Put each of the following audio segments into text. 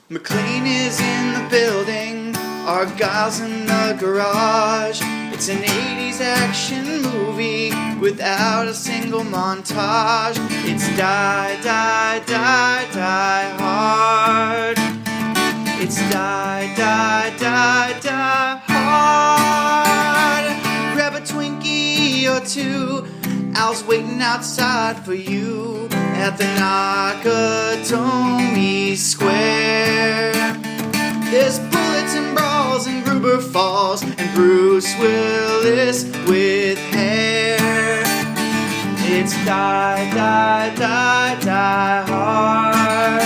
McLean is in the building, Argyle's in the garage. It's an 80s action movie without a single montage. It's Die, Die, Die, Die Hard. It's Die, Die, Die, Die Hard. Grab a Twinkie or two, Al's waiting outside for you at the Nakatomi Square. There's bullets and brawls and Gruber falls and Bruce Willis with hair. It's Die, Die, Die, Die Hard.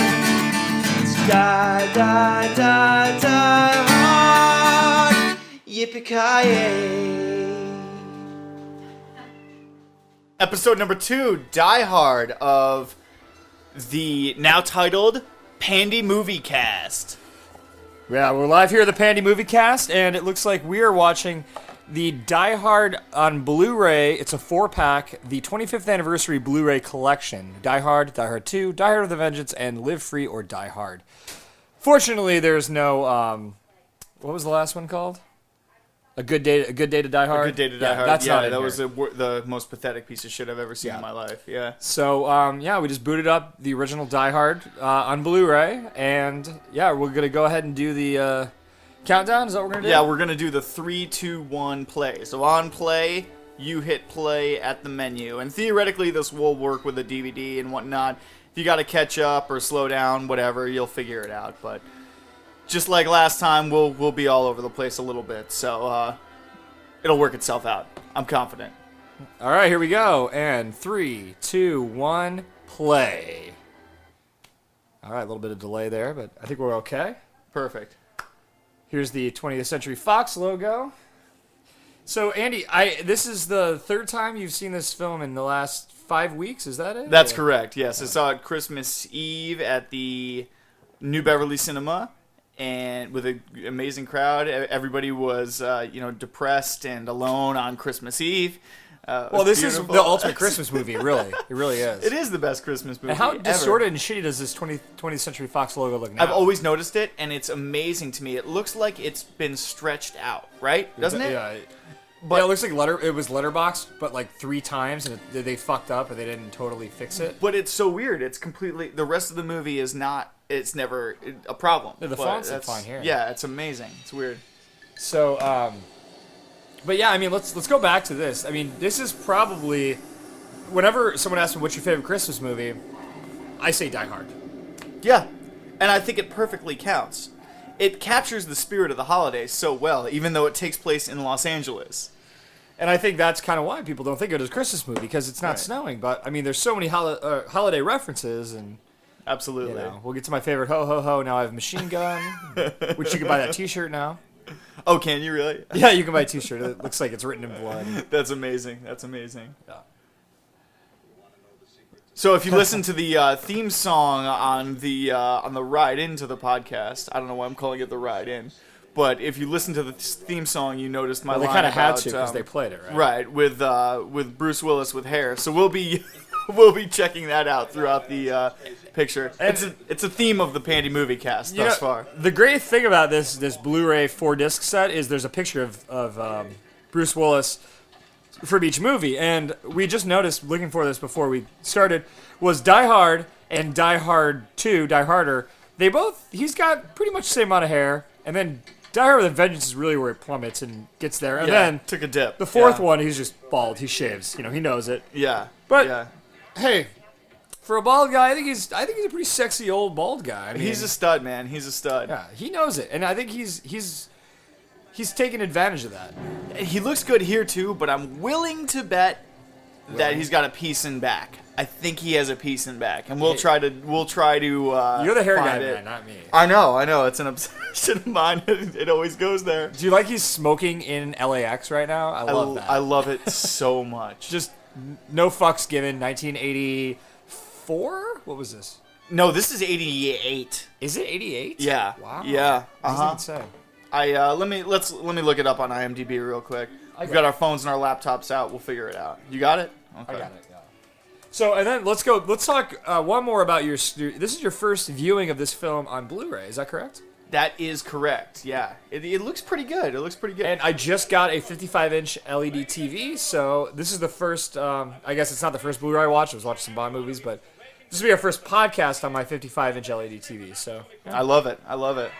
It's Die, Die, Die, Die Hard. Yippee-ki-yay. Episode number 2, Die Hard, of the now titled Pandy Movie Cast. Yeah, we're live here at the Pandy Movie Cast, and it looks like we are watching the Die Hard on Blu-ray. It's a 4-pack, the 25th anniversary Blu-ray collection. Die Hard, Die Hard 2, Die Hard with a Vengeance, and Live Free or Die Hard. Fortunately, there's no, what was the last one called? A Good Day to Die Hard? A Good Day to Die Hard. That's not in that here. was the most pathetic piece of shit I've ever seen in my life. Yeah. So, we just booted up the original Die Hard on Blu-ray, and we're going to go ahead and do the countdown. Is that what we're going to do? Yeah, we're going to do the 3, 2, 1 play. So on play, you hit play at the menu. And theoretically, this will work with a DVD and whatnot. If you got to catch up or slow down, whatever, you'll figure it out. But just like last time, we'll be all over the place a little bit. So it'll work itself out. I'm confident. All right, here we go. And 3, 2, 1, play. All right, a little bit of delay there, but I think we're okay. Perfect. Here's the 20th Century Fox logo. So, Andy, this is the third time you've seen this film in the last 5 weeks. Is that it? That's correct, yes. I saw it Christmas Eve at the New Beverly Cinema, and with an amazing crowd. Everybody was, depressed and alone on Christmas Eve. Well, this is the ultimate Christmas movie, really. It really is. It is the best Christmas movie And how ever. distorted and shitty does this 20th Century Fox logo look now? I've always noticed it, and it's amazing to me. It looks like it's been stretched out, right? Doesn't it? Yeah. But it looks like it was letterboxed, but like 3 times, and they fucked up, and they didn't totally fix it. But it's so weird. It's completely... The rest of the movie is not... It's never a problem. The fonts are fine here. Yeah, it's amazing. It's weird. So, but yeah, I mean, let's go back to this. I mean, this is probably... Whenever someone asks me what's your favorite Christmas movie, I say Die Hard. Yeah, and I think it perfectly counts. It captures the spirit of the holidays so well, even though it takes place in Los Angeles. And I think that's kind of why people don't think of it as a Christmas movie, because it's not snowing. But, I mean, there's so many holiday references, and... Absolutely. We'll get to my favorite ho ho ho. Now I have a machine gun, which you can buy that T-shirt now. Oh, can you really? Yeah, you can buy a T-shirt. It looks like it's written in blood. That's amazing. That's amazing. Yeah. So if you listen to the theme song on the ride into the podcast, I don't know why I'm calling it the ride in, but if you listen to the theme song, you noticed my line they kind of had about, to because they played it, right? Right, with Bruce Willis with hair. So we'll be checking that out throughout the picture. It's a theme of the Pandy Movie Cast thus far. The great thing about this Blu-ray 4-disc set is there's a picture of Bruce Willis from each movie, and we just noticed, looking for this before we started, was Die Hard and Die Hard 2, Die Harder. He's got pretty much the same amount of hair, and then Die Hard with a Vengeance is really where it plummets and gets there, and then took a dip. The fourth one, he's just bald, he shaves, he knows it. Yeah, but hey, for a bald guy, I think he's a pretty sexy old bald guy. I mean, he's a stud, man. He's a stud. Yeah, he knows it, and I think he's taking advantage of that. He looks good here too, but I'm willing to bet that he's got a piece in back. I think he has a piece in back, and we'll try to. You're the hair guy, man, not me. I know. It's an obsession of mine. It always goes there. Do you like he's smoking in LAX right now? I love that. I love it so much. Just no fucks given. 1984. What was this? No, this is 88. Is it 88? Yeah. Wow. Yeah. Doesn't say. Let me look it up on IMDb real quick. We've got our phones and our laptops out. We'll figure it out. You got it? Okay. I got it. Yeah. So, and then let's talk one more about this is your first viewing of this film on Blu-ray, is that correct? That is correct, yeah. It looks pretty good. It looks pretty good. And I just got a 55-inch LED TV, so this is the first, I guess it's not the first Blu-ray I watched. I was watching some Bond movies, but this will be our first podcast on my 55-inch LED TV, so. Yeah. I love it. I love it.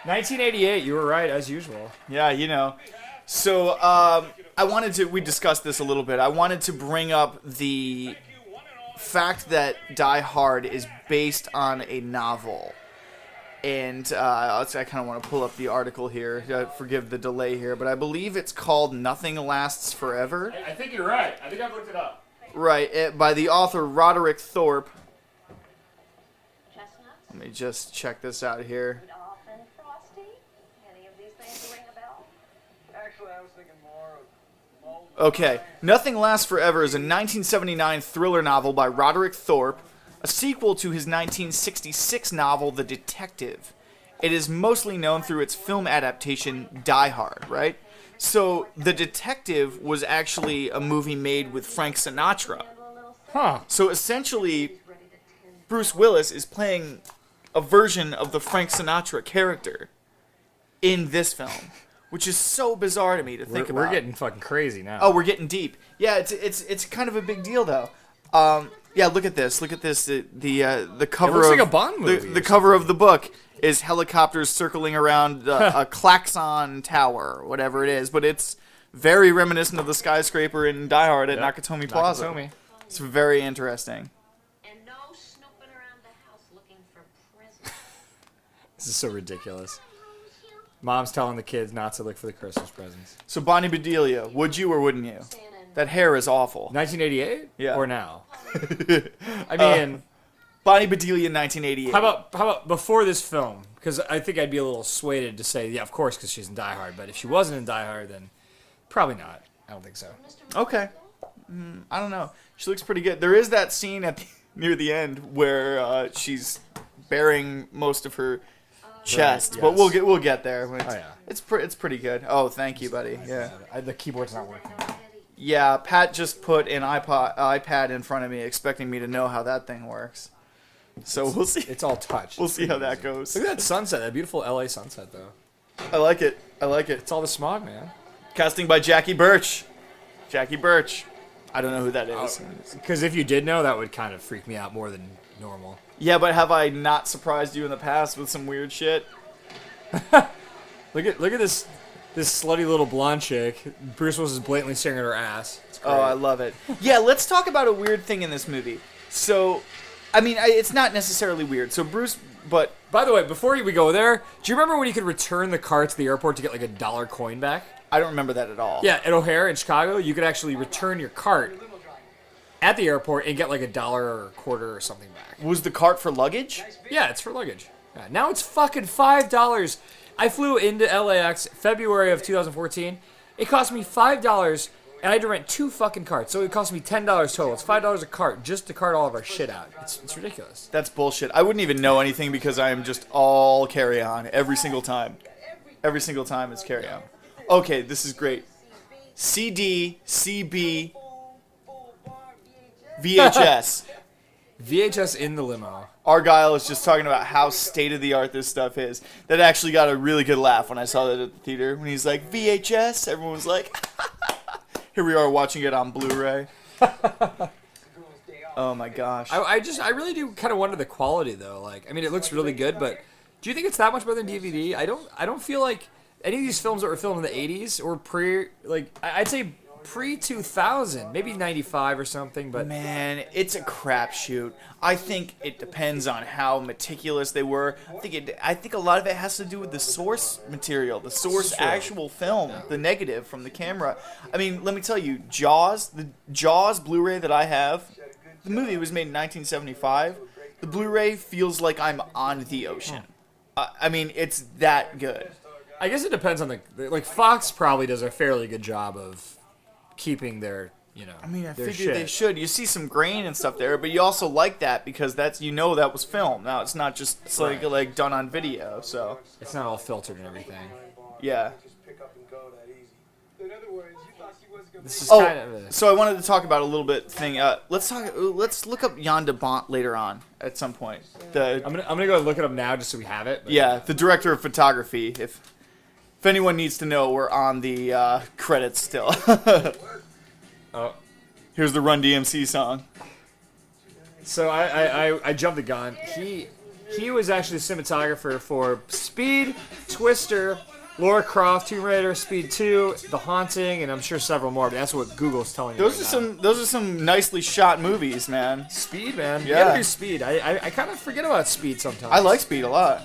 1988, you were right, as usual. Yeah, you know. So, we discussed this a little bit. I wanted to bring up the fact that Die Hard is based on a novel. And I kind of want to pull up the article here. Forgive the delay here, but I believe it's called Nothing Lasts Forever. I think you're right. I think I've looked it up. Right, by the author Roderick Thorpe. Let me just check this out here. Okay, Nothing Lasts Forever is a 1979 thriller novel by Roderick Thorpe, a sequel to his 1966 novel The Detective. It is mostly known through its film adaptation Die Hard, right? So, The Detective was actually a movie made with Frank Sinatra. Huh. So essentially, Bruce Willis is playing a version of the Frank Sinatra character in this film, which is so bizarre to me to think about. We're getting fucking crazy now. Oh, we're getting deep. Yeah, it's kind of a big deal though. Yeah, look at this. Look at this. The cover. It looks of like a Bond movie. The cover of the book is helicopters circling around a klaxon tower, or whatever it is, but it's very reminiscent of the skyscraper in Die Hard at Nakatomi Plaza. Nakatomi. It's very interesting. And no snooping around the house looking for presents. This is so ridiculous. Mom's telling the kids not to look for the Christmas presents. So Bonnie Bedelia, would you or wouldn't you? That hair is awful. 1988? Yeah. Or now? I mean, Bonnie Bedelia, 1988. how about before this film? Because I think I'd be a little swayed to say, yeah, of course, because she's in Die Hard. But if she wasn't in Die Hard, then probably not. I don't think so. Okay. I don't know. She looks pretty good. There is that scene near the end where she's bearing most of her chest, Right, but yes. we'll get there. yeah. It's pretty good. Oh, thank you, buddy. Yeah. The keyboard's not working. Yeah, Pat just put an iPad in front of me, expecting me to know how that thing works. So we'll see. It's all touch. We'll see how that goes. Look at that sunset. That beautiful LA sunset, though. I like it. I like it. It's all the smog, man. Casting by Jackie Birch. Jackie Birch. I don't know who that is. Because if you did know, that would kind of freak me out more than normal. Yeah, but have I not surprised you in the past with some weird shit? Look at this slutty little blonde chick. Bruce Willis is blatantly staring at her ass. It's great. Oh, I love it. Yeah, let's talk about a weird thing in this movie. So, I mean, it's not necessarily weird. So but By the way, before we go there, do you remember when you could return the cart to the airport to get like $1 coin back? I don't remember that at all. Yeah, at O'Hare in Chicago, you could actually return your cart at the airport and get like $1 or a quarter or something back. Was the cart for luggage? Yeah, it's for luggage. Yeah, now it's fucking $5. I flew into LAX February of 2014. It cost me $5, and I had to rent 2 fucking carts. So it cost me $10 total. It's $5 a cart just to cart all of our shit out. It's ridiculous. That's bullshit. I wouldn't even know anything because I am just all carry-on every single time. Every single time it's carry-on. Okay, this is great. CD, CB, VHS. VHS in the limo. Argyle is just talking about how state-of-the-art this stuff is. That actually got a really good laugh when I saw that at the theater. When he's like, VHS, everyone was like, here we are watching it on Blu-ray. Oh my gosh. I really do kind of wonder the quality though. Like, I mean, it looks really good, but do you think it's that much better than DVD? I don't feel like any of these films that were filmed in the 80s or I'd say pre-2000, maybe 95 or something, but Man, it's a crapshoot. I think it depends on how meticulous they were. I think a lot of it has to do with the source material, the source actual film, the negative from the camera. I mean, let me tell you, the Jaws Blu-ray that I have, the movie was made in 1975. The Blu-ray feels like I'm on the ocean. I mean, it's that good. I guess it depends on like Fox probably does a fairly good job of keeping their, I mean, I their figured they shit. should. You see some grain and stuff there, but you also like that because that was film. Now it's not just like done on video. So It's not all filtered and everything. yeah. Just pick up and go that easy. In other words, you thought she wasn't This is Oh, kind of so I wanted to talk about a little bit thing. Let's look up Jan de Bont later on at some point. I'm gonna go and look it up now just so we have it. But Yeah, the director of photography. If anyone needs to know, we're on the credits still. Oh. Here's the Run DMC song. So I jumped the gun. He was actually the cinematographer for Speed, Twister, Lara Croft, Tomb Raider, Speed 2, The Haunting, and I'm sure several more. But that's what Google's telling me. Those are some nicely shot movies, man. Speed, man. Yeah. You gotta do Speed. I kind of forget about Speed sometimes. I like Speed a lot.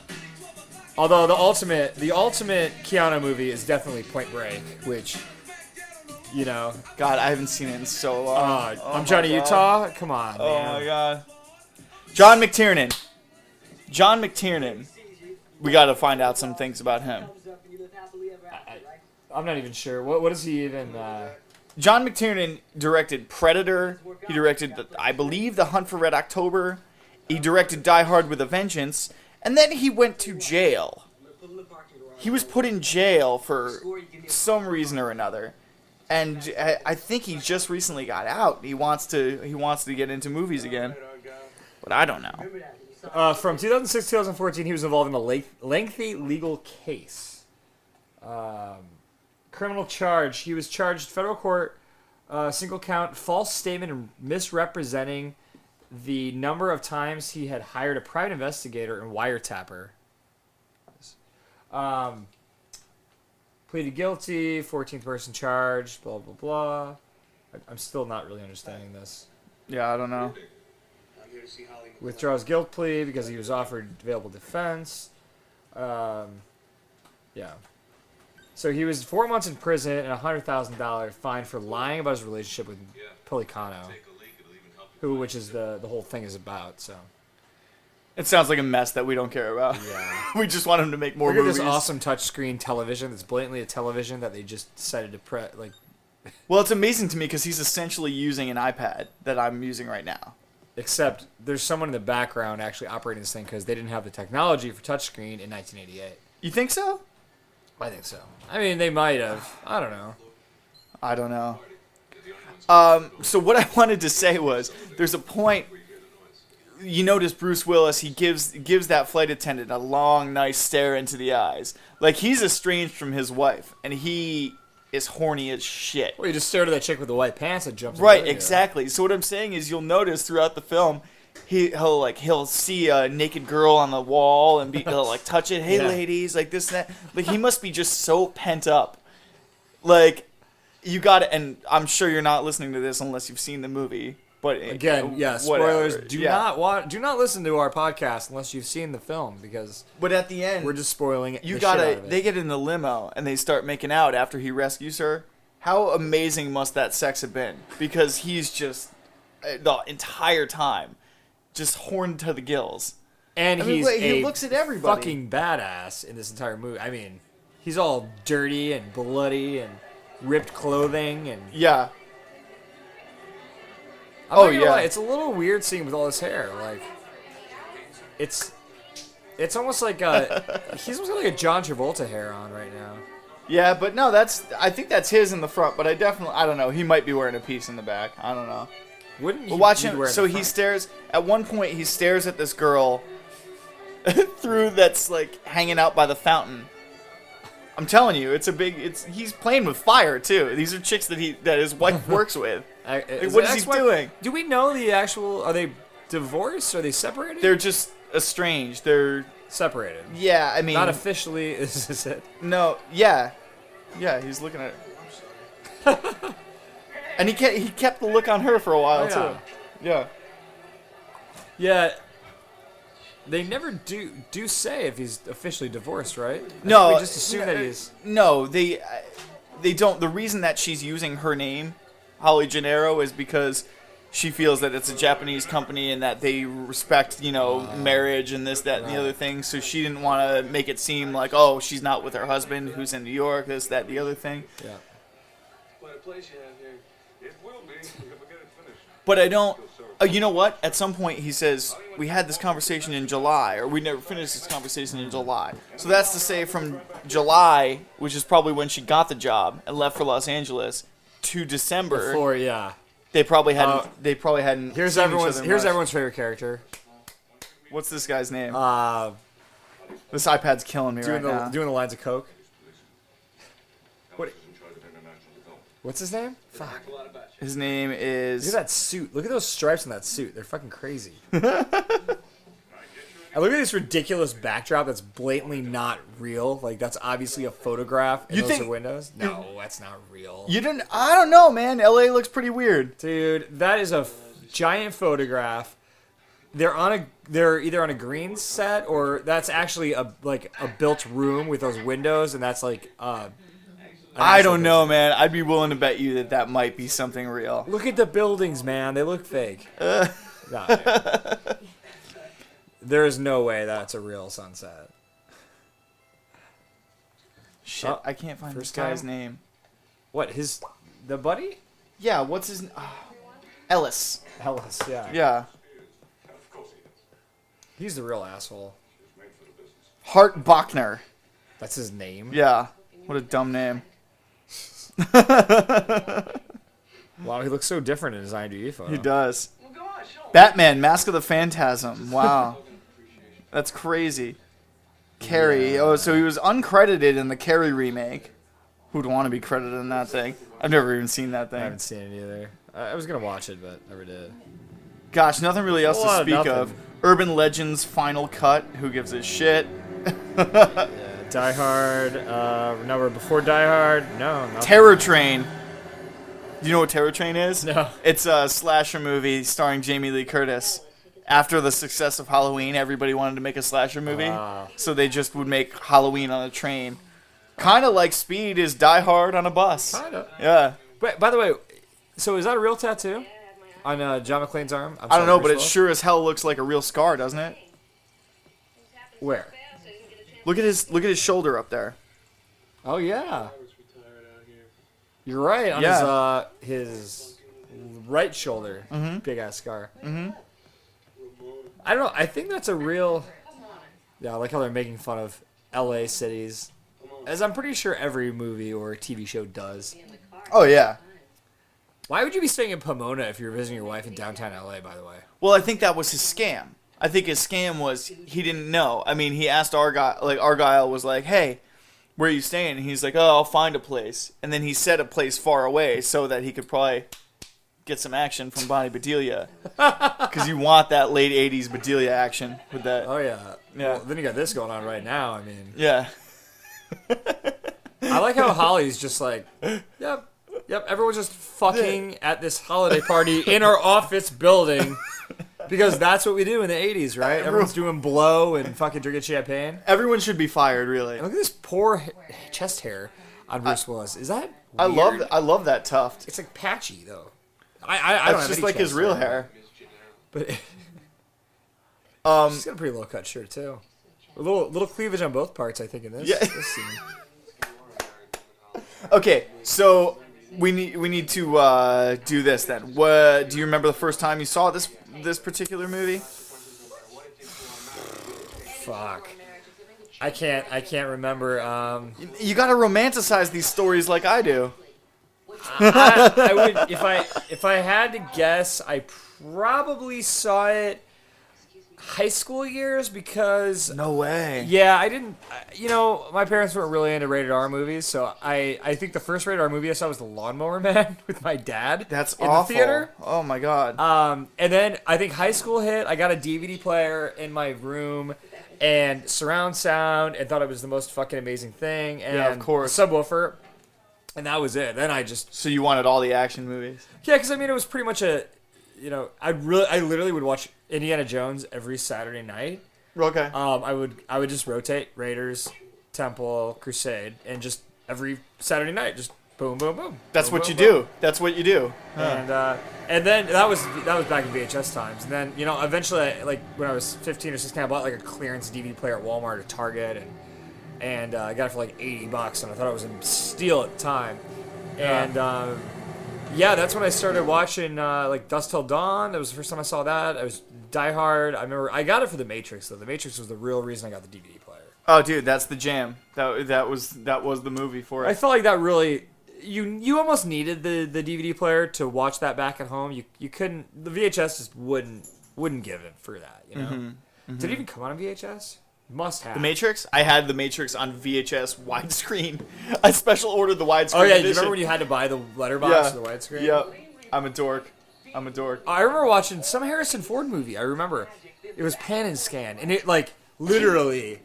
Although the ultimate Keanu movie is definitely Point Break, which, you know. God, I haven't seen it in so long. Oh I'm my Johnny God. Utah. Come on, Oh man. my God. John McTiernan. John McTiernan. We got to find out some things about him. I'm not even sure. What is he even? John McTiernan directed Predator. He directed, I believe, The Hunt for Red October. He directed Die Hard with a Vengeance. And then he went to jail. He was put in jail for some reason or another. And I think he just recently got out. He wants to get into movies again. But I don't know. From 2006 to 2014, he was involved in a lengthy legal case. Criminal charge. He was charged federal court, single count, false statement and misrepresenting the number of times he had hired a private investigator and wiretapper. Pleaded guilty, 14th person charge, blah, blah, blah. I'm still not really understanding this. Yeah, I don't know. Withdraws guilt plea because he was offered available defense. Yeah. So he was 4 months in prison and a $100,000 fine for lying about his relationship with Pelicano, which is the whole thing is about. So It sounds like a mess that we don't care about. yeah. We just want him to make more Look at movies. this awesome touchscreen television that's blatantly a television that they just decided to Well, it's amazing to me because he's essentially using an iPad that I'm using right now. Except there's someone in the background actually operating this thing because they didn't have the technology for touchscreen in 1988. You think so? I think so. I mean, they might have. I don't know. I don't know. So what I wanted to say was, there's a point. You notice Bruce Willis. He gives that flight attendant a long, nice stare into the eyes, like he's estranged from his wife, and he is horny as shit. Well, you just stared at that chick with the white pants that jumps. Right, exactly. So what I'm saying is, you'll notice throughout the film, he'll see a naked girl on the wall and he'll like touch it. Hey, Yeah. ladies, like this and that. Like he must be just so pent up. Like you got to, and I'm sure you're not listening to this unless you've seen the movie. But Again, yeah, whatever. spoilers. Do Yeah. not listen to our podcast unless you've seen the film because But at the end, we're just spoiling it. you gotta. They get in the limo and they start making out after he rescues her. How amazing must that sex have been? Because he's just the entire time just horned to the gills. And I mean, he's he looks at everybody. fucking badass in this entire movie. I mean, he's all dirty and bloody and ripped clothing and. Yeah. I'm Oh, not gonna yeah. lie, it's a little weird seeing with all his hair. Like, it's almost like he's almost got like a John Travolta hair on right now. Yeah, but no, I think that's his in the front, but I don't know, he might be wearing a piece in the back. I don't know. Wouldn't But you? watch you'd him, wear it in so the he front. stares, at one point he stares at this girl through that's like hanging out by the fountain. I'm telling you, he's playing with fire too. These are chicks that his wife works with. What is he doing? Do we know the actual? Are they divorced? Are they separated? They're just estranged. They're, separated. yeah, I mean. Not officially. Is this it? No, yeah. Yeah, he's looking at her. And he kept the look on her for a while, Oh, yeah. too. Yeah. Yeah. They never do say if he's officially divorced, right? I No. think we just assume that he's. No, they don't. The reason that she's using her name, Holly Gennaro, is because she feels that it's a Japanese company and that they respect, marriage and this, that, and the other thing. So she didn't want to make it seem like, oh, she's not with her husband who's in New York, this, that, the other thing. Yeah. But I don't. You know what? At some point he says, we had this conversation in July, or we never finished this conversation in July. So that's to say from July, which is probably when she got the job and left for Los Angeles, to December, Before, yeah. they probably hadn't. They probably hadn't. Here's seen each everyone's other here's much. everyone's favorite character. What's this guy's name? Doing This iPad's killing me right now. the lines of coke. What? What's his name? Fuck. His name Look is. at that suit. Look at those stripes on that suit. They're fucking crazy. And look at this ridiculous backdrop that's blatantly not real. Like, that's obviously a photograph. And You those think- are windows? No, that's not real. You didn't. I don't know, man. LA looks pretty weird. Dude, that is a giant photograph. They're either on a green set or that's actually a built room with those windows, and that's like I don't know, man. I'd be willing to bet you that might be something real. Look at the buildings, man. They look fake. Nah, dude. There is no way that's a real sunset. Shit, Oh, I can't find this first guy's time? name. What, the buddy? Yeah, what's his? Ellis. Ellis, yeah. Yeah. He's the real asshole. Hart Bachner. That's his name? Yeah. What a dumb name. Wow, he looks so different in his IMDb photo. He does. Batman, Mask of the Phantasm. Wow. That's crazy. Carrie. Oh, so he was uncredited in the Carrie remake. Who'd want to be credited in that thing? I've never even seen that I thing. haven't seen it either. I was going to watch it, but never did. Gosh, nothing really else A to lot of speak nothing. of. Urban Legends Final Cut. Who gives a shit? Yeah, Die Hard. No, we're before Die Hard. No, nothing. Terror Train. Do you know what Terror Train is? No. It's a slasher movie starring Jamie Lee Curtis. After the success of Halloween, everybody wanted to make a slasher movie. So they just would make Halloween on a train. Kind of like Speed is Die Hard on a bus. Kinda. Yeah. Wait, by the way, so is that a real tattoo on John McClane's arm? I don't know, but it sure as hell looks like a real scar, doesn't it? Where? Look at his shoulder up there. Oh yeah. You're right. On his right shoulder, big ass scar. Mm-hmm. I don't know. I think that's a real. Yeah, I like how they're making fun of L.A. cities, as I'm pretty sure every movie or TV show does. Oh yeah. Why would you be staying in Pomona if you're visiting your wife in downtown L.A., by the way? Well, I think that was his scam. I think his scam was he didn't know. I mean, he asked Argyle. Like Argyle was like, "Hey, where are you staying?" And he's like, "Oh, I'll find a place." And then he set a place far away so that he could probably get some action from Bonnie Bedelia. Because you want that late 80s Bedelia action with that. Oh, yeah. Yeah. Well, then you got this going on right now. I mean, Yeah. I like how Holly's just like, yep, everyone's just fucking at this holiday party in our office building. Because that's what we do in the 80s, right? Everyone's doing blow and fucking drinking champagne. Everyone should be fired, really. And look at this poor chest hair on Bruce Willis. Is that I weird? love that tuft. It's like patchy, though. I don't It's have just any like his chest real hair. But he's got a pretty low cut shirt, too. A little cleavage on both parts, I think, in this, Yeah. this scene. Okay, so we need to do this then. What do you remember the first time you saw this particular movie? Fuck. I can't remember. You got to romanticize these stories like I do. I would if I had to guess, I probably saw it high school years because No way. yeah, I didn't. My parents weren't really into rated R movies, so I think the first rated R movie I saw was The Lawnmower Man with my dad. That's in awful. the theater. Oh my god. And then I think high school hit. I got a DVD player in my room and surround sound, and thought it was the most fucking amazing thing. And Yeah, of course. a subwoofer, and that was it. Then I just So you wanted all the action movies? yeah, because I mean it was pretty much a, I literally would watch Indiana Jones every Saturday night. Okay. I would just rotate Raiders, Temple, Crusade, and just every Saturday night, just boom, boom, boom. That's boom, what boom, you boom. do. That's what you do. And then that was back in VHS times. And then eventually, like when I was 15 or 16, I bought like a clearance DVD player at Walmart or Target, and I got it for like $80, and I thought it was a steal at the time. And yeah, that's when I started watching like Dusk Till Dawn. That was the first time I saw that. I was Die Hard. I remember I got it for The Matrix though. The Matrix was the real reason I got the DVD player. Oh, dude, that's the jam. That was the movie for it. I felt like that really, you almost needed the DVD player to watch that back at home. You couldn't. The VHS just wouldn't give it for that. You know. Mm-hmm. Did it even come on a VHS? Must have. The Matrix? I had The Matrix on VHS widescreen. I special ordered the widescreen. Oh yeah, do you edition. remember when you had to buy the letterbox Yeah. or the widescreen? Yep. I'm a dork. I remember watching some Harrison Ford movie. I remember it was Pan and Scan, and it like literally,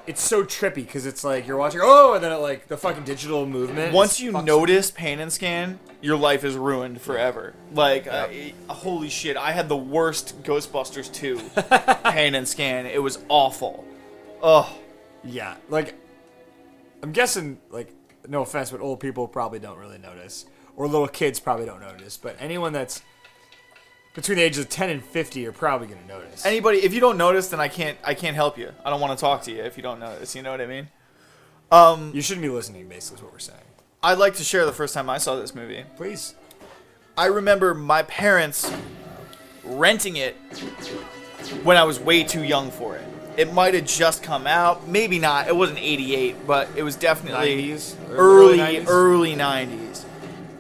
it's so trippy because it's like you're watching, and then it like the fucking digital movement. Once you notice Pan and Scan, your life is ruined forever. Like, holy shit, I had the worst Ghostbusters 2 Pan and Scan. It was awful. Ugh. Yeah, like I'm guessing, like, no offense, but old people probably don't really notice, or little kids probably don't notice, but anyone that's between the ages of 10 and 50 are probably gonna notice. Anybody, if you don't notice, then I can't help you. I don't want to talk to you if you don't notice. You know what I mean? You shouldn't be listening, basically, is what we're saying. I'd like to share the first time I saw this movie. Please. I remember my parents renting it when I was way too young for it. It might have just come out, maybe not. It wasn't 88, but it was definitely 90s? early 90s.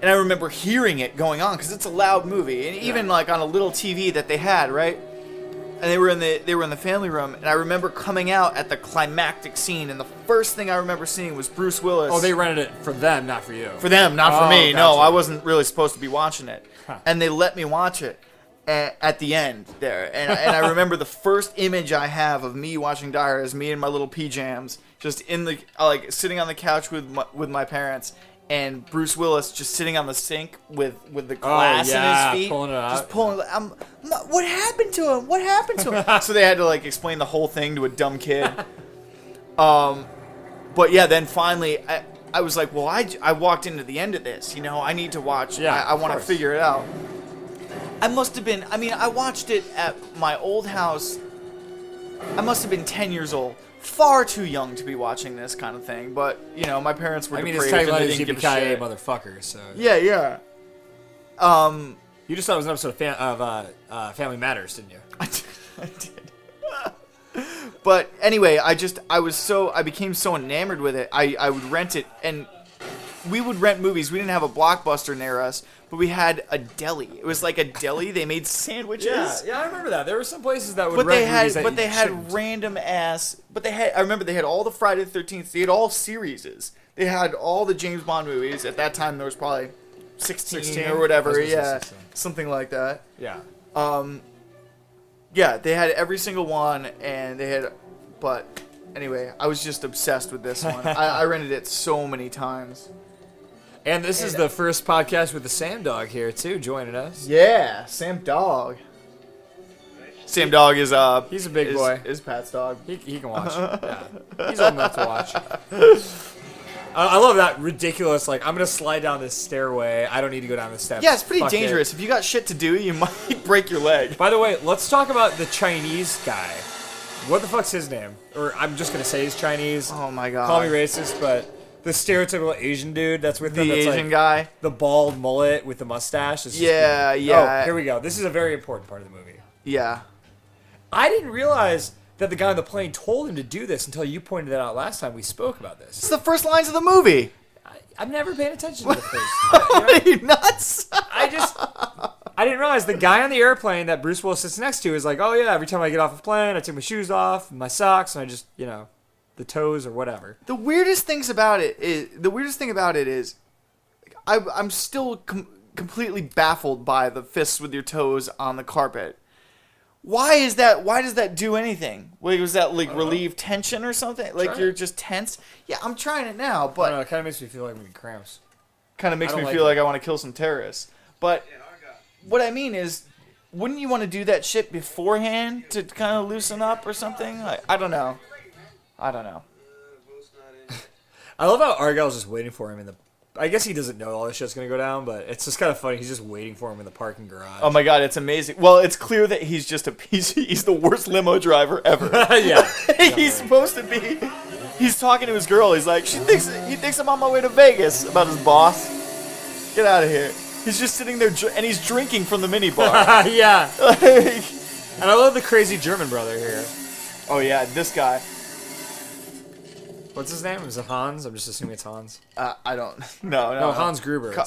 And I remember hearing it going on because it's a loud movie, and even like on a little TV that they had, right? And they were in the family room, and I remember coming out at the climactic scene, and the first thing I remember seeing was Bruce Willis. Oh, they rented it for them, not for you. For them, not for me. Gotcha. No, I wasn't really supposed to be watching it. Huh. And they let me watch it at the end there. And I remember the first image I have of me watching Die Hard is me in my little PJs, just in the sitting on the couch with my parents, and Bruce Willis just sitting on the sink with the glass in his feet, pulling it out. just pulling. What happened to him? What happened to him? So they had to explain the whole thing to a dumb kid. But yeah, then finally I was like, well, I walked into the end of this. You know, I need to watch. Yeah, I want to course. figure it out. I must have been. I mean, I watched it at my old house. I must have been 10 years old. Far too young to be watching this kind of thing, but you know, my parents were I mean, it's depraved kind and of they like didn't give a yippee shit. motherfucker. So Yeah. you just thought it was an episode of Family Matters, didn't you? I did. But anyway, I became so enamored with it. I would rent it, and we would rent movies. We didn't have a Blockbuster near us, but we had a deli. It was like a deli. They made sandwiches. Yeah, I remember that. There were some places that would But rent they had, movies that but you they had shouldn't. random ass. But they had. I remember they had all the Friday the 13th. They had all series. They had all the James Bond movies. At that time, there was probably 16 or whatever. I was gonna say Yeah, 16. something like that. Yeah. Yeah, they had every single one, and they had. But anyway, I was just obsessed with this one. I rented it so many times. And this is the first podcast with the Sam Dog here too, joining us. Yeah, Sam Dog. Sam Dog is He's a big boy. Is Pat's dog. He can watch. Yeah. He's old enough to watch. I love that ridiculous, like, I'm going to slide down this stairway. I don't need to go down the steps. Yeah, it's pretty Fuck it. dangerous. If you got shit to do, you might break your leg. By the way, let's talk about the Chinese guy. What the fuck's his name? Or I'm just going to say he's Chinese. Oh my god. Call me racist, but the stereotypical Asian dude that's with them. The That's Asian like guy. the bald mullet with the mustache. Is just Yeah, cool. yeah. Oh, here we go. This is a very important part of the movie. Yeah. I didn't realize that the guy on the plane told him to do this until you pointed that out last time we spoke about It's this. the first lines of the movie. I've never paid attention to the first. What, are you nuts? I didn't realize the guy on the airplane that Bruce Willis sits next to is like, oh yeah, every time I get off a plane, I take my shoes off, my socks, and I just, the toes or whatever. The weirdest thing about it is, I'm still completely baffled by the fists with your toes on the carpet. Why is that? Why does that do anything? Like, was that relieve tension or something? Like you're just tense? Yeah, I'm trying it now, I don't but know, it kind of makes me feel like I'm getting cramps. kind of makes I me don't feel like like I want to kill some terrorists. But what I mean is, wouldn't you want to do that shit beforehand to kind of loosen up or something? I don't know. I I love how Argyle's just waiting for him in the... I guess he doesn't know all this shit's going to go down, but it's just kind of funny. He's just waiting for him in the parking garage. Oh my god, it's amazing. Well, it's clear that he's just he's the worst limo driver ever. Yeah. He's supposed to be. He's talking to his girl. He's like, he thinks I'm on my way to Vegas about his boss. Get out of here. He's just sitting there and he's drinking from the minibar. Yeah. And I love the crazy German brother here. Oh yeah, this guy. What's his name? Is it Hans? I'm just assuming it's Hans. I don't. No. No, Hans Gruber. Ca-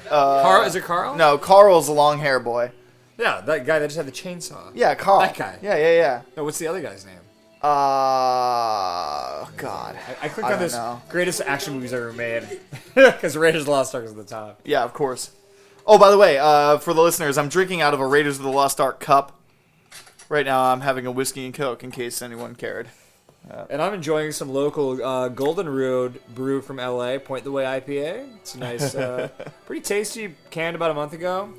Carl? Is it Carl? No, Carl's the long hair boy. Yeah, that guy that just had the chainsaw. Yeah, Carl. That guy. Yeah. No, what's the other guy's name? God. I clicked I on don't this know. greatest action movies ever made because Raiders of the Lost Ark is at the top. Yeah, of course. Oh, by the way, for the listeners, I'm drinking out of a Raiders of the Lost Ark cup. Right now, I'm having a whiskey and Coke, in case anyone cared. And I'm enjoying some local Golden Road brew from LA, Point the Way IPA. It's a nice, pretty tasty, canned about a month ago.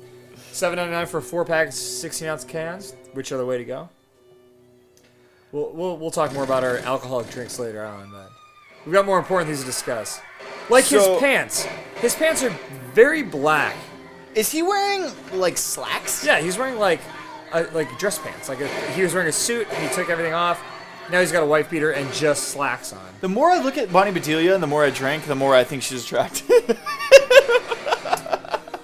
$7.99 for a 4-pack, 16-ounce cans. Which other way to go? We'll talk more about our alcoholic drinks later on, but we've got more important things to discuss. Like his pants. His pants are very black. Is he wearing, like, slacks? Yeah, he's wearing like dress pants. He was wearing a suit and he took everything off. Now he's got a wife beater and just slacks on. The more I look at Bonnie Bedelia and the more I drink, the more I think she's attractive.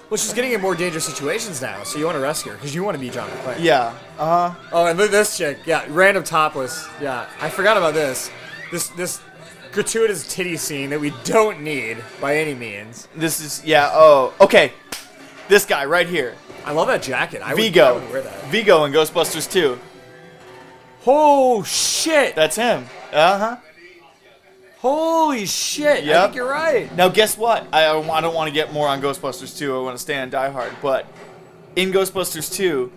Well, she's getting in more dangerous situations now, so you want to rescue her because you want to be John McClane. Yeah. Oh, and look at this chick. Yeah, random topless. Yeah, I forgot about this. This gratuitous titty scene that we don't need by any means. This is, yeah, oh, okay. This guy right here. I love that jacket. I Vigo. would wear that. Vigo in Ghostbusters 2. Oh, shit. That's him. Uh-huh. Holy shit. I Yep. think you're right. Now, guess what? I don't want to get more on Ghostbusters 2. I want to stay on Die Hard. But in Ghostbusters 2,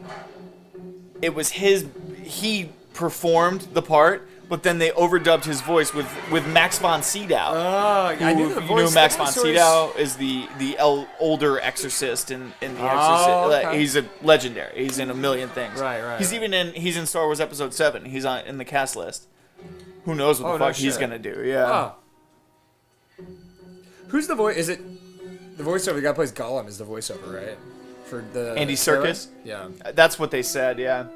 it was he performed the part, but then they overdubbed his voice with Max von Sydow. Oh, I knew the voice. You know Max von That voice- Sydow is the older exorcist in The Exorcist. Oh, okay. He's a legendary. He's in a million things. Right. He's in Star Wars Episode 7. He's in the cast list. Who knows what the no fuck he's shit. gonna do? Yeah. Oh. Who's the voice? Is it the voiceover? The guy who plays Gollum is the voiceover, right? For the Andy Serkis? Yeah. That's what they said. Yeah.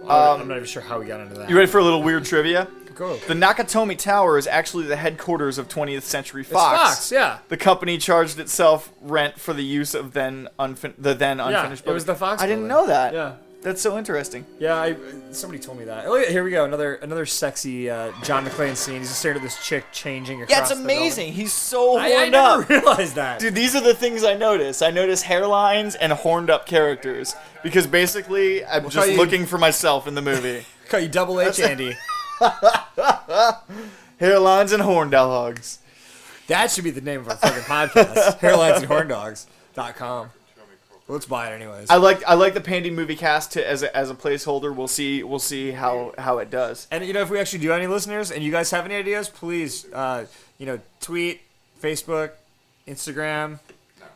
I'm not even sure how we got into that. You ready for a little weird trivia? Go. The Nakatomi Tower is actually the headquarters of 20th Century It's Fox. Fox, yeah. The company charged itself rent for the use of the then unfinished it building. was the Fox I didn't building. know that. Yeah. That's so interesting. Yeah, somebody told me that. Oh, yeah, here we go. Another sexy John McClane scene. He's just staring at this chick changing across Yeah, it's the building. amazing. He's so I horned never up. realized that. Dude, these are the things I notice. I notice hairlines and horned up characters. Because basically, I'm We'll just call you- looking for myself in the movie. Call you Double H, Andy. Hairlines and horn dogs. That should be the name of our fucking podcast. HairlinesandHornDogs.com. Let's buy it anyways. I like the Pandy movie cast as a placeholder. We'll see how it does. And if we actually do have any listeners and you guys have any ideas, please tweet, Facebook, Instagram,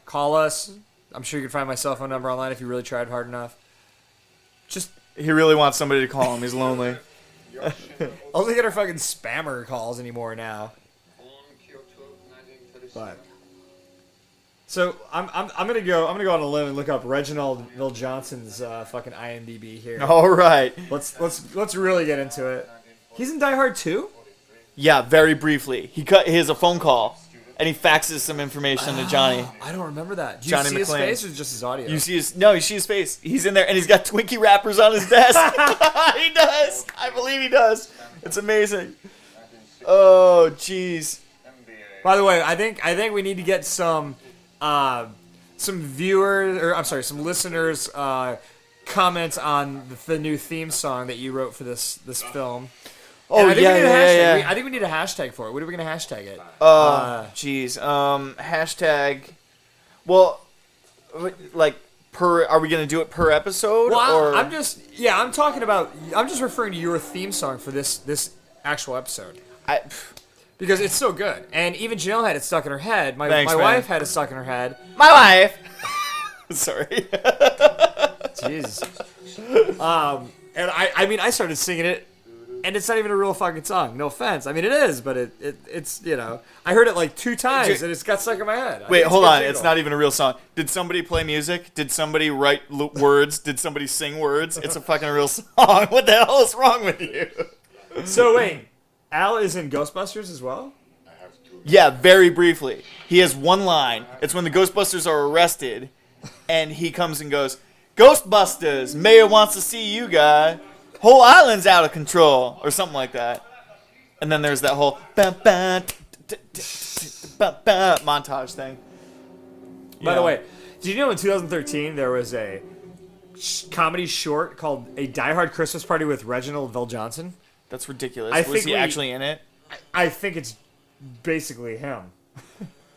call us. I'm sure you can find my cell phone number online if you really tried hard enough. Just He really wants somebody to call him. He's lonely. I don't think get our fucking spammer calls anymore now. But so I'm gonna go on a limb and look up Reginald Johnson's fucking IMDb here. All right. Let's really get into it. He's in Die Hard 2? Yeah, very briefly. He has a phone call, and he faxes some information to Johnny. I don't remember that. Do you Johnny see his McClane. face or just his audio? You see his face. He's in there, and he's got Twinkie wrappers on his desk. He does. I believe he does. It's amazing. Oh, jeez. By the way, I think we need to get some viewers, or I'm sorry, some listeners comments on the new theme song that you wrote for this film. Oh, And I think we need a hashtag. yeah. I think we need a hashtag for it. What are we gonna hashtag it? Jeez. Hashtag. Well, like are we gonna do it per episode? Well, or I'm just referring to your theme song for this actual episode. Because it's so good. And even Janelle had it stuck in her head. My Thanks, man. wife had it stuck in her head. my wife. Sorry. Jesus. And I started singing it, and it's not even a real fucking song. No offense. I mean, it is, but it's I heard it like 2 times, and it's got stuck in my head. Wait, hold on. It's not even a real song. Did somebody play music? Did somebody write words? Did somebody sing words? It's a fucking real song. What the hell is wrong with you? So wait, Al is in Ghostbusters as well? Yeah, very briefly. He has one line. It's when the Ghostbusters are arrested, and he comes and goes, "Ghostbusters, Mayor wants to see you guy. Whole island's out of control," or something like that. And then there's that whole montage thing. By the way, did you know in 2013 there was a comedy short called A Die Hard Christmas Party with Reginald VelJohnson? That's ridiculous. I Was think he actually in it? I think it's basically him.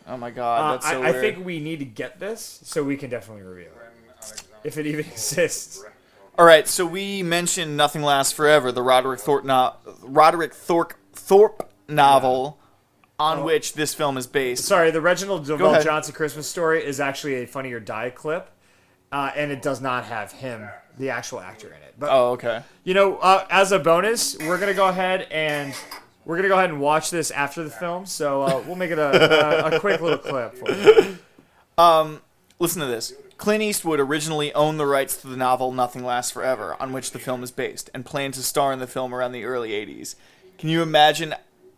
Oh my god, that's so I weird. think we need to get this so we can definitely review it. If it even exists. All right, so we mentioned Nothing Lasts Forever, the Roderick Thorpe novel on which this film is based. Sorry, the Reginald Go ahead. VelJohnson Christmas Story is actually a Funny or Die clip, and it does not have him, the actual actor, in it. But Oh, okay. you know, as a bonus, we're gonna go ahead and watch this after the film. So we'll make it a quick little clip for you. Listen to this. Clint Eastwood originally owned the rights to the novel Nothing Lasts Forever, on which the film is based, and planned to star in the film around the early 80s. Can you imagine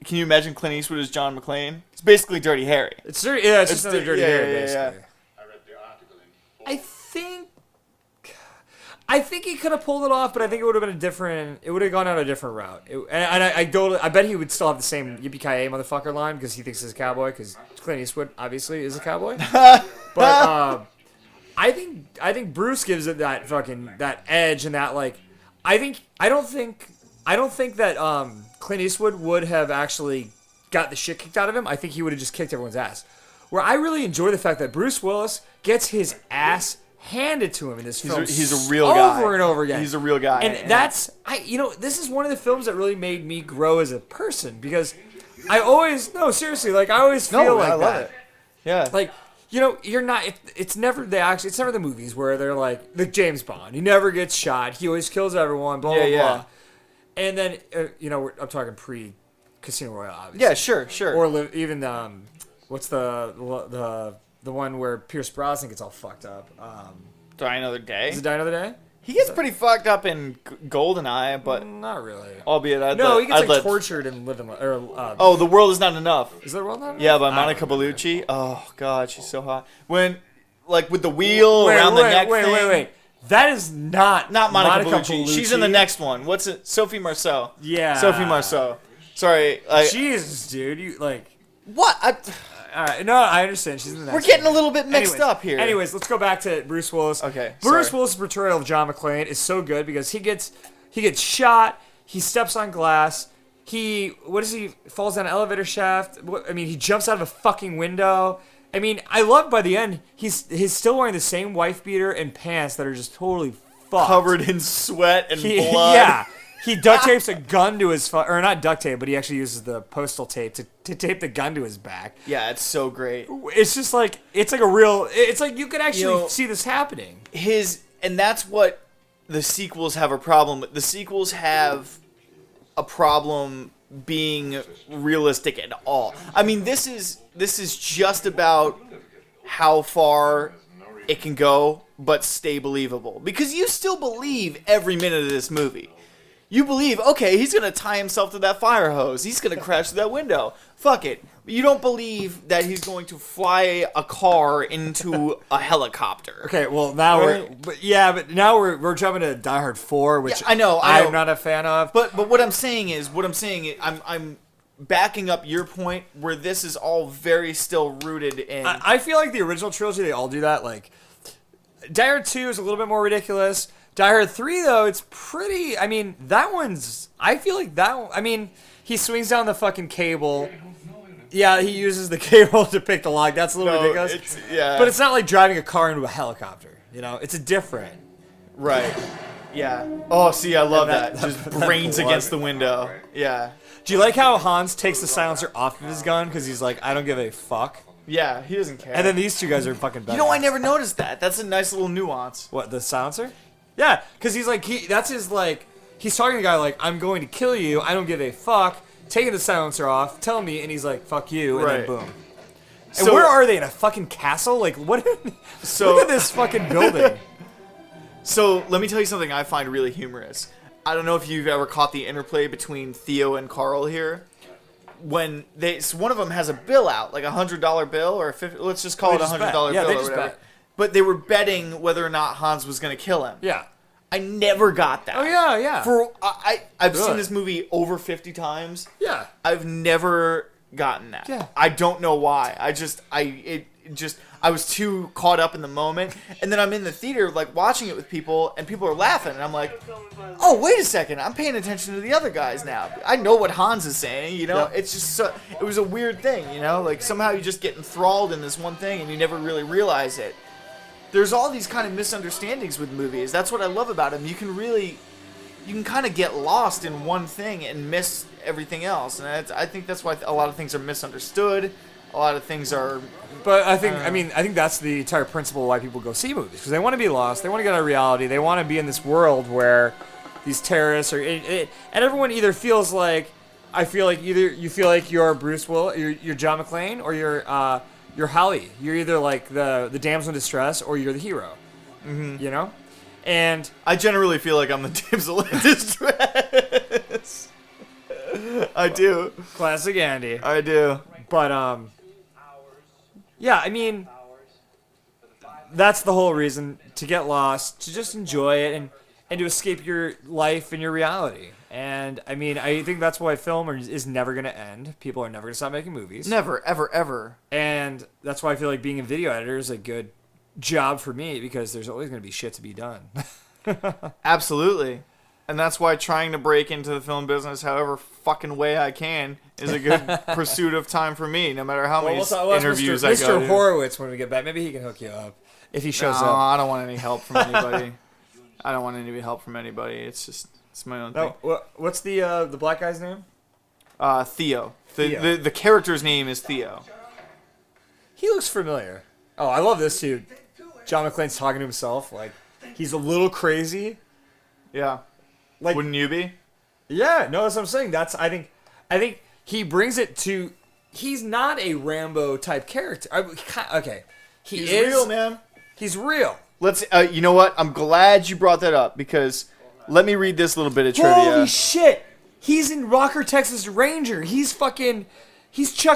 Clint Eastwood as John McClane? It's basically Dirty Harry. It's dirty. Yeah, it's just another Dirty yeah, Harry, yeah, basically. yeah. I think he could have pulled it off, but I think it would have been a different. It would have gone down a different route. I bet he would still have the same yippee ki yay motherfucker line because he thinks he's a cowboy. Because Clint Eastwood obviously is a cowboy. But I think Bruce gives it that fucking that edge and that like. I don't think that Clint Eastwood would have actually got the shit kicked out of him. I think he would have just kicked everyone's ass. Where I really enjoy the fact that Bruce Willis gets his ass handed to him in this film. He's a real guy. Over and over again. He's a real guy. And that's this is one of the films that really made me grow as a person because I always seriously, like I always feel like I love that. it. Yeah. Like, you're not. It's never it's never the movies where they're like the James Bond. He never gets shot. He always kills everyone. Blah blah blah. And then I'm talking pre Casino Royale, obviously. Yeah, sure. Or even what's the one where Pierce Brosnan gets all fucked up? Die Another Day. Is it Die Another Day? He gets pretty fucked up in GoldenEye, but Not really. albeit No, he gets tortured and living. Oh, The World Is Not Enough. Is that World Not? Yeah, by Monica Bellucci. Oh god, she's so hot. When like with the wheel around the neck thing. Wait. That is not Monica Bellucci. She's in the next one. What's it? Sophie Marceau. Yeah. Sophie Marceau. Sorry. Jesus, dude, you like. What? All right, no, I understand. She's in the next. We're getting one. a little bit mixed up here. Anyways, let's go back to Bruce Willis. Okay, Bruce sorry. Willis' portrayal of John McClane is so good because he gets shot. He steps on glass. He falls down an elevator shaft. I mean, he jumps out of a fucking window. I mean, I love by the end he's still wearing the same wife beater and pants that are just totally fucked. Covered in sweat and blood. Yeah. He duct tapes a gun to his or not duct tape, but he actually uses the postal tape to tape the gun to his back. Yeah, it's so great. It's just like it's like you could actually see this happening. And that's what the sequels have a problem with. The sequels have a problem being realistic at all. I mean, this is just about how far it can go, but stay believable. Because you still believe every minute of this movie. You believe, okay, he's going to tie himself to that fire hose. He's going to crash through that window. Fuck it. You don't believe that he's going to fly a car into a helicopter. Okay, well now Right? but now we're jumping to Die Hard 4, which Yeah, I know. I'm not a fan of. But what I'm saying is, I'm backing up your point where this is all very still rooted in. I feel like the original trilogy, they all do that. Like, Die Hard 2 is a little bit more ridiculous. Die Hard 3, though, it's pretty... I mean, that one's... I feel like that one... I mean, he swings down the fucking cable. Yeah, he uses the cable to pick the lock. That's a little ridiculous. But it's not like driving a car into a helicopter. You know? It's a different... Right. Yeah. Oh, see, I love that- that. Just brains blood. against the window. Yeah. Do you like how Hans takes the silencer off of his gun? Because he's like, I don't give a fuck. Yeah, he doesn't care. And then these two guys are fucking better. You know, I never noticed that. That's a nice little nuance. What, the silencer? Yeah, because he's like, that's his, like, he's talking to the guy like, I'm going to kill you, I don't give a fuck, taking the silencer off, tell me, and he's like, fuck you, and then Right. boom. And So- where are they, in a fucking castle? Like, what? Look at this fucking building. So, let me tell you something I find really humorous. I don't know if you've ever caught the interplay between Theo and Carl here. When one of them has a bill out, like $100 bill, or let's just call They it just $100 bet. bill Yeah, they or just whatever. bet. But they were betting whether or not Hans was going to kill him. Yeah. I never got that. Oh yeah. I've seen Really? this movie over 50 times. Yeah. I've never gotten that. Yeah. I don't know why. I was too caught up in the moment, and then I'm in the theater like watching it with people, and people are laughing, and I'm like, oh wait a second, I'm paying attention to the other guys now. I know what Hans is saying, you know. Yep. It's just it was a weird thing, you know. Like somehow you just get enthralled in this one thing, and you never really realize it. There's all these kind of misunderstandings with movies. That's what I love about them. You can kind of get lost in one thing and miss everything else, and I think that's why a lot of things are misunderstood. A lot of things are. But I think that's the entire principle why people go see movies, because they want to be lost, they want to get out of reality, they want to be in this world where these terrorists are, and everyone either feels like, I feel like either you feel like you're Bruce Willis, you're John McClane, or you're Hallie. You're either like the damsel in distress, or you're the hero. Mm-hmm. You know, and I generally feel like I'm the damsel in distress. I do. Classic Andy. I do. But yeah, I mean, that's the whole reason, to get lost, to just enjoy it, and to escape your life and your reality. And I mean, I think that's why film is never going to end. People are never going to stop making movies. Never, ever, ever. And that's why I feel like being a video editor is a good job for me, because there's always going to be shit to be done. Absolutely. And that's why trying to break into the film business however fucking way I can is a good pursuit of time for me, no matter how many interviews I go to. Mr. Horowitz, when we get back, maybe he can hook you up if he shows No, up. I don't want any help from anybody. I don't want any help from anybody. It's my own thing. No, what's the black guy's name? Theo. Theo. The character's name is Theo. He looks familiar. Oh, I love this dude. John McClane's talking to himself like he's a little crazy. Yeah. Like, wouldn't you be? Yeah, no, that's what I'm saying. I think he brings it to. He's not a Rambo type character. Okay, He's real, man. He's real. Let's. You know what? I'm glad you brought that up, because let me read this little bit of trivia. Holy shit! He's in Rocker, Texas Ranger. He's Chuck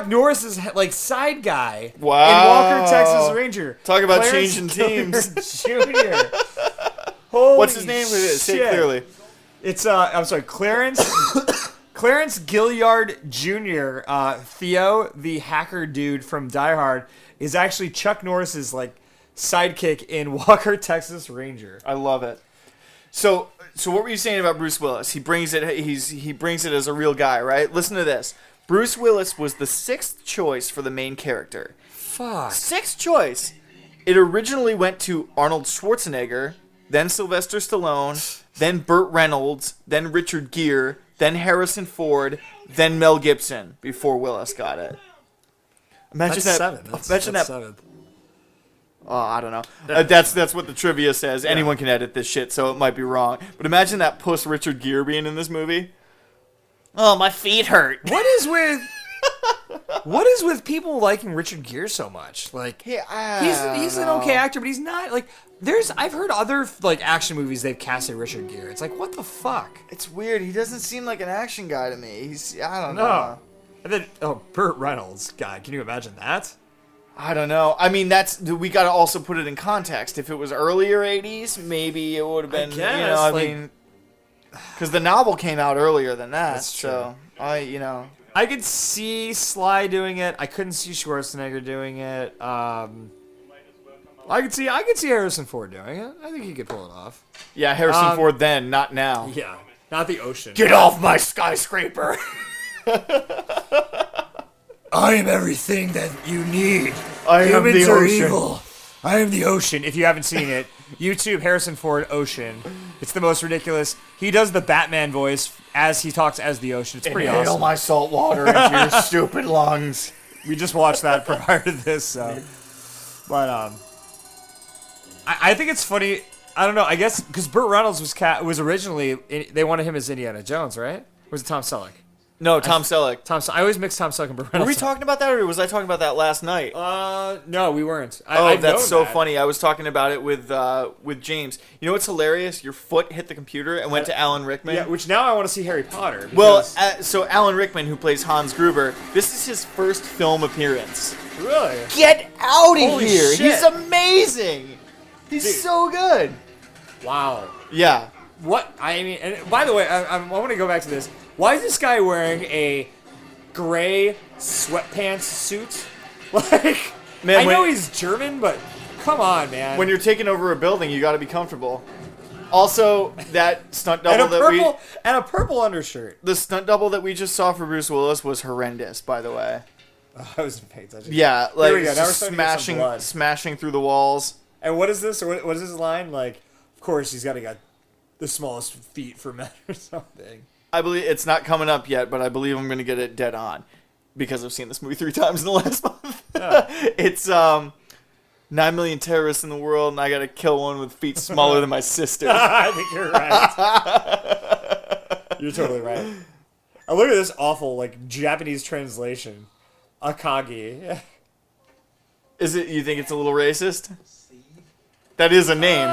Norris's like side guy. Wow. In Walker, Texas Ranger. Talk about Clarence changing teams. Jr. Holy What's his name? Say it clearly. It's I'm sorry, Clarence Gilliard Jr. Theo, the hacker dude from Die Hard, is actually Chuck Norris's like sidekick in Walker, Texas Ranger. I love it. So what were you saying about Bruce Willis? He brings it. He brings it as a real guy, right? Listen to this. Bruce Willis was the 6th choice for the main character. Fuck. 6th choice. It originally went to Arnold Schwarzenegger, then Sylvester Stallone, then Burt Reynolds, then Richard Gere, then Harrison Ford, then Mel Gibson before Willis got it. Imagine That's that. 7. Imagine that. 7. Oh, I don't know. That's what the trivia says. Yeah. Anyone can edit this shit, so it might be wrong. But imagine that puss Richard Gere being in this movie. Oh, my feet hurt. What is with people liking Richard Gere so much? Like, he's an okay actor, but he's not like. I've heard other like action movies they've casted Richard Gere. It's like, what the fuck? It's weird. He doesn't seem like an action guy to me. I don't know. And then Burt Reynolds, God, can you imagine that? I don't know. I mean, we got to also put it in context. If it was earlier '80s, maybe it would have been. I mean, because the novel came out earlier than that. That's true. So I could see Sly doing it. I couldn't see Schwarzenegger doing it. I could see Harrison Ford doing it. I think he could pull it off. Yeah, Harrison Ford then, not now. Yeah, not the ocean. Get off my skyscraper! I am everything that you need. I am the Humans are ocean. evil. I am the ocean. If you haven't seen it, YouTube Harrison Ford Ocean. It's the most ridiculous. He does the Batman voice as he talks as the ocean. It's pretty Inhale awesome. my salt water into your stupid lungs. We just watched that prior to this, so. But I think it's funny. I don't know. I guess because Burt Reynolds was originally they wanted him as Indiana Jones, right? Or was it Tom Selleck? No, Tom Selleck. I always mix Tom Selleck and Burt Were Reynolds. we talking about that, or was I talking about that last night? No, we weren't. That's so funny. I was talking about it with James. You know what's hilarious? Your foot hit the computer and went to Alan Rickman. Yeah, which now I want to see Harry Potter. Well, so Alan Rickman, who plays Hans Gruber, this is his first film appearance. Really? Get out of Holy here! shit. He's amazing. He's so good. Wow. Yeah. What? I mean, and by the way, I want to go back to this. Why is this guy wearing a gray sweatpants suit? Like, Man, I know when- he's German, but come on, man. When you're taking over a building, you got to be comfortable. Also, that stunt and double a purple undershirt. the stunt double that we just saw for Bruce Willis was horrendous, by the way. I wasn't paying attention. Yeah, like we go. Now we're just starting to get some blood. smashing through the walls. And what is this? Or what is his line? Like, of course he's got the smallest feet for men or something. I believe it's not coming up yet, but I believe I'm going to get it dead on because I've seen this movie 3 times in the last month. Yeah. It's 9 million terrorists in the world, and I got to kill one with feet smaller than my sister. I think you're right. You're totally right. Oh, look at this awful like Japanese translation. Akagi. Is it? You think it's a little racist? That is a name.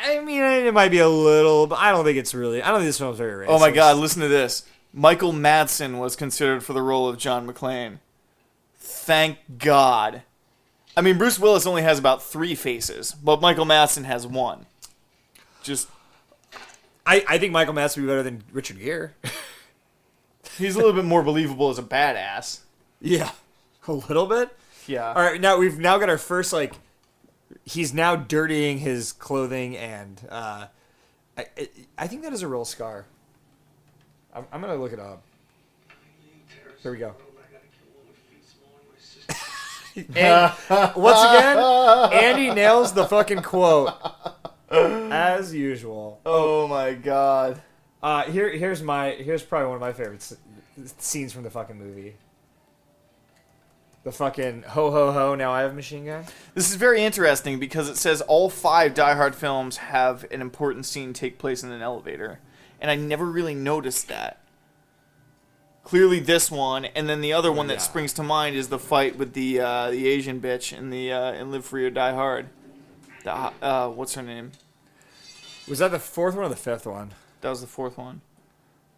I mean, it might be a little, but I don't think it's really. I don't think this film's very racist. Oh my God! Listen to this. Michael Madsen was considered for the role of John McClane. Thank God. I mean, Bruce Willis only has about 3 faces, but Michael Madsen has 1. Just I think Michael Madsen would be better than Richard Gere. he's a little bit more believable as a badass. Yeah, a little bit. Yeah. All right, now we've got our first like. He's now dirtying his clothing, and I think that is a real scar. I'm gonna look it up. Here we go. And once again, Andy nails the fucking quote as usual. Oh my God. Here's probably one of my favorite scenes from the fucking movie. The fucking ho ho ho, now I have a machine gun. This is very interesting because it says all 5 Die Hard films have an important scene take place in an elevator, and I never really noticed that. Clearly, this one, and then the other one that springs to mind is the fight with the Asian bitch in the in Live Free or Die Hard. What's her name? Was that the 4th one or the 5th one? That was the 4th one.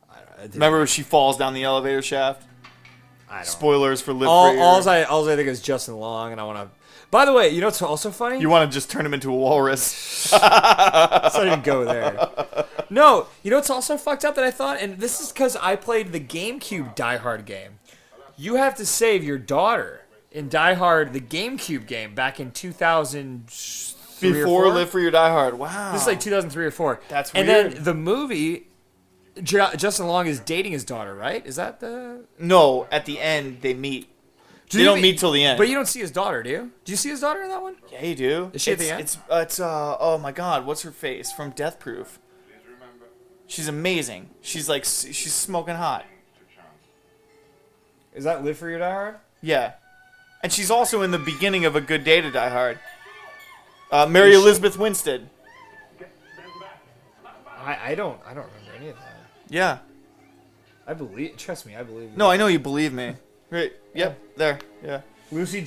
I Remember when she falls down the elevator shaft? I don't. Spoilers for Live Free. All I think is Justin Long, and I want to. By the way, you know what's also funny? You want to just turn him into a walrus? Let's not even go there. No, you know what's also fucked up that I thought, and this is because I played the GameCube Die Hard game. You have to save your daughter in Die Hard, the GameCube game, back in 2003 Before or 4? Live Free or Die Hard. Wow. This is like 2003 or 4. That's and weird. then the movie, Justin Long is dating his daughter, right? Is that the... No, at the end, they meet. They don't meet till the end. But you don't see his daughter, do you? Do you see his daughter in that one? Yeah, you do. Is she at the end? It's oh my God, what's her face from Death Proof? She's amazing. She's like she's smoking hot. Is that Live Free or Die Hard? Yeah, and she's also in the beginning of A Good Day to Die Hard. Mary Elizabeth Winstead. I don't remember any of that. Yeah. Trust me, I believe you. No, I know you believe me. Right. Yep. There. Yeah. Lucy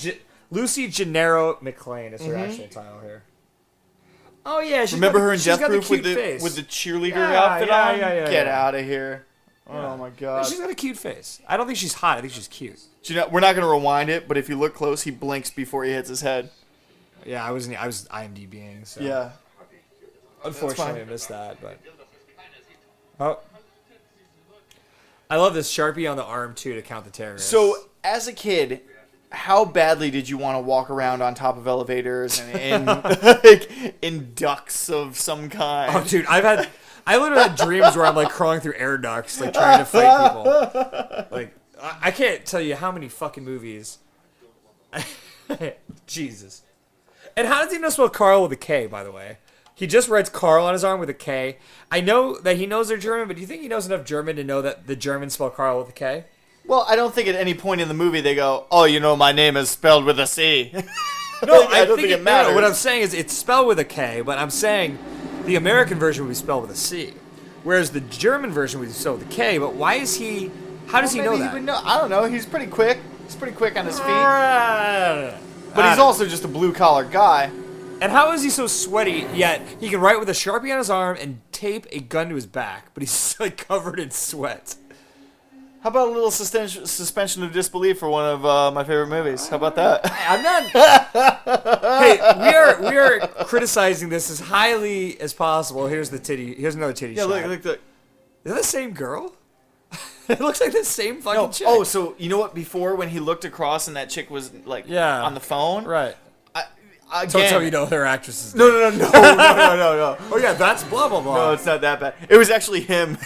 Gennaro McClane is her actual title here. Oh yeah, Remember her in Death got Proof with face. the cheerleader Yeah, outfit yeah, on? yeah, Get yeah. out of here. Oh my God. She's got a cute face. I don't think she's hot. I think she's cute. Do you know, we're not gonna rewind it, but if you look close, he blinks before he hits his head. Yeah, I was IMDbing. So Yeah. unfortunately, I missed that. But oh, I love this Sharpie on the arm too to count the terrorists. So, as a kid, how badly did you want to walk around on top of elevators and in, like, in ducts of some kind? oh, dude, I literally had dreams where I'm like crawling through air ducts, like trying to fight people. Like I can't tell you how many fucking movies. Jesus. And how does he know spell Carl with a K, by the way? He just writes Carl on his arm with a K. I know that he knows they're German, but do you think he knows enough German to know that the Germans spell Carl with a K? Well, I don't think at any point in the movie they go, "Oh, you know, my name is spelled with a C." No, I don't think it matters. No, what I'm saying is it's spelled with a K, but I'm saying the American version would be spelled with a C, whereas the German version would be spelled with a K. But why is he? How does he know Maybe that? would know. I don't know. He's pretty quick. He's pretty quick on his feet. But But he's also just a blue-collar guy. And how is he so sweaty, yet he can write with a Sharpie on his arm and tape a gun to his back, but he's like covered in sweat? How about a little suspension of disbelief for one of my favorite movies? How about that? I'm not. Hey, we are criticizing this as highly as possible. Here's the titty. Here's another titty Yeah, shot. look. Is that the same girl? It looks like the same fucking No. chick. Oh, so you know what? Before, when he looked across and that chick was like on the phone, right. Again, Don't tell me you know her actress's no, name. no. Oh yeah, that's blah blah blah. No, it's not that bad. It was actually him.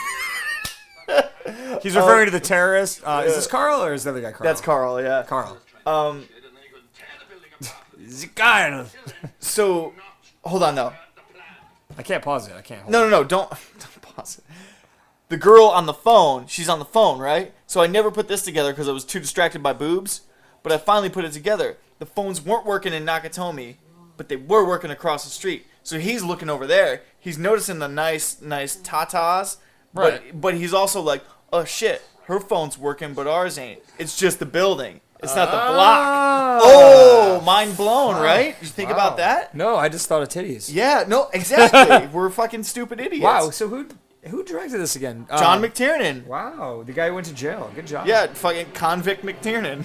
He's referring to the terrorist. Is this Carl or is the other guy Carl? That's Carl. Yeah. Carl. Carl. So, hold on though. I can't pause it. I can't. No. Don't pause it. The girl on the phone. She's on the phone, right? So I never put this together because I was too distracted by boobs. But I finally put it together. The phones weren't working in Nakatomi, but they were working across the street. So he's looking over there. He's noticing the nice tatas. Right. But he's also like, oh shit, her phone's working, but ours ain't. It's just the building. It's not the block. Oh, mind blown, right? You think about that? No, I just thought of titties. Yeah, no, exactly. We're fucking stupid idiots. Wow. So who directed this again? John McTiernan. Wow, the guy who went to jail. Good job. Yeah, fucking convict McTiernan.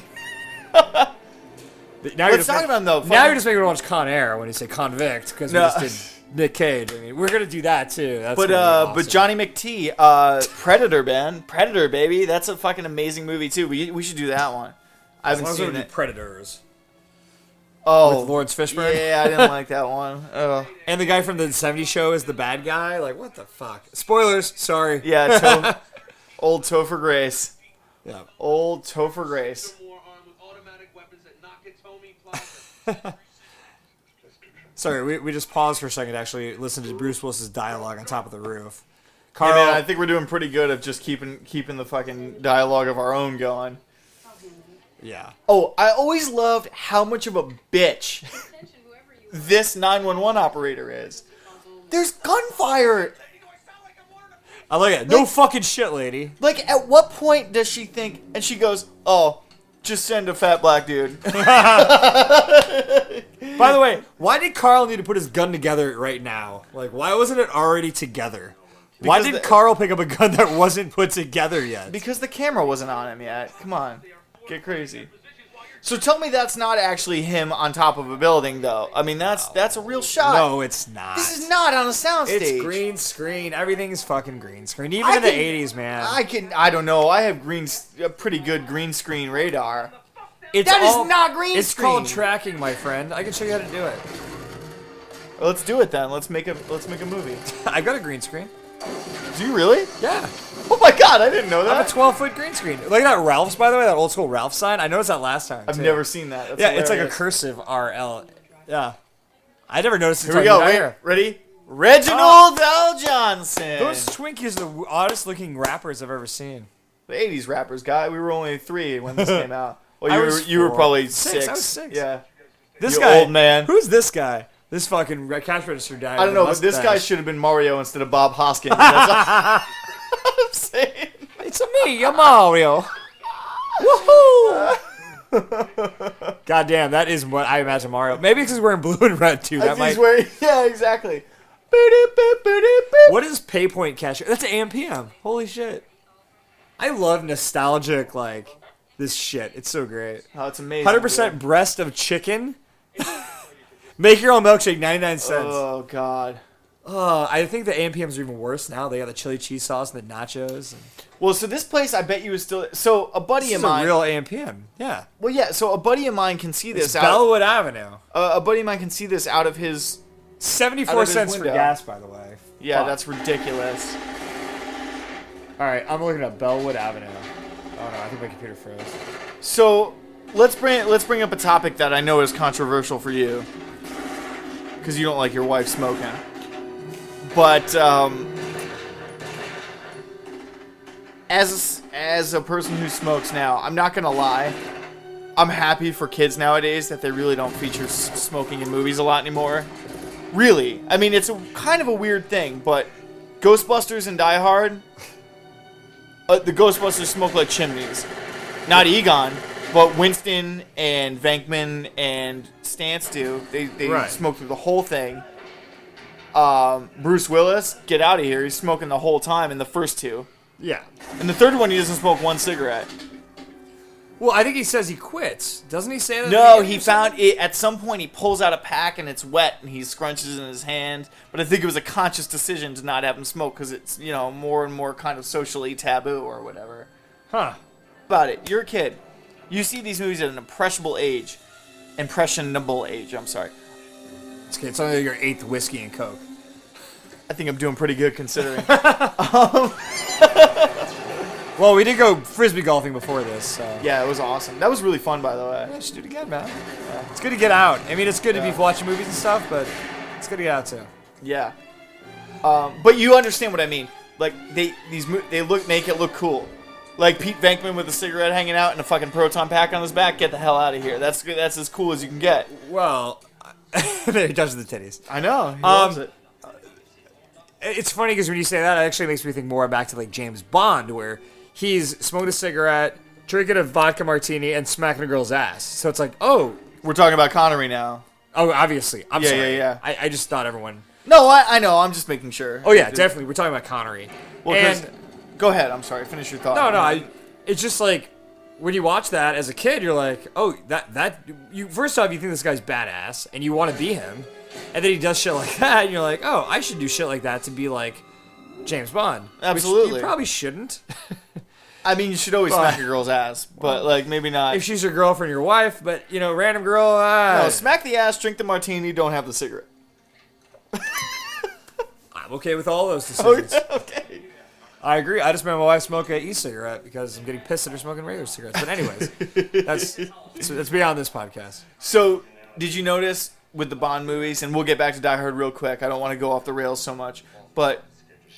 Now Let's talk about him though. Now you're just making me watch Con Air when you say convict because we just did Nick Cage. I mean, we're gonna do that too. That's but Johnny McT, Predator, man, Predator, baby. That's a fucking amazing movie too. We should do that one. I haven't seen it. Predators. Oh, with Lawrence Fishburne. Yeah, I didn't like that one. Oh. And the guy from the '70s show is the bad guy. Like, what the fuck? Spoilers. Sorry. Yeah, old Topher Grace. Yeah. Old Topher Grace. Sorry, we just paused for a second to actually listen to Bruce Willis's dialogue on top of the roof. Carl, hey man, I think we're doing pretty good of just keeping the fucking dialogue of our own going. Yeah. Oh, I always loved how much of a bitch this 911 operator is. There's gunfire. I like it. No fucking shit, lady. Like, at what point does she think, and she goes, oh, just send a fat black dude. By the way, why did Carl need to put his gun together right now? Like, why wasn't it already together? Why did Carl pick up a gun that wasn't put together yet? Because the camera wasn't on him yet. Come on. Get crazy. So tell me that's not actually him on top of a building, though. I mean, that's a real shot. No, it's not. This is not on a soundstage. It's green screen. Everything's fucking green screen. Even in the 80s, man. I don't know. I have a pretty good green screen radar. That is not green screen. It's called tracking, my friend. I can show you how to do it. Well, let's do it then. Let's make a movie. I got a green screen. Do you really? Yeah. Oh my god, I didn't know that. I have a 12-foot green screen. Look at that Ralph's, by the way, that old school Ralph sign. I noticed that last time. I've never seen that. That's hilarious. It's like a cursive RL. Yeah. I never noticed it. Here we go. Wait, ready? Reginald L. Johnson. Those Twinkies are the oddest looking rappers I've ever seen. The 80s rappers, guy. We were only 3 when this came out. Well, you were probably 6. I was 6. Yeah. This you guy, old man. Who's this guy? This fucking cash register guy. I don't know, but this guy should have been Mario instead of Bob Hoskins. That's all I'm saying. It's me, you're Mario. Woohoo! Goddamn, that is what I imagine Mario. Maybe because he's wearing blue and red too. That might. Yeah, exactly. What is Paypoint Cash? That's AMPM. Holy shit! I love nostalgic this shit. It's so great. Oh, it's amazing. 100% breast of chicken. Make your own milkshake, 99 cents. Oh god. I think the AMPMs are even worse now. They got the chili cheese sauce and the nachos. Well, so this place, I bet you is still. So a buddy of mine. This is a real AMPM. Yeah. Well, yeah. So a buddy of mine can see this. It's Bellwood Avenue. A buddy of mine can see this out of his. 74 cents for gas, by the way. Yeah, Fuck. that's ridiculous. All right, I'm looking at Bellwood Avenue. Oh no, I think my computer froze. So let's bring up a topic that I know is controversial for you, because you don't like your wife smoking. But as a person who smokes now, I'm not gonna lie. I'm happy for kids nowadays that they really don't feature smoking in movies a lot anymore. Really, I mean, it's kind of a weird thing, but Ghostbusters and Die Hard, the Ghostbusters smoke like chimneys. Not Egon, but Winston and Venkman and Stantz do. They right. smoke through the whole thing. Bruce Willis, get out of here. He's smoking the whole time in the first 2. Yeah. And the third one, he doesn't smoke one cigarette. Well, I think he says he quits. Doesn't he say that? No, he found it at some point. He pulls out a pack and it's wet, and he scrunches it in his hand. But I think it was a conscious decision to not have him smoke because it's more and more kind of socially taboo or whatever. Huh. About it, you're a kid. You see these movies at an impressionable age. I'm sorry. It's okay. It's only your 8th whiskey and Coke. I think I'm doing pretty good considering. Well, we did go frisbee golfing before this, so. Yeah, it was awesome. That was really fun, by the way. Yeah, should do it again, man. Yeah. It's good to get out. I mean, it's good to be watching movies and stuff, but it's good to get out too. Yeah. But you understand what I mean. Like they make it look cool. Like Pete Venkman with a cigarette hanging out and a fucking proton pack on his back. Get the hell out of here. That's as cool as you can get. Well, there he touches the titties. I know. He loves it. It's funny because when you say that, it actually makes me think more back to like James Bond, where he's smoking a cigarette, drinking a vodka martini, and smacking a girl's ass. So it's like, oh, We're talking about Connery now. oh, obviously. I'm Yeah, sorry. yeah. I just thought everyone. No, I know. I'm just making sure. Oh yeah, definitely. We're talking about Connery. Well, 'cause- And go ahead. I'm sorry. Finish your thought. no, it's just like when you watch that as a kid, you're like, oh, you first off, you think this guy's badass, and you want to be him, and then he does shit like that, and you're like, oh, I should do shit like that to be like James Bond. Which Absolutely. you probably shouldn't. I mean, you should always smack a girl's ass, but like maybe not. If she's your girlfriend, your wife, but random girl. No, smack the ass, drink the martini, don't have the cigarette. I'm okay with all those decisions. Okay. I agree. I just made my wife smoke an e-cigarette because I'm getting pissed at her smoking regular cigarettes. But anyways, that's beyond this podcast. So, did you notice with the Bond movies, and we'll get back to Die Hard real quick, I don't want to go off the rails so much, but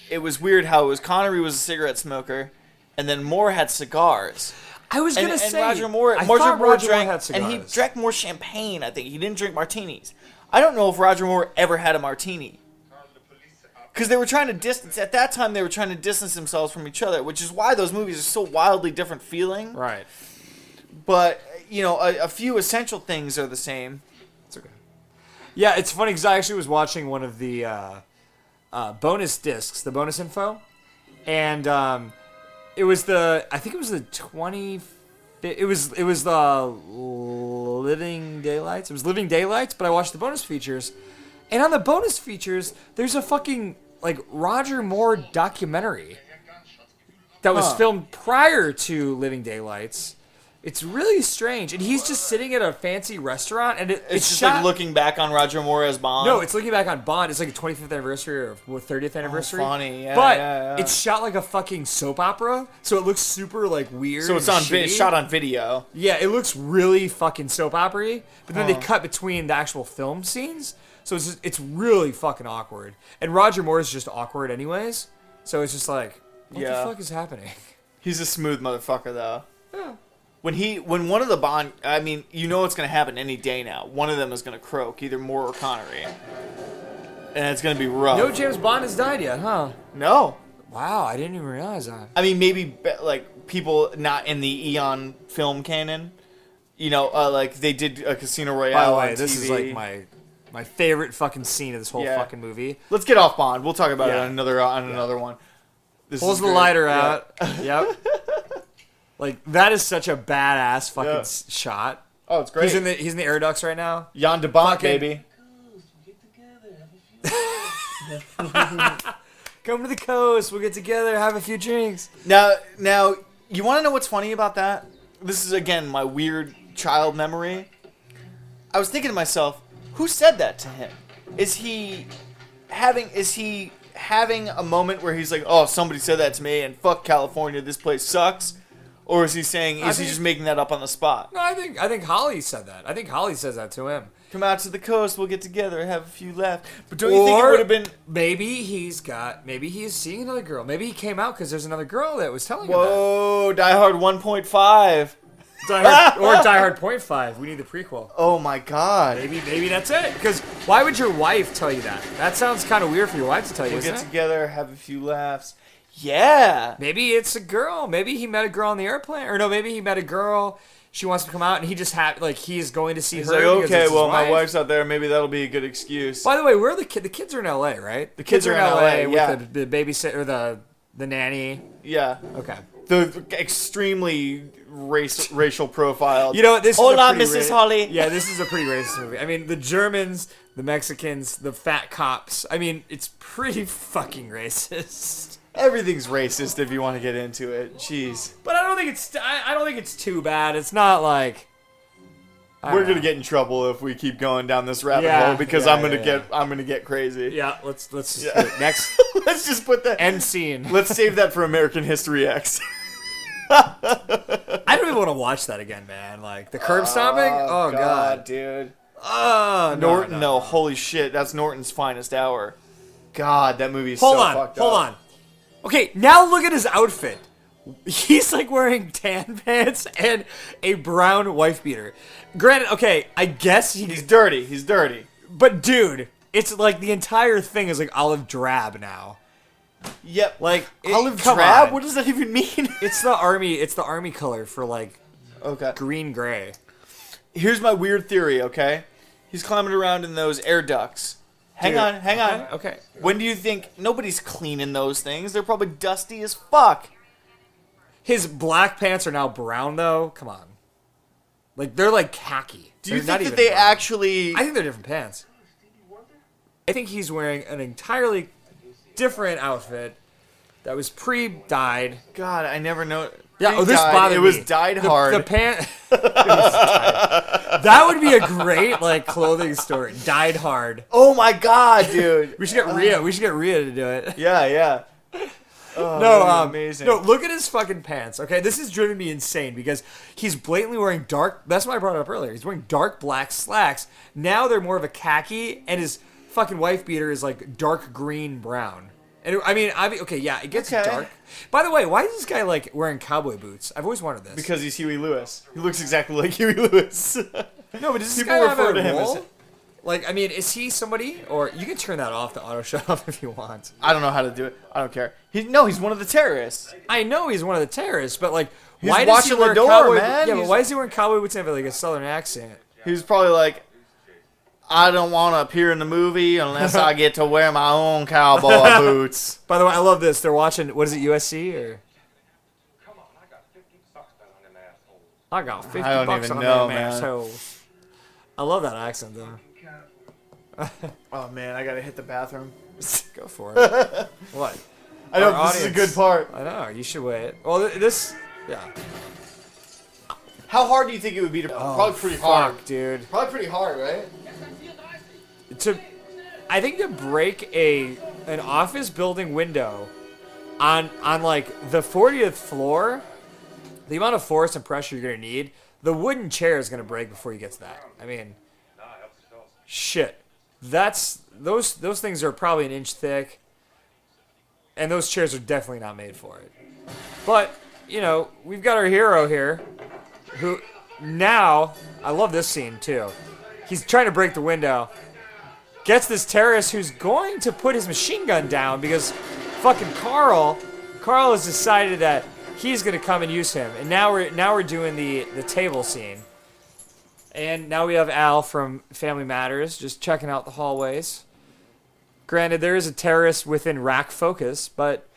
it was weird how it was Connery was a cigarette smoker, and then Moore had cigars. I was And, gonna and say Roger Moore, I Roger thought Moore Roger drank, Moore had cigars. and he drank more champagne, I think. He didn't drink martinis. I don't know if Roger Moore ever had a martini. Because they were trying to distance, at that time they were trying to distance themselves from each other, which is why those movies are so wildly different feeling. Right. But, a few essential things are the same. It's okay. Yeah, it's funny because I actually was watching one of the bonus discs, the bonus info, and it was I think it was the 20. It was the Living Daylights. It was Living Daylights, but I watched the bonus features, and on the bonus features, there's a fucking Roger Moore documentary that was filmed prior to Living Daylights. It's really strange, and he's just sitting at a fancy restaurant, and It's just shot, like looking back on Roger Moore as Bond. No, it's looking back on Bond. It's like a 25th anniversary or 30th anniversary. funny. Yeah, but yeah. it's shot like a fucking soap opera, so it looks super weird. So it's and on shitty. shot on video. Yeah, it looks really fucking soap opera-y, but then they cut between the actual film scenes, so it's really fucking awkward. And Roger Moore is just awkward anyways, so it's just like, what Yeah. the fuck is happening? He's a smooth motherfucker, though. Yeah. When one of the Bond, I mean, it's going to happen any day now. One of them is going to croak, either Moore or Connery. And it's going to be rough. No James Bond has died yet, huh? No. Wow, I didn't even realize that. I mean, maybe, people not in the Eon film canon. They did a Casino Royale By the way, on this TV. is like my favorite fucking scene of this whole fucking movie. Let's get off Bond. We'll talk about it Yeah. on another one. This Pulls is the great. lighter Yeah. out. Yep. That is such a badass fucking Yeah. shot. Oh, it's great. He's in the air ducts right now. Jan de Bont, Fucking- baby. Come to the coast. We'll get together, have a few drinks. Now, you want to know what's funny about that? This is, again, my weird child memory. I was thinking to myself, who said that to him? Is he having a moment where he's like, oh, somebody said that to me, and fuck California, this place sucks? Or is he saying, he just making that up on the spot? No, I think Holly said that. I think Holly says that to him. Come out to the coast, we'll get together, have a few left. But don't you think it would have been... Maybe he's seeing another girl. Maybe he came out because there's another girl that was telling him that. Whoa, Die Hard 1.5. Die Hard, or Die Hard .5. We need the prequel. Oh my god. Maybe that's it. Because why would your wife tell you that? That sounds kind of weird for your wife to tell you, We'll isn't get it? together, have a few laughs. Yeah. Maybe it's a girl. Maybe he met a girl on the airplane. Or no, maybe he met a girl. She wants to come out, and he just he's going to see He's her. like, because okay, it's his well, my wife. wife's out there. Maybe that'll be a good excuse. By the way, where are the kids? The kids are in L.A., right? The kids are in LA, with yeah. the babysitter, or the The nanny. Yeah. Okay. The extremely racial profile. You know, this Hola, is a pretty Mrs. Holly. Yeah, this is a pretty racist movie. I mean, the Germans, the Mexicans, the fat cops. I mean, it's pretty fucking racist. Everything's racist if you want to get into it. Jeez. But I don't think it's. I don't think it's too bad. It's not like. We're gonna get in trouble if we keep going down this rabbit Yeah, hole because yeah, I'm gonna get crazy. Yeah. Let's just Yeah. next Let's just put that. end scene. Let's save that for American History X. I don't even want to watch that again, man. Like the curb stomping. Oh god. dude. Oh Norton, no, holy shit, that's Norton's finest hour. God, that movie is Hold so on. fucked up. Hold on. Okay, now look at his outfit. He's like wearing tan pants and a brown wife beater. Granted, okay, I guess He's dirty. He's dirty. but dude, it's like the entire thing is like olive drab now. Yep. Like Olive come drab? on. What does that even mean? It's the army color for like Okay. green gray. Here's my weird theory, okay? He's climbing around in those air ducts. Hang Dude, on. Okay. When do you think nobody's cleaning those things? They're probably dusty as fuck. His black pants are now brown though. Come on. Like they're like khaki. Do you They're not think that even they brown. actually... I think they're different pants. I think he's wearing an entirely different outfit that was pre-dyed. God, I never know... Yeah, oh, this Dyed. bothered It was me. dyed hard. The pant. That would be a great like clothing story. Dyed hard. Oh my god, dude. We should get Rhea. We should get Rhea to do it. Yeah. Oh, No, that'd be amazing. no. Look at his fucking pants. Okay, this has driven me insane because he's blatantly wearing dark. That's why I brought it up earlier. He's wearing dark black slacks. Now they're more of a khaki, and his fucking wife beater is like dark green brown. And I mean, okay, yeah, it gets Okay. dark. By the way, why is this guy like wearing cowboy boots? I've always wondered this. Because he's Huey Lewis. He looks exactly like Huey Lewis. No, but does this People guy have refer a to him as- role? Like, I mean, is he somebody? Or you can turn that off, the auto shut off, if you want. I don't know how to do it. I don't care. He's one of the terrorists. I know he's one of the terrorists, but like, He's why does he watching the wear door, cowboy? man. Yeah, but He's- why is he wearing cowboy boots and have like a southern accent? He was probably like, I don't want to appear in the movie unless I get to wear my own cowboy boots. By the way, I love this. They're watching. What is it, USC or? Come on, I got 50 bucks down on them assholes. I got 50 I don't bucks even on know, them man. assholes. I love that accent though. Oh man, I gotta hit the bathroom. Go for it. What? I know Our this is a audience- good part. I know. You should wait. Well, this. Yeah. How hard do you think it would be to? Probably pretty hard. Fuck, dude. Probably pretty hard, right? I think to break an office building window on like the 40th floor, the amount of force and pressure you're gonna need, the wooden chair is gonna break before you get to that. I mean, shit. Those things are probably an inch thick, and those chairs are definitely not made for it. But you know, we've got our hero here, who now I love this scene too. He's trying to break the window. Gets this terrorist who's going to put his machine gun down because fucking Carl has decided that he's gonna come and use him. And now we're doing the table scene. And now we have Al from Family Matters just checking out the hallways. Granted, there is a terrorist within rack focus, but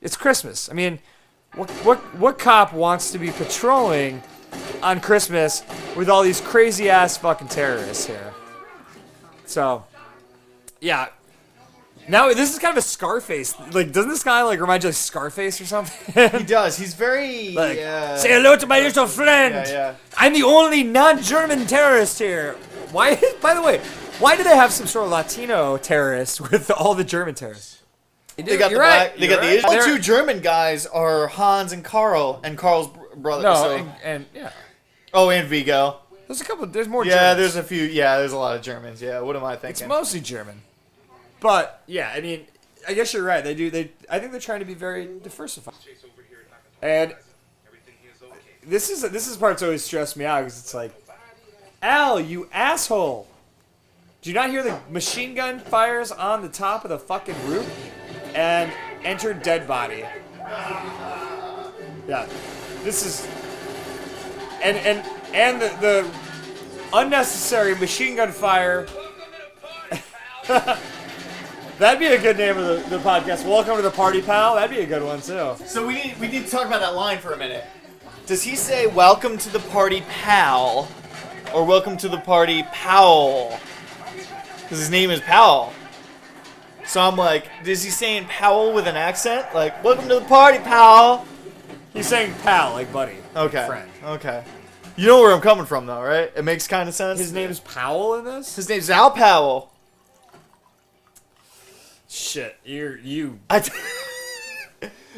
it's Christmas. I mean, what cop wants to be patrolling on Christmas with all these crazy ass fucking terrorists here? So, yeah. Now this is kind of a Scarface. Like, doesn't this guy like remind you of Scarface or something? He does. He's very. Like, say hello to my little friend. Yeah. I'm the only non-German terrorist here. Why? By the way, why do they have some sort of Latino terrorist with all the German terrorists? They got You're the right. black. They got the Asian. They're- The two German guys are Hans and Carl, and Carl's brother. No, so- and yeah, oh, and Vigo. there's a couple. There's more. Yeah, Germans. there's a few. Yeah, there's a lot of Germans. Yeah, what am I It's thinking? mostly German. But yeah, I mean, I guess you're right. I think they're trying to be very diversified. And this is the part that's always stressed me out because it's like, Al, you asshole! Do you not hear the machine gun fires on the top of the fucking roof? And enter dead body. Yeah, this is and the unnecessary machine gun fire. That'd be a good name of the podcast. Welcome to the party, pal. That'd be a good one too. So we need to talk about that line for a minute. Does he say "Welcome to the party, pal," or "Welcome to the party, Powell"? Because his name is Powell. So I'm like, is he saying Powell with an accent? Like, "Welcome to the party, pal." He's saying pal, like buddy. Okay. Like friend. Okay. You know where I'm coming from, though, right? It makes kind of sense. His name's Powell in this? His name's Al Powell. Shit, you.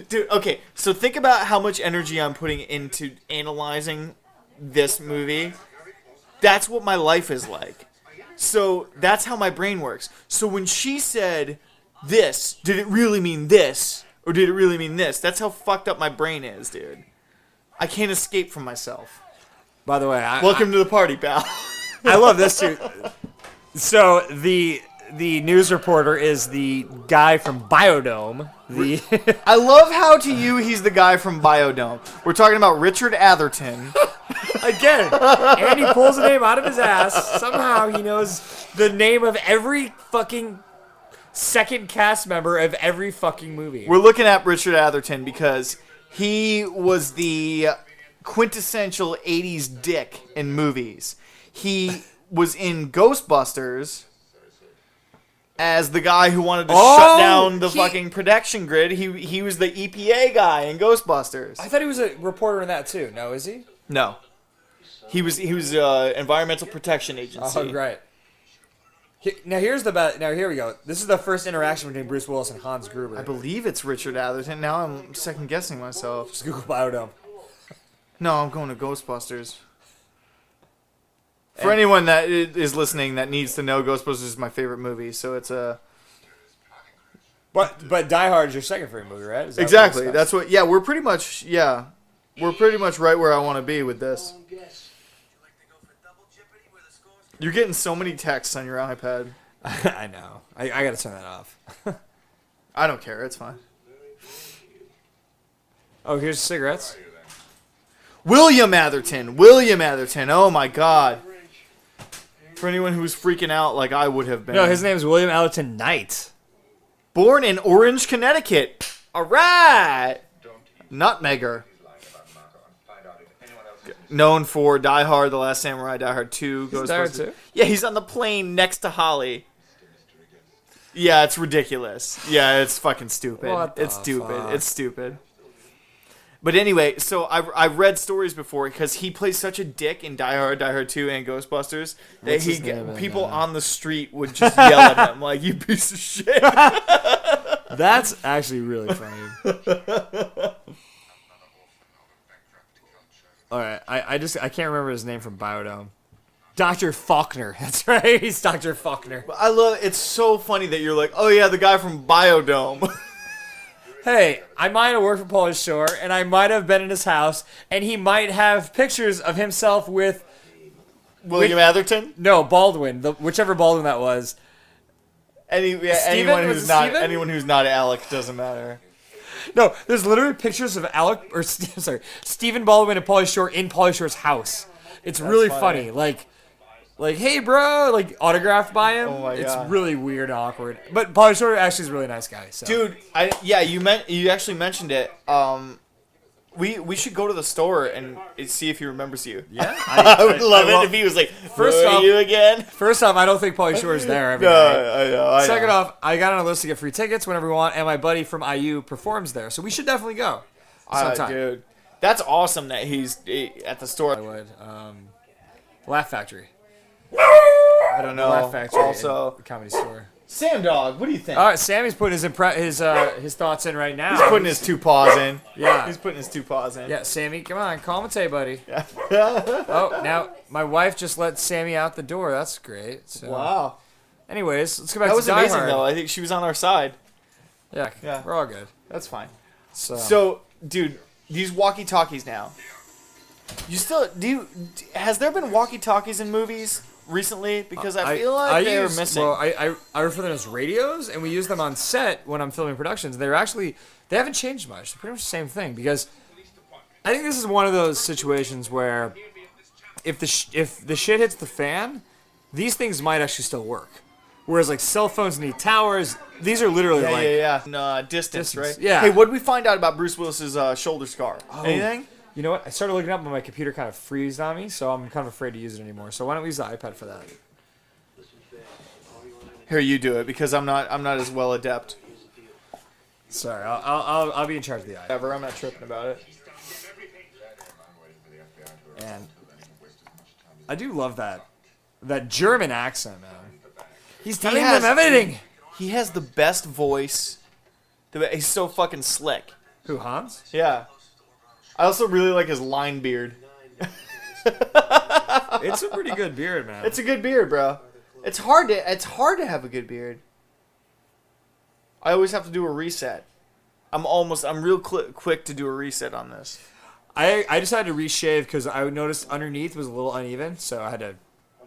Dude, okay, so think about how much energy I'm putting into analyzing this movie. That's what my life is like. So that's how my brain works. So when she said this, did it really mean this? Or did it really mean this? That's how fucked up my brain is, dude. I can't escape from myself. By the way, Welcome to the party, pal. I love this too. So the news reporter is the guy from Biodome. I love how to you he's the guy from Biodome. We're talking about Richard Atherton. Again, and he pulls a name out of his ass. Somehow he knows the name of every fucking second cast member of every fucking movie. We're looking at Richard Atherton because he was the quintessential 80s dick in movies. He was in Ghostbusters as the guy who wanted to shut down the fucking protection grid. He was the EPA guy in Ghostbusters. I thought he was a reporter in that too. No, is he? No. He was Environmental Protection Agency. Oh, right. Now here we go. This is the first interaction between Bruce Willis and Hans Gruber. I believe it's Richard Atherton. Now I'm second guessing myself. Just Google Biodome. No, I'm going to Ghostbusters. For anyone that is listening that needs to know, Ghostbusters is my favorite movie, so it's a... But Die Hard is your second favorite movie, right? Is that Exactly. what That's what... Yeah, we're pretty much right where I want to be with this. You're getting so many texts on your iPad. I know. I gotta turn that off. I don't care. It's fine. Oh, here's cigarettes. William Atherton. William Atherton. Oh, my God. For anyone who's freaking out like I would have been. No, his name is William Atherton Knight. Born in Orange, Connecticut. All right. Nutmegger. Known for Die Hard, The Last Samurai, Die Hard 2, Die Hard Ghostbusters. 2? Yeah, he's on the plane next to Holly. Yeah, it's ridiculous. Yeah, it's fucking stupid. It's stupid. fuck? It's stupid. But anyway, so I've read stories before because he plays such a dick in Die Hard 2, and Ghostbusters that What's his name in, people on the street would just yell at him like, "You piece of shit." That's actually really funny. All right, I can't remember his name from Biodome. Dr. Faulkner. That's right. He's Dr. Faulkner. I love. It's so funny that you're like, "Oh yeah, the guy from Biodome." Hey, I might have worked for Polish Shore, and I might have been in his house, and he might have pictures of himself with William Atherton. no Baldwin, whichever Baldwin that was. Anyone Was who's it not Steven? anyone who's not Alec doesn't matter. No, there's literally pictures of Stephen Baldwin and Pauly Shore in Pauly Shore's house. It's really funny. Like, hey, bro, like autographed by him. Oh my It's God. really weird and awkward. But Pauly Shore actually is a really nice guy. So. Dude, you actually mentioned it. We should go to the store and see if he remembers you. Yeah, I would love well, it if he was like, first "Who are off- you again?" First off, I don't think Pauly Shore is there every No, night. I know. Second off, I got on a list to get free tickets whenever we want, and my buddy from IU performs there, so we should definitely go sometime. Dude, that's awesome that he's at the I store. would. Laugh Factory. I don't know. Laugh Factory. Also, in the Comedy Store. Sam Dog, what do you think? All right, Sammy's putting his thoughts in right now. He's putting his 2 paws in. Yeah. He's putting his 2 paws in. Yeah, Sammy, come on, commentate, buddy. Yeah. Oh, now my wife just let Sammy out the door. That's great. So. Wow. Anyways, let's go back That to was Die amazing, Hard. though. I think she was on our side. Yeah, Yeah. we're all good. That's fine. So, Dude, these walkie-talkies now. Has there been walkie-talkies in movies recently? Because I feel like they're missing. Well, I refer to them as radios, and we use them on set when I'm filming productions. They haven't changed much. They're pretty much the same thing because I think this is one of those situations where if the shit hits the fan, these things might actually still work. Whereas like cell phones need towers. These are literally like Distance, right? Yeah. Hey, what did we find out about Bruce Willis's shoulder scar? Anything? You know what? I started looking up, but my computer kind of freezed on me, so I'm kind of afraid to use it anymore. So why don't we use the iPad for that? Here, you do it because I'm not as well adept. Sorry, I'll be in charge of the iPad. Ever, I'm not tripping about it. And I do love that German accent, man. He's telling them everything. He has the best voice. He's so fucking slick. Who, Hans? Yeah. I also really like his line beard. It's a pretty good beard, man. It's a good beard, bro. It's hard to have a good beard. I always have to do a reset. I'm real quick to do a reset on this. I decided to reshave because I noticed underneath was a little uneven, so I had to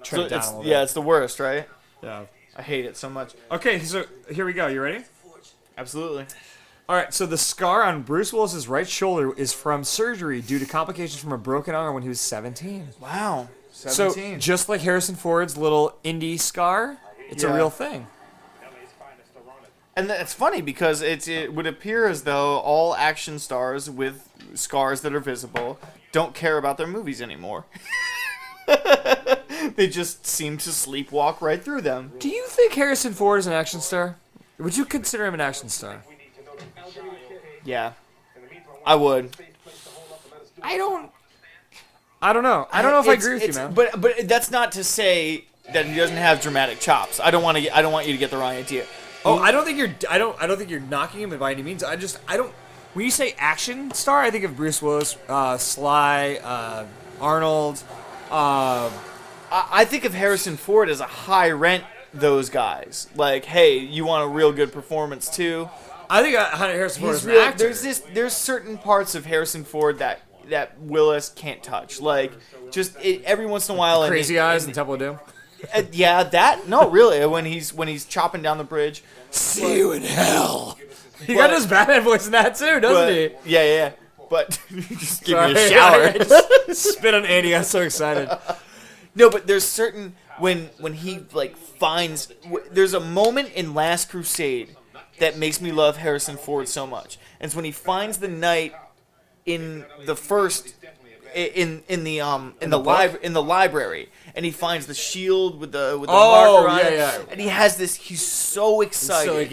trim it down a little bit. Yeah, it's the worst, right? Yeah. I hate it so much. Okay, so here we go. You ready? Absolutely. All right, so the scar on Bruce Willis's right shoulder is from surgery due to complications from a broken arm when he was 17. Wow. So 17. just like Harrison Ford's little indie scar, it's a real thing. And it's funny because it would appear as though all action stars with scars that are visible don't care about their movies anymore. They just seem to sleepwalk right through them. Do you think Harrison Ford is an action star? Would you consider him an action star? Yeah. I would. I don't know. I don't know if I agree with you, man. But that's not to say that he doesn't have dramatic chops. I don't want you to get the wrong idea. I don't think you're knocking him by any means. I don't. When you say action star, I think of Bruce Willis, Sly, Arnold. I think of Harrison Ford as a high rent those guys. Like, hey, you want a real good performance too? I think Harrison Ford is an real, actor. There's certain parts of Harrison Ford that Willis can't touch. Like, just every once in a while. Crazy Eyes and Temple of Doom. Yeah, that no, really. When he's chopping down the bridge. See you in hell. He got his Batman voice in that too, doesn't he? Yeah. But just give Sorry, me a shower. I just spit on Andy. I'm so excited. No, but there's certain when he like finds. There's a moment in Last Crusade that makes me love Harrison Ford so much, and it's when he finds the knight in the first in the library, and he finds the shield with the marker on it, and he has this. He's so excited.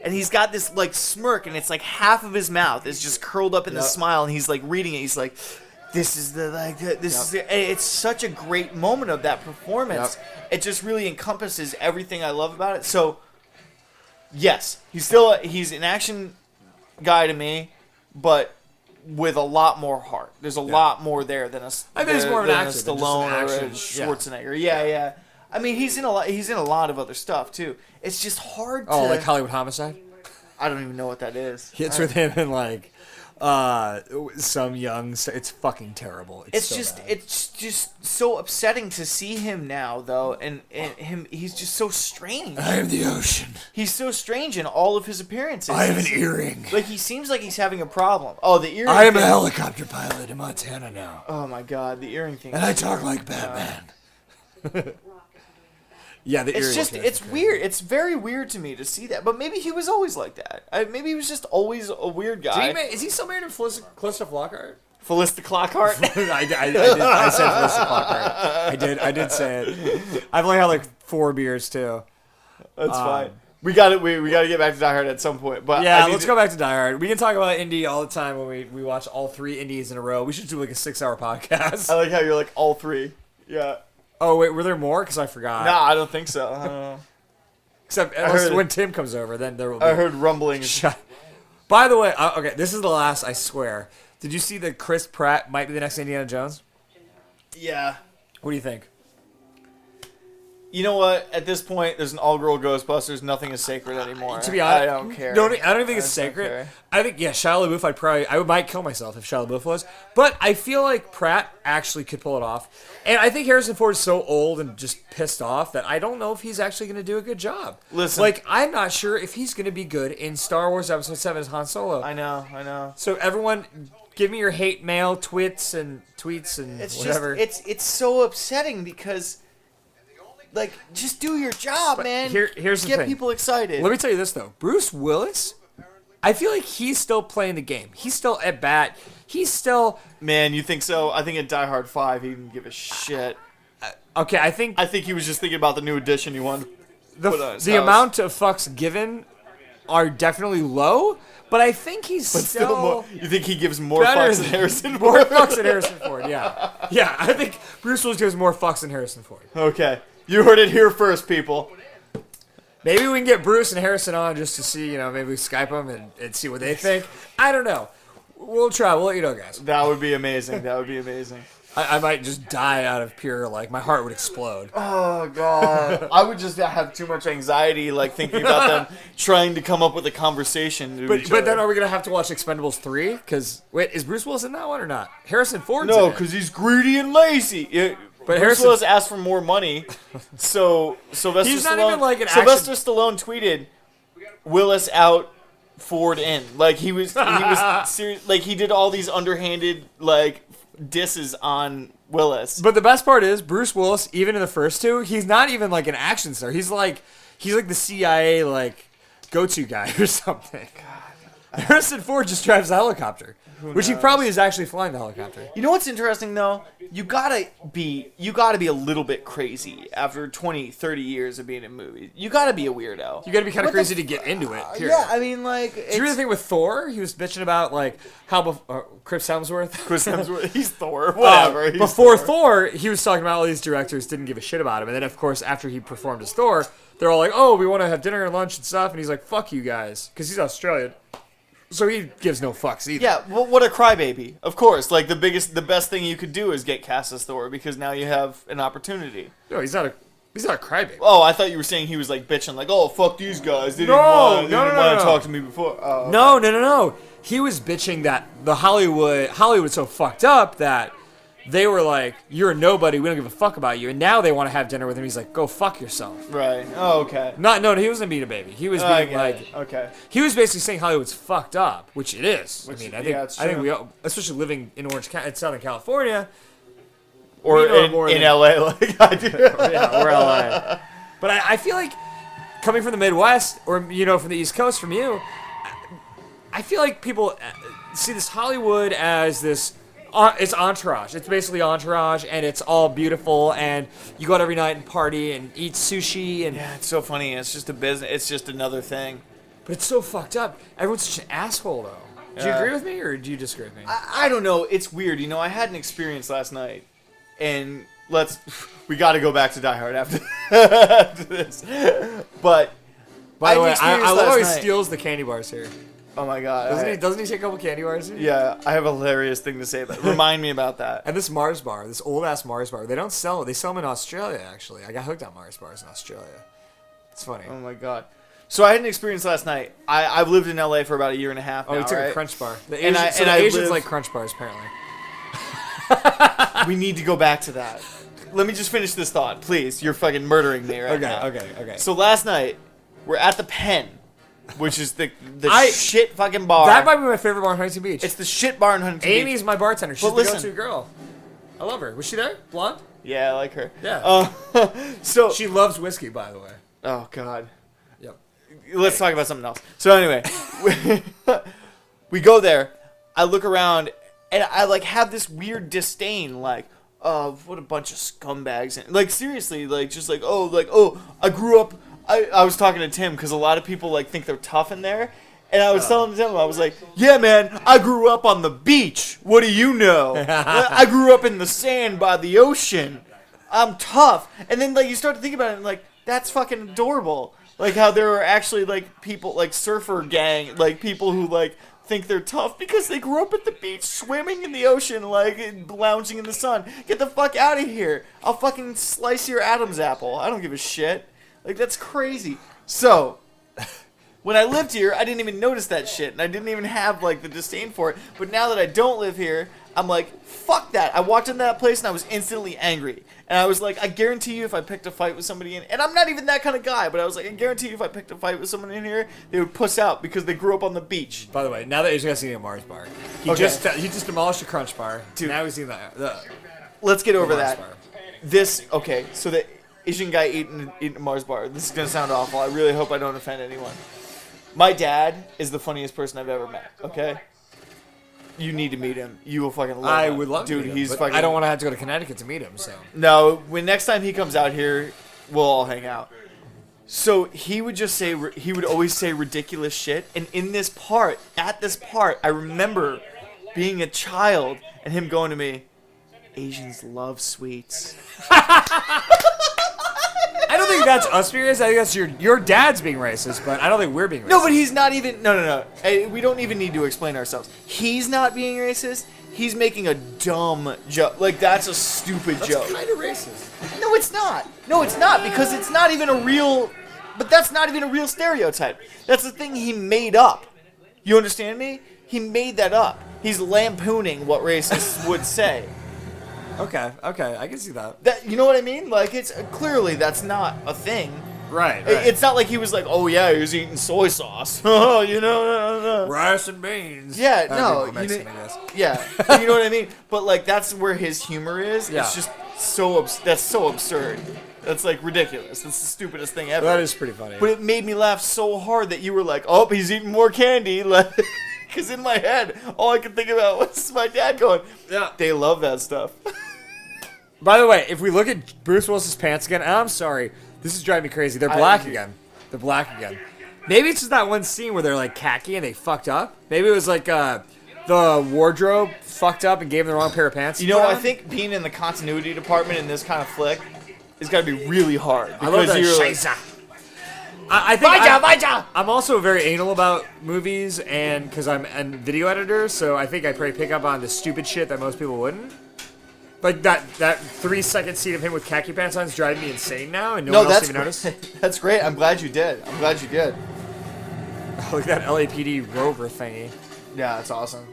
And he's got this like smirk, and it's like half of his mouth is just curled up in the smile, and he's like reading it. He's like, "This is it's such a great moment of that performance. It just really encompasses everything I love about it." So, yes, he's an action guy to me, but with a lot more heart. There's a lot more there than I think he's more of an actor, Stallone or a than Schwarzenegger. Yeah. I mean, he's in a lot of other stuff too. It's just hard to. Oh, like Hollywood Homicide? I don't even know what that is. It's with him and like some young. It's fucking terrible. It's just so upsetting to see him now, though, and him. He's just so strange. I am the ocean. He's so strange in all of his appearances. I have an earring. Like he seems like he's having a problem. Oh, the earring. I am a helicopter pilot in Montana now. Oh my God, the earring thing. And I talk like Batman. Yeah, it's weird. It's very weird to me to see that. But maybe he was always like that. Maybe he was just always a weird guy. Is he still married to Calista Flockhart? Felicity Clockhart? I said Felicity Flockhart. I did say it. I've only had like 4 beers too. That's fine. We got to get back to Die Hard at some point. But yeah, let's go back to Die Hard. We can talk about indie all the time when we watch all 3 indies in a row. We should do like a 6-hour podcast. I like how you're like all 3. Yeah. Oh, wait, were there more? Because I forgot. No, I don't think so. I don't know. Except when Tim comes over, then there will be... I heard rumblings. By the way, okay, this is the last, I swear. Did you see that Chris Pratt might be the next Indiana Jones? Yeah. What do you think? You know what? At this point, there's an all-girl Ghostbusters. Nothing is sacred anymore. To be honest, I don't care. I don't even think it's sacred. I think, Shia LaBeouf, I might kill myself if Shia LaBeouf was. But I feel like Pratt actually could pull it off. And I think Harrison Ford is so old and just pissed off that I don't know if he's actually going to do a good job. Listen. Like, I'm not sure if he's going to be good in Star Wars Episode 7 as Han Solo. I know. So everyone, give me your hate mail, tweets and whatever. It's so upsetting because Like, just do your job, man. Here's the Get thing. people excited. Let me tell you this though, Bruce Willis, I feel like he's still playing the game. He's still at bat. He's still. Man, you think so? I think in Die Hard 5, he didn't give a shit. Okay, I think he was just thinking about the new edition he wanted. the amount of fucks given are definitely low, but I think he's Still more, you think he gives more better fucks than Harrison more Ford? fucks than Harrison Ford. Yeah, yeah. I think Bruce Willis gives more fucks than Harrison Ford. Okay. You heard it here first, people. Maybe we can get Bruce and Harrison on just to see, maybe we Skype them and see what they think. I don't know. We'll try. We'll let you know, guys. That would be amazing. That would be amazing. I might just die out of pure, my heart would explode. Oh, God. I would just have too much anxiety, thinking about them trying to come up with a conversation. To each But other. then are we going to have to watch Expendables 3? Because, wait, is Bruce Willis in that one or not? Harrison Ford's No, in it. because he's greedy and lazy. But Bruce Harrison- Willis asked for more money, so Sylvester He's Stallone. not even like an Sylvester Stallone tweeted, "Willis out, Ford in." He was serious. He did all these underhanded disses on Willis. But the best part is, Bruce Willis, even in the first two, he's not even an action star. He's like the CIA go-to guy or something. Harrison Ford just drives a helicopter, which he probably is actually flying the helicopter. You know what's interesting though? You gotta be a little bit crazy after 20, 30 years of being in movies. You gotta be a weirdo. You got to be kind of What the crazy to get into it. Period. Yeah, I mean, Did you read the thing with Thor? He was bitching about how Chris Hemsworth. Chris Hemsworth, he's Thor. Whatever. He's Before Thor, he was talking about all these directors didn't give a shit about him, and then of course after he performed as Thor, they're all like, "Oh, we want to have dinner and lunch and stuff," and he's like, "Fuck you guys," because he's Australian, so he gives no fucks either. Yeah, well, what a crybaby. Of course, the best thing you could do is get cast as Thor because now you have an opportunity. No, he's not a crybaby. Oh, I thought you were saying he was bitching, "Oh, fuck these guys. They No, didn't no, want no. to talk to me before." Oh, No. He was bitching that the Hollywood's so fucked up that they were like, "You're a nobody. We don't give a fuck about you." And now they want to have dinner with him. He's like, "Go fuck yourself." Right. Oh, okay. No, he wasn't being a baby. He was I being get it. Okay. he was basically saying Hollywood's fucked up, which it is. Which- I yeah, it's think true. we all, especially living in in Southern California, Or we know more in than- LA like I do. yeah, we're LA. But I feel like coming from the Midwest or from the East Coast, from you, I feel like people see this Hollywood as this. It's entourage. It's basically entourage, and it's all beautiful. And you go out every night and party and eat sushi, and Yeah, it's so funny. It's just a business. It's just another thing. but it's so fucked up. Everyone's such an asshole, though. Do you Yeah. agree with me, or do you disagree with me? I don't know. It's weird. I had an experience last night, and we got to go back to Die Hard after, after this. But By the way, had an I experience love how he last night. steals the candy bars here. Oh my god! Doesn't he take a couple candy bars here? Yeah, I have a hilarious thing to say about it. Remind me about that. And this Mars bar, this old ass Mars bar, they don't sell it. They sell them in Australia, actually. I got hooked on Mars bars in Australia. It's funny. Oh my god! So I had an experience last night. I've lived in LA for about a year and a half now. Oh, he took right? a Crunch bar. The And Asians, I live- like Crunch bars, apparently. We need to go back to that. Let me just finish this thought, please. You're fucking murdering me right now. Okay. So last night, we're at the Pen, which is the I- shit fucking bar. That might be my favorite bar in Huntington Beach. It's the shit bar in Huntington Beach. Amy's my bartender. She's But the listen. go-to girl. I love her. Was she there? Blonde? Yeah, I like her. Yeah. So. She loves whiskey, by the way. Oh god. Yep. Let's talk about something else. So anyway, we go there. I look around, and I have this weird disdain, what a bunch of scumbags. And seriously, I grew up. I was talking to Tim because a lot of people think they're tough in there, and I was telling Tim, I was like, yeah, man, I grew up on the beach. What do you know? I grew up in the sand by the ocean. I'm tough. And then you start to think about it, and that's fucking adorable. How there are actually people surfer gang, people who think they're tough because they grew up at the beach, swimming in the ocean, lounging in the sun. Get the fuck out of here! I'll fucking slice your Adam's apple. I don't give a shit. That's crazy. So, when I lived here, I didn't even notice that shit, and I didn't even have the disdain for it. But now that I don't live here, I'm fuck that. I walked into that place and I was instantly angry. And I was I guarantee you if I picked a fight with somebody and I'm not even that kind of guy, but I was I guarantee you if I picked a fight with someone in here, they would puss out because they grew up on the beach. By the way, now that he's going to see a Mars bar, he Okay. just demolished a Crunch bar. Dude. Now he's seeing the Let's get over Mars that. bar. Okay, so Asian guy eating a Mars bar. This is gonna sound awful. I really hope I don't offend anyone. My dad is the funniest person I've ever met. Okay, you need to meet him. You will fucking love him. I would love to dude. meet him, He's but fucking. I don't want to have to go to Connecticut to meet him. So No, when next time he comes out here, we'll all hang out. So he would just say, he would always say ridiculous shit. And in this part, at this part, I remember being a child and him going to me, Asians love sweets. I don't think that's us being racist. I think that's your dad's being racist, but I don't think we're being racist. No, but he's not even, no. We don't even need to explain ourselves. He's not being racist. He's making a dumb joke. Like, that's a stupid joke. kind of racist. No, it's not. No, it's not, because it's not even a real... But that's not even a real stereotype. That's the thing he made up. You understand me? He made that up. He's lampooning what racists would say. Okay, I can see that. That, you know what I mean? Like, it's clearly that's not a thing. Right. It's not like he was like, oh yeah, he was eating soy sauce. Oh, you know, no. rice and beans. Yeah, That'd no, be more Mexican, I guess. Yeah, you know what I mean. But like, that's where his humor is. Yeah. It's just so that's so absurd. That's like ridiculous. That's the stupidest thing ever. That is pretty funny. But it made me laugh so hard that you were like, oh, he's eating more candy. Like, because in my head, all I could think about was my dad going, Yeah. they love that stuff. By the way, if we look at Bruce Willis's pants again, I'm sorry, this is driving me crazy. They're black again. They're black again. Maybe it's just that one scene where they're like khaki and they fucked up. Maybe it was like the wardrobe fucked up and gave him the wrong pair of pants. You know, I think being in the continuity department in this kind of flick has got to be really hard. I love that. You're like, Scheiße. I think I'm also very anal about movies, and because I'm a video editor, so I think I probably pick up on the stupid shit that most people wouldn't. Like that 3-second scene of him with khaki pants on is driving me insane now, and no one else even noticed. That's great. I'm glad you did. Like that LAPD Rover thingy. Yeah, that's awesome.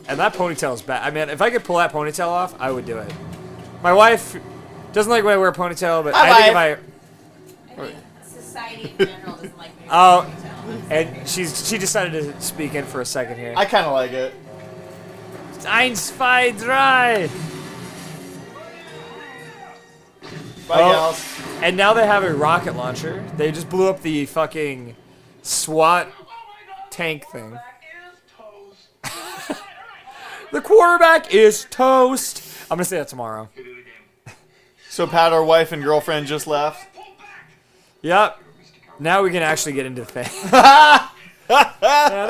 And that ponytail is bad. I mean, if I could pull that ponytail off, I would do it. My wife doesn't like when I wear a ponytail, but I think if I... I think society in general doesn't like me. Oh, and she decided to speak in for a second here. I kind of like it. 1, 2, 3. Bye, gals. And now they have a rocket launcher. They just blew up the fucking SWAT tank thing. The quarterback is toast. I'm gonna say that tomorrow. So Pat, our wife and girlfriend, just left. Yep. Now we can actually get into the thing. Yeah,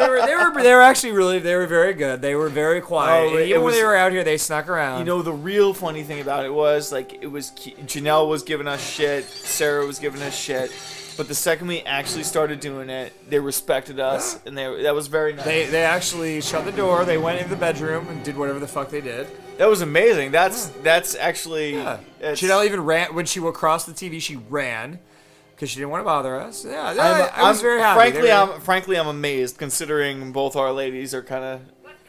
they were actually very good. They were very quiet. Oh, And even when was- they were out here, they snuck around. You know, the real funny thing about it was, like, Janelle was giving us shit, Sarah was giving us shit, but the second we actually started doing it, they respected us, and that was very nice. they actually shut the door. They went into the bedroom and did whatever the fuck they did. That was amazing. That's actually... Yeah. it's- Janelle even ran when she would cross the TV. She ran because she didn't want to bother us. Yeah, I was very happy. Frankly, I'm amazed, considering both our ladies are kind of...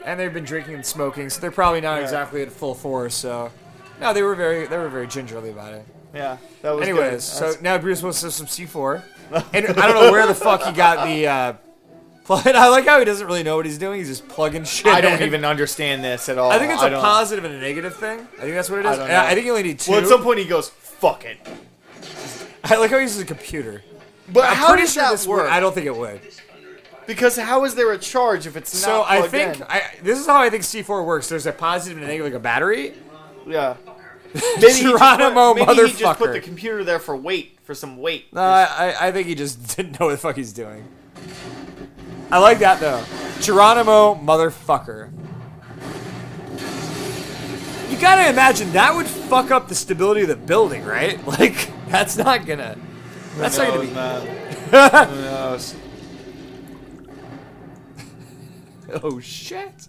And they've been drinking and smoking, so they're probably not exactly at full force. So, no, they were very gingerly about it. Yeah, that was Anyways, good. so now Bruce Willis has some C4, and I don't know where the fuck he got the plug. I like how he doesn't really know what he's doing. He's just plugging shit. I don't in. even understand this at all. I think it's a don't- positive and a negative thing. I think that's what it is. I don't And know. I think you only need 2. Well, at some point he goes, fuck it. I like how he uses a computer. But I'm how pretty does sure that this would. work? I don't think it would. Because how is there a charge if it's So not I plugged think in? this is how I think C4 works. There's a positive and a negative, like a battery. Yeah. Maybe Geronimo he just motherfucker. put the computer there for some weight. No, I think he just didn't know what the fuck he's doing. I like that though. Geronimo motherfucker. You gotta imagine that would fuck up the stability of the building, right? Like that's not gonna. That's not gonna be. Who knows? Oh shit.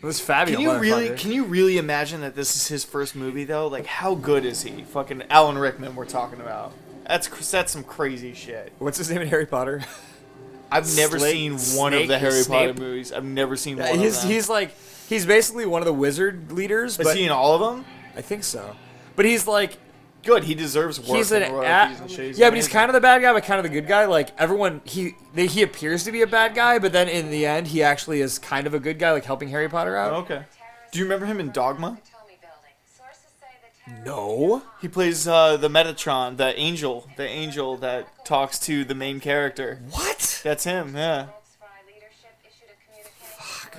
This fabulous. Can you really imagine that this is his first movie though? Like, how good is he? Fucking Alan Rickman we're talking about. That's some crazy shit. What's his name in Harry Potter? I've never seen one of the Harry Snape? Potter movies. I've never seen one of them. He's basically one of the wizard leaders. Is But he in all of them? I think so. But he's like Good. He deserves work. he's an and royalties and shit. yeah, but he's kind of the bad guy, but kind of the good guy. Like everyone, he appears to be a bad guy, but then in the end, he actually is kind of a good guy, like helping Harry Potter out. Okay. Do you remember him in Dogma? No. He plays the Metatron, the angel that talks to the main character. What? That's him, yeah.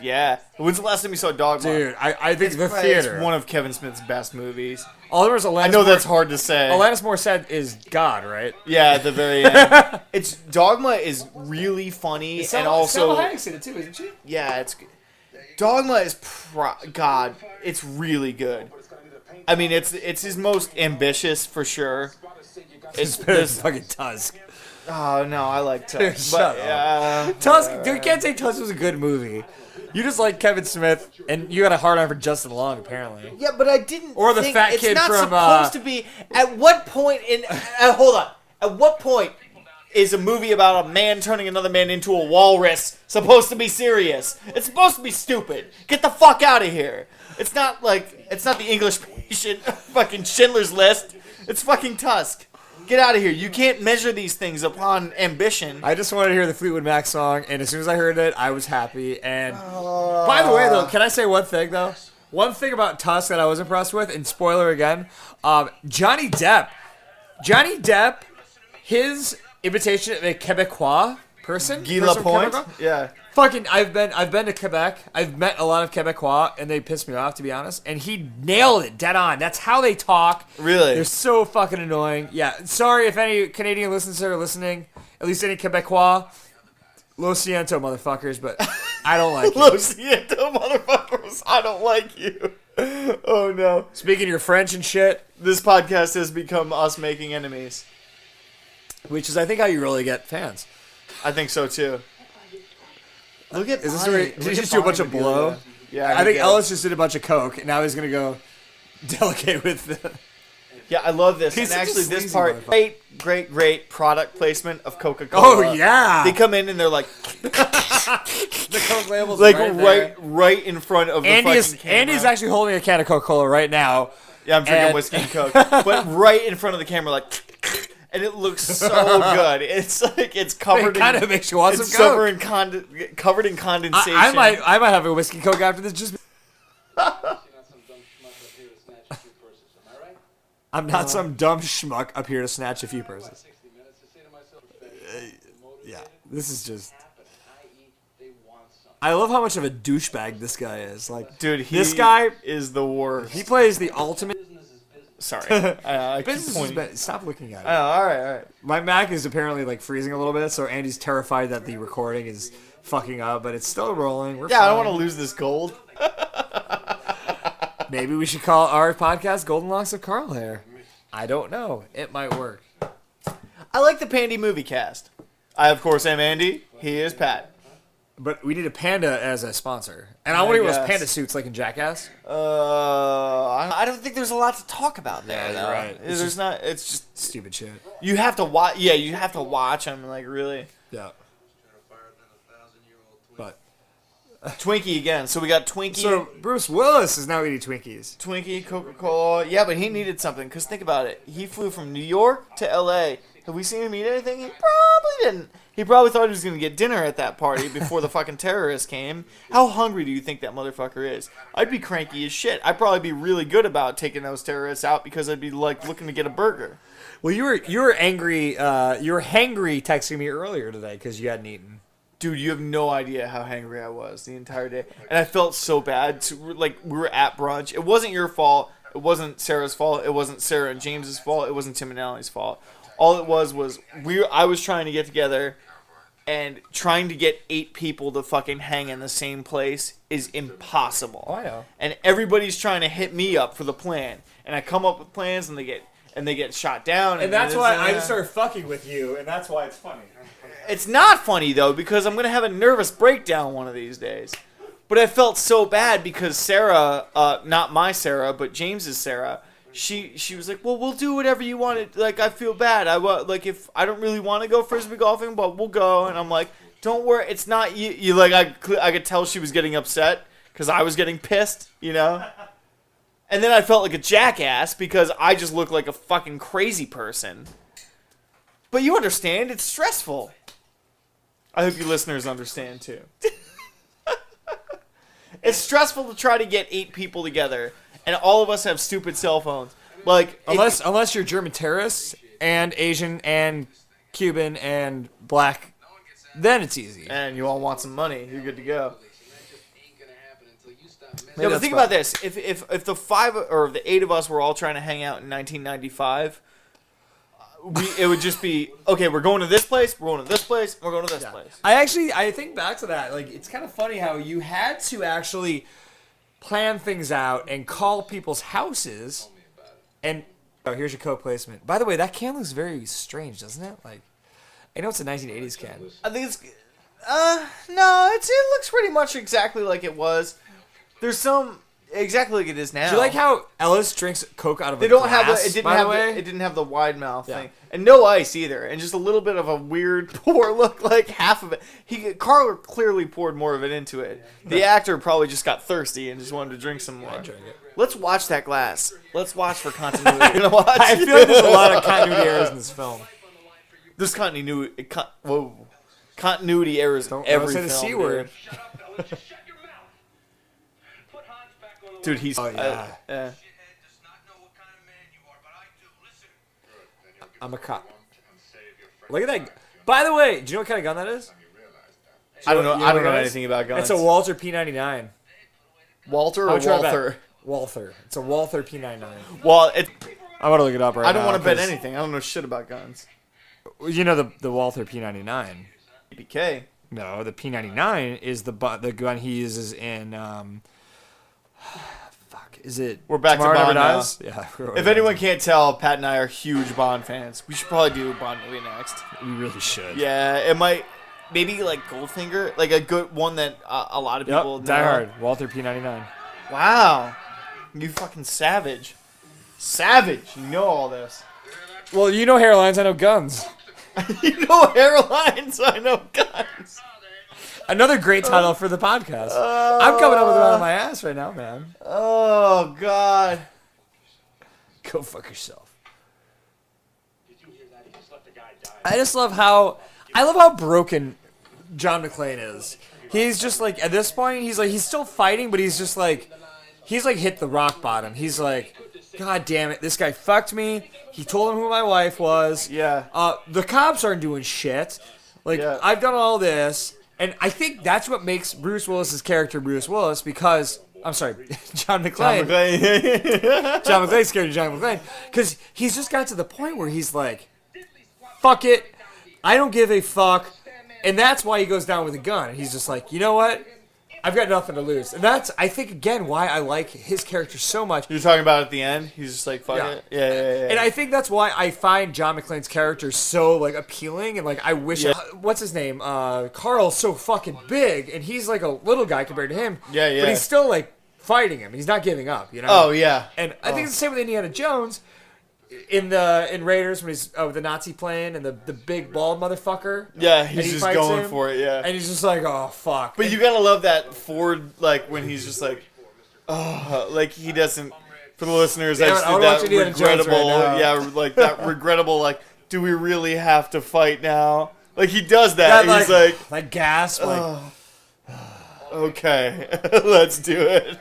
Yeah. When's the last time you saw Dogma? Dude, I think the It's theater. one of Kevin Smith's best movies. Oliver's Alanis I know that's hard to say. Alanis Morissette is God, right? Yeah, at the very end. It's Dogma is really funny and also Salma Hayek's in it too, isn't she? yeah, it's Dogma is God. It's really good. I mean, it's his most ambitious for sure. It's There's fucking Tusk. oh no, I like Tusk. Shut But Tusk, dude, you can't say Tusk was a good movie. You just like Kevin Smith, and you got a hard on for Justin Long, apparently. yeah, but I didn't. Or the think fat it's kid not from, supposed to be. At what point in? Hold on. At what point is a movie about a man turning another man into a walrus supposed to be serious? It's supposed to be stupid. Get the fuck out of here. It's not the English Patient, fucking Schindler's List. It's fucking Tusk. Get out of here. You can't measure these things upon ambition. I just wanted to hear the Fleetwood Mac song, and as soon as I heard it, I was happy. And by the way, though, can I say one thing, though? One thing about Tusk that I was impressed with, and spoiler again, Johnny Depp. Johnny Depp, his imitation of a Quebecois person. Guy person from Lapointe? Quebec? Yeah. Fucking, I've been to Quebec. I've met a lot of Quebecois, and they pissed me off, to be honest. And he nailed it, dead on. That's how they talk. Really? They're so fucking annoying. Yeah, sorry if any Canadian listeners are listening. At least any Quebecois. Lo siento, motherfuckers, but I don't like Lo you. siento, motherfuckers. I don't like you. Oh no. Speaking your French and shit, This podcast has become us making enemies. which is, I think, how you really get fans. I think so too. Look at Is this Bonnie. where, did Look he at just do a bunch Bonnie of blow? Bedelia. Yeah, I think did. Ellis just did a bunch of coke, and now he's gonna go delicate with the... Yeah, I love this. He's and such a actually, this sleazy part, motherfucker. great product placement of Coca-Cola. Oh, yeah! They come in and they're like, The coke label's like right there. right in front of the fucking camera. Andy's actually holding a can of Coca-Cola right now. Yeah, I'm drinking and- whiskey and Coke, but right in front of the camera, like, and it looks so good. It's like it's covered. It kind in, of makes you want it's some Coke. covered in condensation. I might have a whiskey Coke after this. Just I'm not some dumb schmuck up here to snatch a few purses. Yeah, this is just. I love how much of a douchebag this guy is. Like, Dude, this guy, is the worst. he plays the ultimate. Sorry, I keep Business is pointing. bad. Stop looking at it. Oh, all right. My Mac is apparently like freezing a little bit, so Andy's terrified that the recording is fucking up, but it's still rolling. We're Yeah, I don't fine. want to lose this gold. Maybe we should call our podcast Golden Locks of Carl Hair. I don't know. It might work. I like the Pandy movie cast. I, of course, am Andy. He is Pat. But we need a panda as a sponsor. And I want to wear those guess. panda suits like in Jackass. I don't think there's a lot to talk about there. Yeah, you're though. right. It's There's just- not. It's just Stupid shit. you have to watch. Yeah, you have to watch them. Like really. Yeah. But Twinkie again. So we got Twinkie. so Bruce Willis is now eating Twinkies. Twinkie, Coca-Cola. Yeah, but he needed something. Because think about it. He flew from New York to L.A. Have we seen him eat anything? He probably didn't. He probably thought he was going to get dinner at that party before the fucking terrorists came. How hungry do you think that motherfucker is? I'd be cranky as shit. I'd probably be really good about taking those terrorists out because I'd be like looking to get a burger. Well, you were angry. You were hangry texting me earlier today because you hadn't eaten. Dude, you have no idea how hangry I was the entire day. And I felt so bad. Like, we were at brunch. It wasn't your fault. It wasn't Sarah's fault. It wasn't Sarah and James's fault. It wasn't Tim and Allie's fault. All it was I was trying to get together, and trying to get 8 people to fucking hang in the same place is impossible. Oh, I know. And everybody's trying to hit me up for the plan. And I come up with plans, and they get shot down. And that's why I just started fucking with you, and that's why it's funny. It's not funny, though, because I'm going to have a nervous breakdown one of these days. But I felt so bad because Sarah, not my Sarah, but James's Sarah, she was like, well, we'll do whatever you want. Like, I feel bad. If I don't really want to go frisbee golfing, but we'll go. And I'm like, don't worry. It's not you. Like, I could tell she was getting upset because I was getting pissed, you know? And then I felt like a jackass because I just looked like a fucking crazy person. But you understand, it's stressful. I hope you listeners understand too. It's stressful to try to get 8 people together, and all of us have stupid cell phones. Like Unless you're German terrorists and Asian and Cuban and black, then it's easy. and you all want some money, you're good to go. Maybe Yeah, but that's think why- about this: if the 5 or the 8 of us were all trying to hang out in 1995, it would just be okay. We're going to this place. We're going to this place. We're going to this place. I think back to that. Like, it's kind of funny how you had to actually plan things out and call people's houses. And oh, here's your co-placement. By the way, that can looks very strange, doesn't it? Like, I know it's a 1980s can. I think it's no, it looks pretty much exactly like it was. There's some exactly like it is now. Do you like how Ellis drinks Coke out of they a don't glass? have it didn't by have the way? it didn't have the wide mouth Yeah. thing and no ice either, and just a little bit of a weird pour look, like half of it. Carl clearly poured more of it into it. The actor probably just got thirsty and just wanted to drink some more. drank it. Let's watch that glass. Let's watch for continuity. Watch. I feel like there's a lot of continuity errors in this film. There's continuity errors in every say the film. C word. Fellas, just shut your mouth. Put Hans back on the Dude, he's Oh, yeah. I'm a cop. Look at that. By the way, do you know what kind of gun that is? I don't know. You I don't know what it is? anything about guns. It's a Walter P99. Walter How or much you wanna bet? Walther. Walther. It's a Walther P99. Well, it. I'm gonna look it up right now. I don't want to bet 'cause anything. I don't know shit about guns. You know the Walther P99. BK. No, the P99 is the gun he uses in. Fuck, is it? We're back to Tomorrow Never Bond now. Dies? Yeah. If anyone can't tell, Pat and I are huge Bond fans. We should probably do a Bond movie next. we really should. Yeah, it might. Maybe like Goldfinger, like a good one that a lot of people Yep. know. Die Hard. Walther P99. Wow, you fucking savage, savage. You know all this. Well, you know hairlines. I know guns. You know airlines. I know guns. Another great title for the podcast. I'm coming up with it out of my ass right now, man. Oh God. Go fuck yourself. Did you hear that? He just let the guy die. I just love how broken John McClane is. He's just like at this point he's still fighting, but he's like hit the rock bottom. He's like, God damn it, this guy fucked me. He told him who my wife was. Yeah. The cops aren't doing shit. Like, Yeah. I've done all this. And I think that's what makes Bruce Willis's character Bruce Willis because I'm sorry, John McClane. John McClane's character John McClane. Because he's just got to the point where he's like, fuck it. I don't give a fuck. And that's why he goes down with a gun. He's just like, you know what? I've got nothing to lose. And that's, I think, again, why I like his character so much. You're talking about at the end. He's just like fuck Yeah. it. Yeah. And I think that's why I find John McClane's character so, like, appealing. And, like, I wish... Yeah. What's his name? Carl's so fucking big. And he's, like, a little guy compared to him. Yeah. But he's still, like, fighting him. He's not giving up, you know? Oh yeah. And I think it's the same with Indiana Jones in Raiders when he's with the Nazi plane and the big bald motherfucker. Yeah, And he's he just fights going him, for it. Yeah. And he's just like, oh, fuck. But you gotta love that Ford, like when he's just like, oh, like he doesn't. For the listeners, I Yeah, just I did wanna that watch Indiana Jones right regrettable, now. yeah, like that regrettable, like, do we really have to fight now? Like he does that. That, He's like, that gasp, like, okay, let's do it.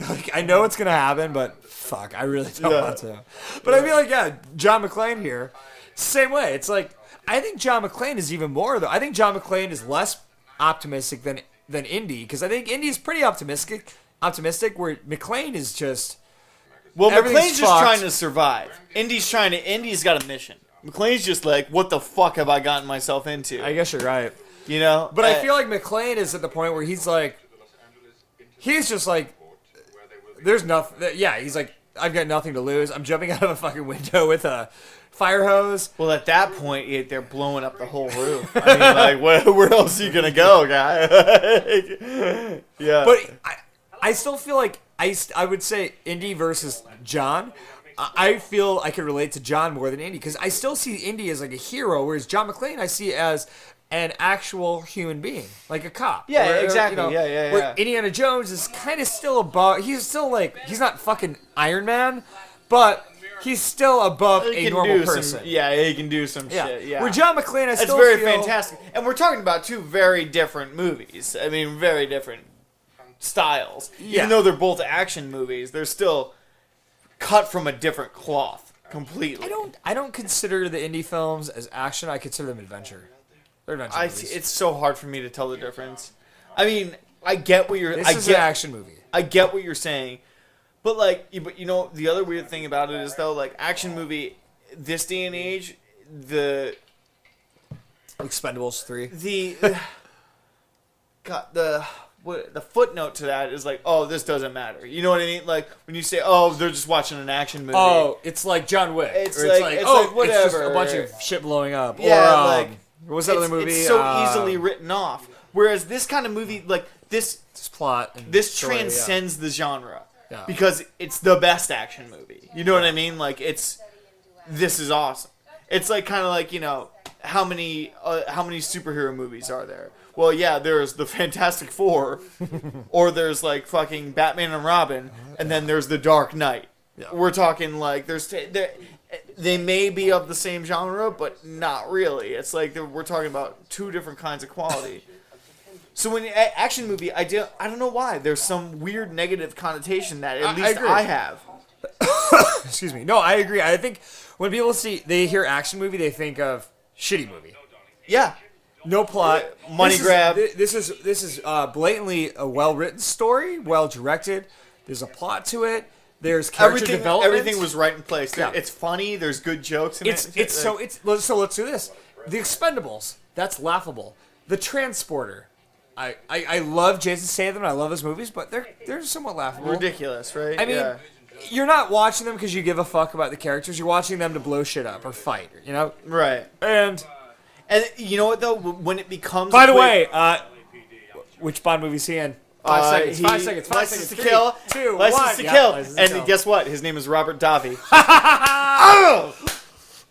like, I know it's gonna happen, but fuck, I really don't Yeah. want to. But I feel like, yeah, John McClane here, same way. It's like I think John McClane is even more though. I think John McClane is less optimistic than Indy because I think Indy is pretty optimistic. Where McClane is just Well, Everything's McClane's just fucked. trying to survive. Indy's got a mission. McClane's just like, what the fuck have I gotten myself into? I guess you're right. You know? But I feel like McClane is at the point where he's like, he's just like, there's nothing. Yeah, he's like, I've got nothing to lose. I'm jumping out of a fucking window with a fire hose. Well, at that point, they're blowing up the whole roof. I mean, like, where else are you gonna go, guy? Yeah. But I still feel like I would say Indy versus John. I feel I could relate to John more than Indy because I still see Indy as like a hero, whereas John McClane I see as an actual human being, like a cop. Yeah, Or, exactly. you know, Yeah. where Indiana Jones is kind of still above. He's still like he's not fucking Iron Man, but he's still above he a can normal do person. some. Yeah, he can do some Yeah. shit. Yeah. Where John McClane, I That's still very feel, fantastic. And we're talking about two very different movies. I mean, very different styles. Yeah. Even though they're both action movies, they're still cut from a different cloth completely. I don't consider the indie films as action. I consider them adventure. They're adventure movies. It's so hard for me to tell the difference. I mean, I get what you're. This is an action movie. I get what you're saying, but like, but you know, the other weird thing about it is though, like, action movie, this day and age, the Expendables 3. The footnote to that is like, oh, this doesn't matter. You know what I mean? Like when you say, oh, they're just watching an action movie. Oh, it's like John Wick. It's or like whatever. It's just a bunch of shit blowing up. Yeah, or, like what was that other movie? It's so easily written off. Whereas this kind of movie, like this plot, and this story, transcends the genre Yeah. because it's the best action movie. You know what I mean? Like this is awesome. It's like kind of like, you know, how many superhero movies are there? Well, yeah, there's the Fantastic Four, or there's like fucking Batman and Robin, and then there's the Dark Knight. Yeah. We're talking like they may be of the same genre, but not really. It's like we're talking about two different kinds of quality. So when action movie, I don't know why there's some weird negative connotation that at least agree. I have. Excuse me. No, I agree. I think when people they hear action movie, they think of shitty movie. Yeah. No plot, Money grab. This is blatantly a well-written story, well-directed. There's a plot to it. There's character development. Everything was right in place. Yeah. It's funny. There's good jokes in it. So let's do this. The Expendables. That's laughable. The Transporter. I love Jason Statham. I love his movies, but they're somewhat laughable. Ridiculous, right? I mean, you're not watching them because you give a fuck about the characters. You're watching them to blow shit up or fight. You know. Right. And you know what though? When it becomes. By the way, which Bond movie is he in? 5 seconds. 5 seconds. 5 License seconds. to Kill. 3, 2, License 1. to Yeah, Kill. License to And Kill. guess what? His name is Robert Davi. Oh!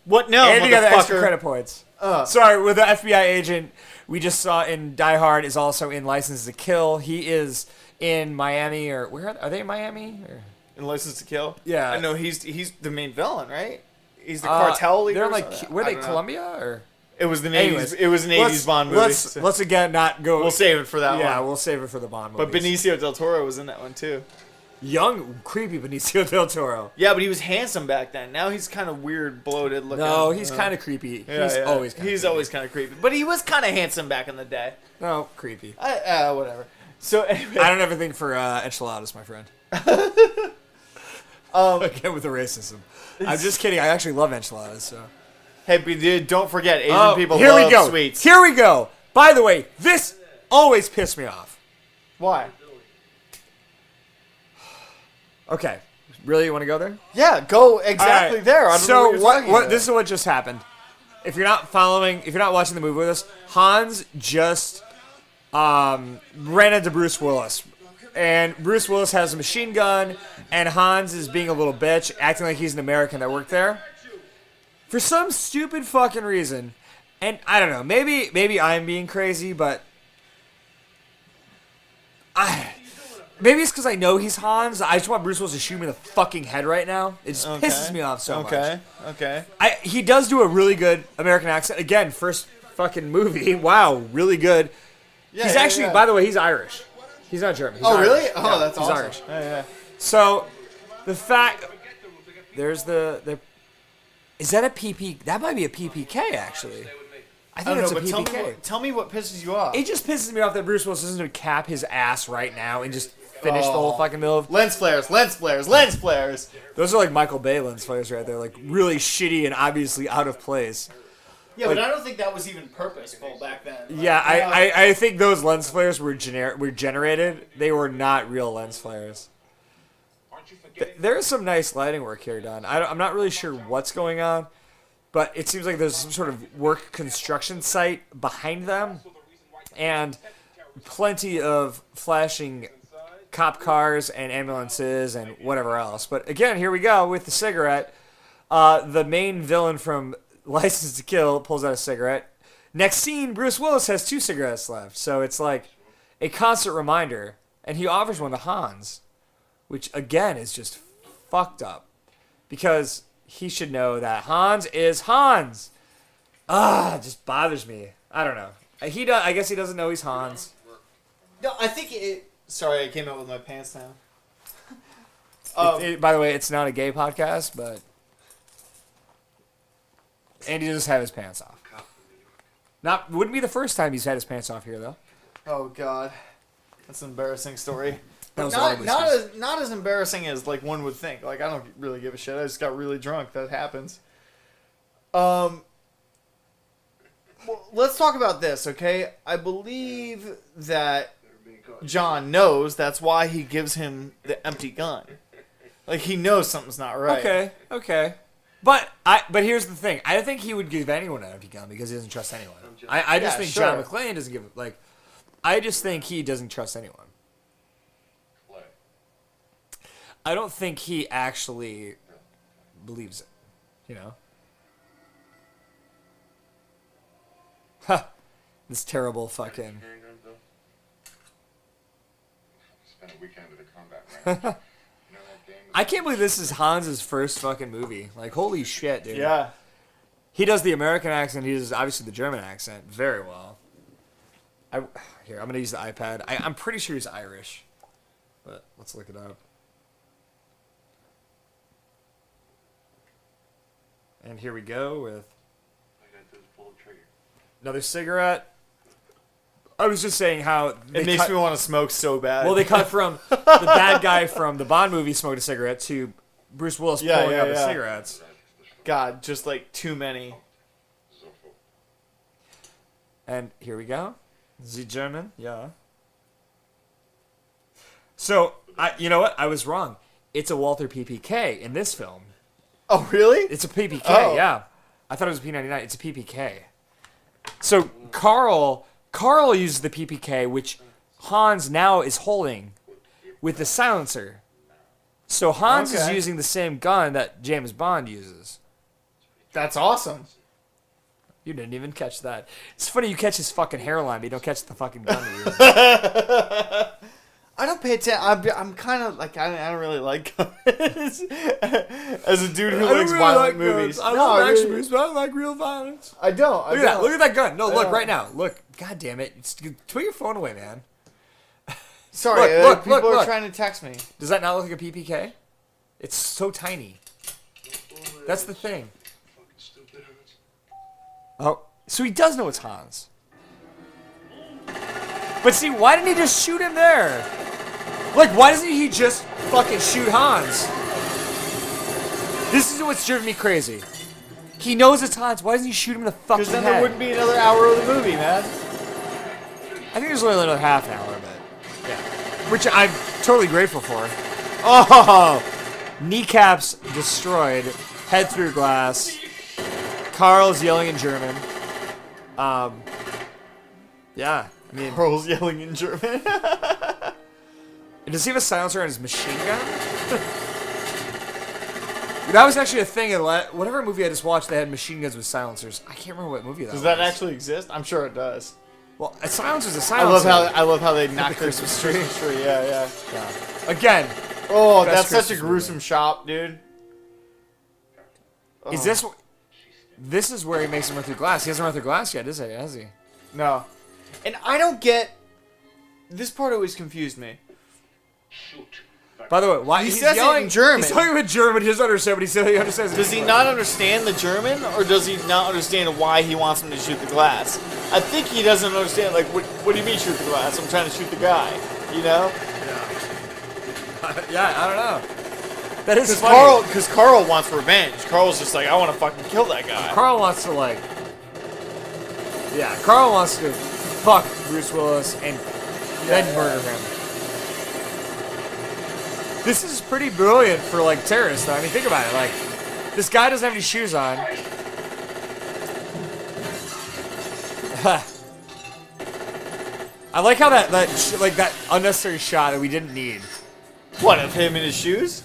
What? No, And you got the extra motherfucker. credit points. Sorry, with the FBI agent we just saw in Die Hard is also in License to Kill. He is in Miami or where are they in Miami? Or? In License to Kill. Yeah. I know he's the main villain, right? He's the cartel leader. They're or like something? were I they don't know. Colombia or? It was an Anyways, 80s. It was an 80s Bond movie. Let's again not go. We'll save it for that one. Yeah, we'll save it for the Bond movie. But Benicio del Toro was in that one too. Young, creepy Benicio del Toro. Yeah, but he was handsome back then. Now he's kind of weird, bloated looking. No, he's kind of creepy. He's always kind of creepy. But he was kind of handsome back in the day. No, creepy. Whatever. So anyway, I don't have anything for enchiladas, my friend. Again with the racism. I'm just kidding. I actually love enchiladas. So. Hey, but dude, don't forget, Asian people here love we go. sweets. Here we go. By the way, this always pissed me off. Why? Okay, really, you want to go there? Yeah, go exactly All right. there. I don't know So what, you're talking this is what just happened. If you're not watching the movie with us, Hans just ran into Bruce Willis. And Bruce Willis has a machine gun, and Hans is being a little bitch, acting like he's an American that worked there. For some stupid fucking reason, and I don't know, maybe I'm being crazy, but maybe it's because I know he's Hans. I just want Bruce Willis to shoot me in the fucking head right now. It just pisses me off so much. Okay. He does do a really good American accent. Again, first fucking movie. Wow, really good. Yeah, He's actually, by the way, he's Irish. He's not German. He's Irish. Really? Oh, Yeah, that's he's awesome. Irish. Yeah. So, the fact... There's the... Is that a PP... That might be a PPK, actually. I think it's a PPK. Tell me what pisses you off. It just pisses me off that Bruce Willis isn't going to cap his ass right now and just finish the whole fucking middle of... Lens flares. Those are like Michael Bay lens flares right there. Like, really shitty and obviously out of place. Yeah, but I don't think that was even purposeful back then. Yeah, I think those lens flares were generated. They were not real lens flares. There is some nice lighting work here done. I'm not really sure what's going on, but it seems like there's some sort of work construction site behind them, and plenty of flashing cop cars and ambulances and whatever else. But again, here we go with the cigarette. The main villain from License to Kill pulls out a cigarette. Next scene, Bruce Willis has 2 cigarettes left. So it's like a constant reminder. And he offers one to Hans, which again is just fucked up. Because he should know that Hans is Hans. It just bothers me. I don't know. I guess he doesn't know he's Hans. No, I think it... Sorry, I came out with my pants down. By the way, it's not a gay podcast, but Andy does have his pants off. Wouldn't be the first time he's had his pants off here, though. Oh God, that's an embarrassing story. That was Not as embarrassing as like one would think. Like I don't really give a shit. I just got really drunk. That happens. Well, let's talk about this, okay? I believe that John knows that's why he gives him the empty gun. Like he knows something's not right. Okay. But here's the thing. I don't think he would give anyone an empty gun because he doesn't trust anyone. I just think John McClane doesn't give like. I just think he doesn't trust anyone. I don't think he actually believes it. You know. Huh. This terrible fucking. Spent a weekend at a combat ranch. I can't believe this is Hans's first fucking movie. Like, holy shit, dude. Yeah. He does the American accent. He does, obviously, the German accent very well. Here, I'm going to use the iPad. I'm pretty sure he's Irish. But let's look it up. And here we go with another cigarette. I was just saying how It makes me want to smoke so bad. Well, they cut from the bad guy from the Bond movie smoked a cigarette to Bruce Willis pulling out the cigarettes. God, just like too many. And here we go. The German, yeah. So, you know what? I was wrong. It's a Walther PPK in this film. Oh, really? It's a PPK, Oh. yeah. I thought it was a P99. It's a PPK. So, Carl uses the PPK, which Hans now is holding with the silencer. So Hans is using the same gun that James Bond uses. That's awesome. You didn't even catch that. It's funny you catch his fucking hairline, but you don't catch the fucking gun he uses. I don't pay attention. I'm kind of like I don't really like guns. As a dude who likes violent movies. I love action movies, but I don't like real violence. I don't. Look at that. Look at that gun. No, look right now. Look. God damn it. Put your phone away, man. Sorry, look, people are look. trying to text me. Does that not look like a PPK? It's so tiny. That's the thing. Oh, so he does know it's Hans. But see, why didn't he just shoot him there? Like, why doesn't he just fucking shoot Hans? This is what's driven me crazy. He knows it's Hans. Why doesn't he shoot him in the fucking head? Because then there wouldn't be another hour of the movie, man. I think there's only another half an hour of it. Yeah. Which I'm totally grateful for. Oh! Kneecaps destroyed. Head through glass. Carl's yelling in German. Yeah. I mean, Carl's yelling in German. does he have a silencer on his machine gun? That was actually a thing in whatever movie I just watched. They had machine guns with silencers. I can't remember what movie that was. Does that actually exist? I'm sure it does. Well, a silencer's a silencer. I love how they knocked the Christmas Christmas tree. Yeah. Again. Oh, Best that's such a Christmas gruesome shot, dude. Is this? This is where he makes him run through glass. He hasn't run through glass yet, has he? No. And I don't get. This part always confused me. By the way, why He he's says it yelling in German. He's talking in German. He doesn't understand what he says. He understands. Does he not understand the German, or does he not understand why he wants him to shoot the glass? I think he doesn't understand. Like, what do you mean shoot the glass? I'm trying to shoot the guy. You know? Yeah, I don't know. That is funny. Because Carl wants revenge. Carl's just like, I want to fucking kill that guy. Carl wants to like. Yeah, Carl wants to fuck Bruce Willis and then murder him. This is pretty brilliant for like terrorists, though. I mean, think about it. Like, this guy doesn't have any shoes on. I like how that unnecessary shot that we didn't need. What, of him in his shoes?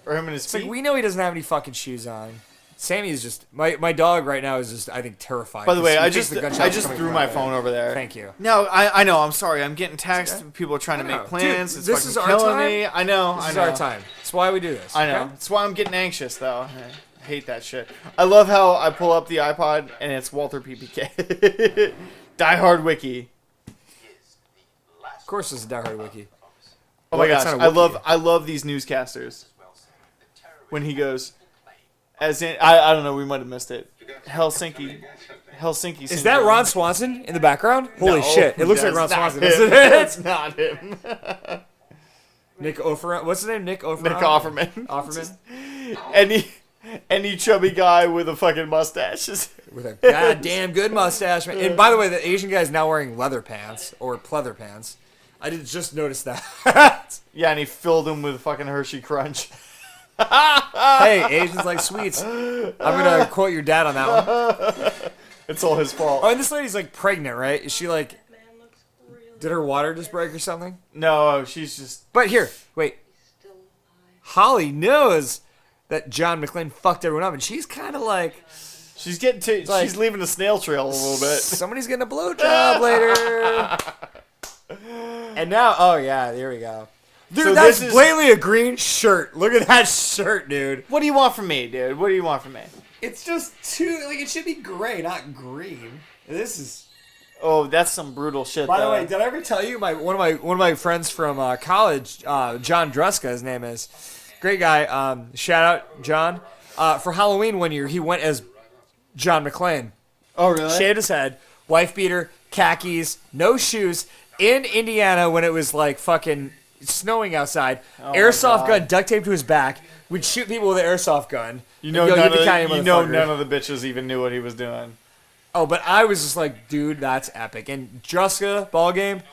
Or him in his It's feet? like we know he doesn't have any fucking shoes on. Sammy is just my dog right now is just I think terrified. By the way, He I thinks just the gunshots are coming threw from my right phone over there. Thank you. No, I know. I'm sorry. I'm getting text. People are trying to I know. make plans. Dude, It's this fucking is our killing time. me. I know. This I is know. our time. That's why we do this. I know. okay? That's why I'm getting anxious, though. I hate that shit. I love how I pull up the iPod and it's Walther PPK. Die Hard Wiki. Of course, it's a Die Hard wiki. Oh Well, my it's gosh, not a wiki. I love these newscasters. when he goes, as in, I don't know, we might have missed it. Helsinki. Is that Ron Swanson in the background? Holy No, shit! It looks like Ron that's not Swanson. him. Isn't it? That's not him. Nick Offerman. What's his name? Nick Offerman. Nick Offerman. Offerman. Any chubby guy with a fucking mustache. With a goddamn good mustache, man. And by the way, the Asian guy is now wearing leather pants or pleather pants. I did just notice that. Yeah, and he filled him with fucking Hershey Crunch. Hey, Asians like sweets. I'm gonna quote your dad on that one. It's all his fault. Oh, and this lady's like pregnant, right? Is she like? Did her water just break or something? No, she's just. But here, wait. Holly knows that John McClane fucked everyone up, and she's kind of like. She's getting to. Like- she's leaving a snail trail a little bit. Somebody's getting a blowjob later. And now, oh yeah, there we go. Dude, So that's this is- blatantly a green shirt. Look at that shirt, dude. What do you want from me, dude? What do you want from me? It's just too like it should be gray, not green. This is. Oh, that's some brutal shit. By the though. way, did I ever tell you one of my friends from college, John Druska, his name is, great guy. Shout out John. For Halloween one year, he went as John McClane. Oh, really? Shaved his head, wife beater, khakis, no shoes, in Indiana when it was like fucking snowing outside. Oh airsoft my God. gun duct taped to his back. We'd shoot people with an airsoft gun. You know, Yo, none, the kind of, you know none of the bitches even knew what he was doing. Oh, but I was just like, dude, that's epic. And Druska, ball game,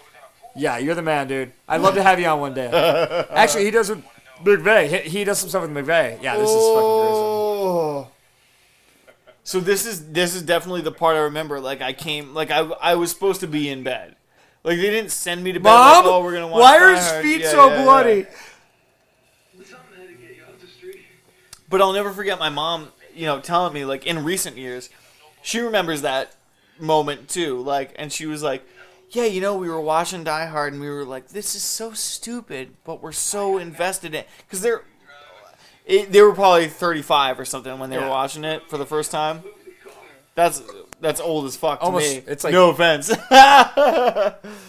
yeah, you're the man, dude. I'd love to have you on one day. Actually, he does with McVeigh. He does some stuff with McVeigh. Yeah, this is fucking gruesome. Oh. So this is definitely the part I remember. Like I was supposed to be in bed. Like they didn't send me to bed. Mom, like, oh, we're gonna watch why are Die his Hard. feet Yeah, so yeah, bloody? yeah. But I'll never forget my mom, telling me like in recent years, she remembers that moment too. Like, and she was like, yeah, we were watching Die Hard and we were like, this is so stupid, but we're so invested in it. Because they were probably 35 or something when they were watching it for the first time. That's old as fuck to Almost, me. it's like- no offense.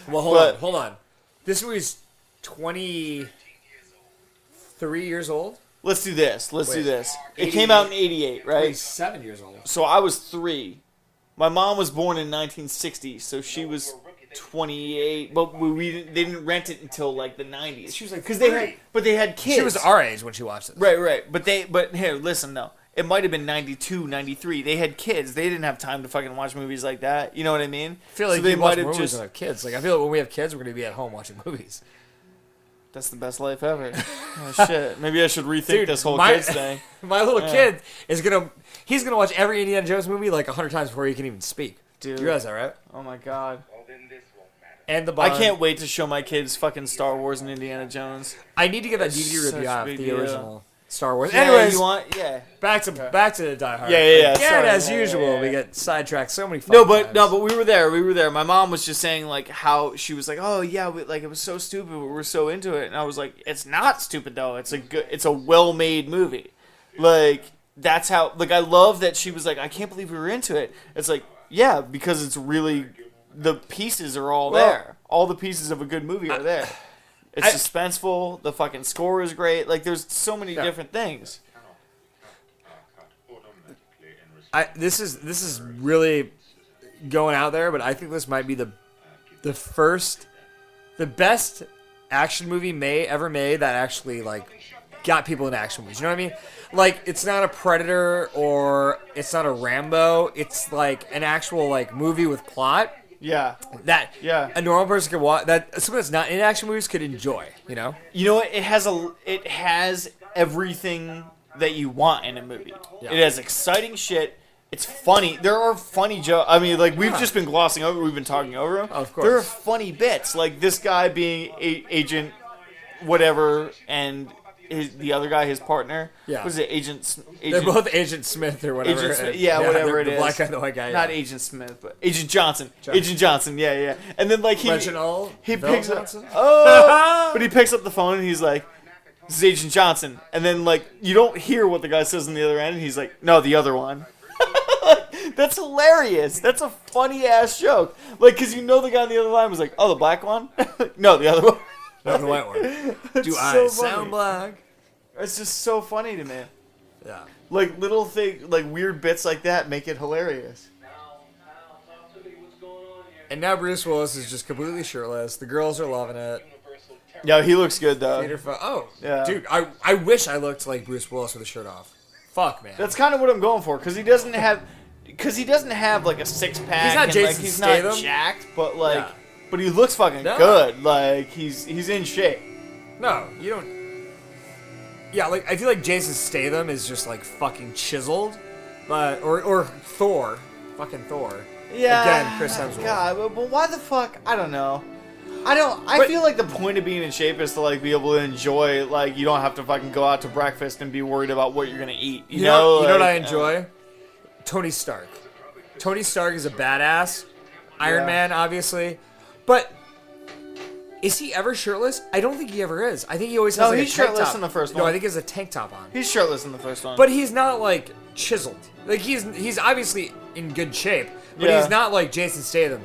Well, hold on. This movie's 23 years old? Let's do this. It 88. came out in 88, right? 27 years old. So I was 3. My mom was born in 1960, so she was 28. But they didn't rent it until like the 90s. She was like because 3. they had kids. She was our age when she watched it. Right. But here, listen though. It might have been 92, 93. They had kids. They didn't have time to fucking watch movies like that. You know what I mean? I feel like so they we watch might have movies just. when we have kids. Like I feel like when we have kids, we're gonna be at home watching movies. That's the best life ever. Oh shit. Maybe I should rethink this whole kids thing. My little kid is he's gonna watch every Indiana Jones movie like 100 times before he can even speak. Dude. You realize that, right? Oh my god. And the I Bond. can't wait to show my kids fucking Star Wars and Indiana Jones. I need to get that It's DVD such review a out of big the deal. original Star Wars. Yeah, Anyways, you want? Yeah. back to Die Hard. Yeah. Again, Sorry. as Yeah, usual, yeah. we get sidetracked so many. No, fucking times. but we were there. My mom was just saying like how she was like, oh yeah, it was so stupid, but we're so into it, and I was like, it's not stupid though. It's a well-made movie. Like that's how. Like I love that she was like, I can't believe we were into it. It's like yeah, because it's really the pieces are all there. All the pieces of a good movie are there. It's suspenseful. The fucking score is great. Like there's so many different things. This is really going out there, but I think this might be the best action movie ever made that actually like got people in action movies. You know what I mean? Like it's not a Predator or it's not a Rambo. It's like an actual like movie with plot Yeah. that Yeah. a normal person could watch. That someone that's not in action movies could enjoy. You know? You know what? It has everything that you want in a movie. Yeah. It has exciting shit. It's funny. There are funny jokes. I mean, like we've just been glossing over. We've been talking over them. Of course. There are funny bits, like this guy being agent, whatever, and the other guy, his partner. Yeah. Was it Agent? They're both Agent Smith or whatever. Agent Smith, yeah, whatever it the is. black guy, and the white guy. Not yeah. Agent Smith, but Agent Johnson. Agent Johnson, yeah. And then like Reginald he Bell picks Johnson? up. Oh, but he picks up the phone and he's like, "This is Agent Johnson." And then like you don't hear what the guy says on the other end, and he's like, "No, the other one." That's hilarious. That's a funny ass joke. Like, cause the guy on the other line was like, "Oh, the black one." No, the other one. Not the white one. Do It's I so sound funny. black? It's just so funny to me. Yeah. Like little thing, like weird bits like that make it hilarious. And now Bruce Willis is just completely shirtless. The girls are loving it. Yeah, he looks good though. Oh, Yeah. dude, I wish I looked like Bruce Willis with a shirt off. Fuck, man. That's kind of what I'm going for because he doesn't have like a six pack. He's not and, Jason like, he's Statham. not jacked, but like, Yeah. but he looks fucking No. good. Like he's in shape. No, you don't. Yeah, like I feel like Jason Statham is just like fucking chiseled, but or Thor, fucking Thor. Yeah. Again, Chris Hemsworth. God, but why the fuck? I don't know. I But- feel like the point of being in shape is to like be able to enjoy. Like you don't have to fucking go out to breakfast and be worried about what you're gonna eat. You know You know what I like, enjoy? Tony Stark. Tony Stark is a badass. Iron Yeah. Man, obviously, but is he ever shirtless? I don't think he ever is. I think he always has No, like he's a tank shirtless top. in the first No, one. I think he has a tank top on. He's shirtless in the first one. But he's not like chiseled. Like he's obviously in good shape, but Yeah. he's not like Jason Statham.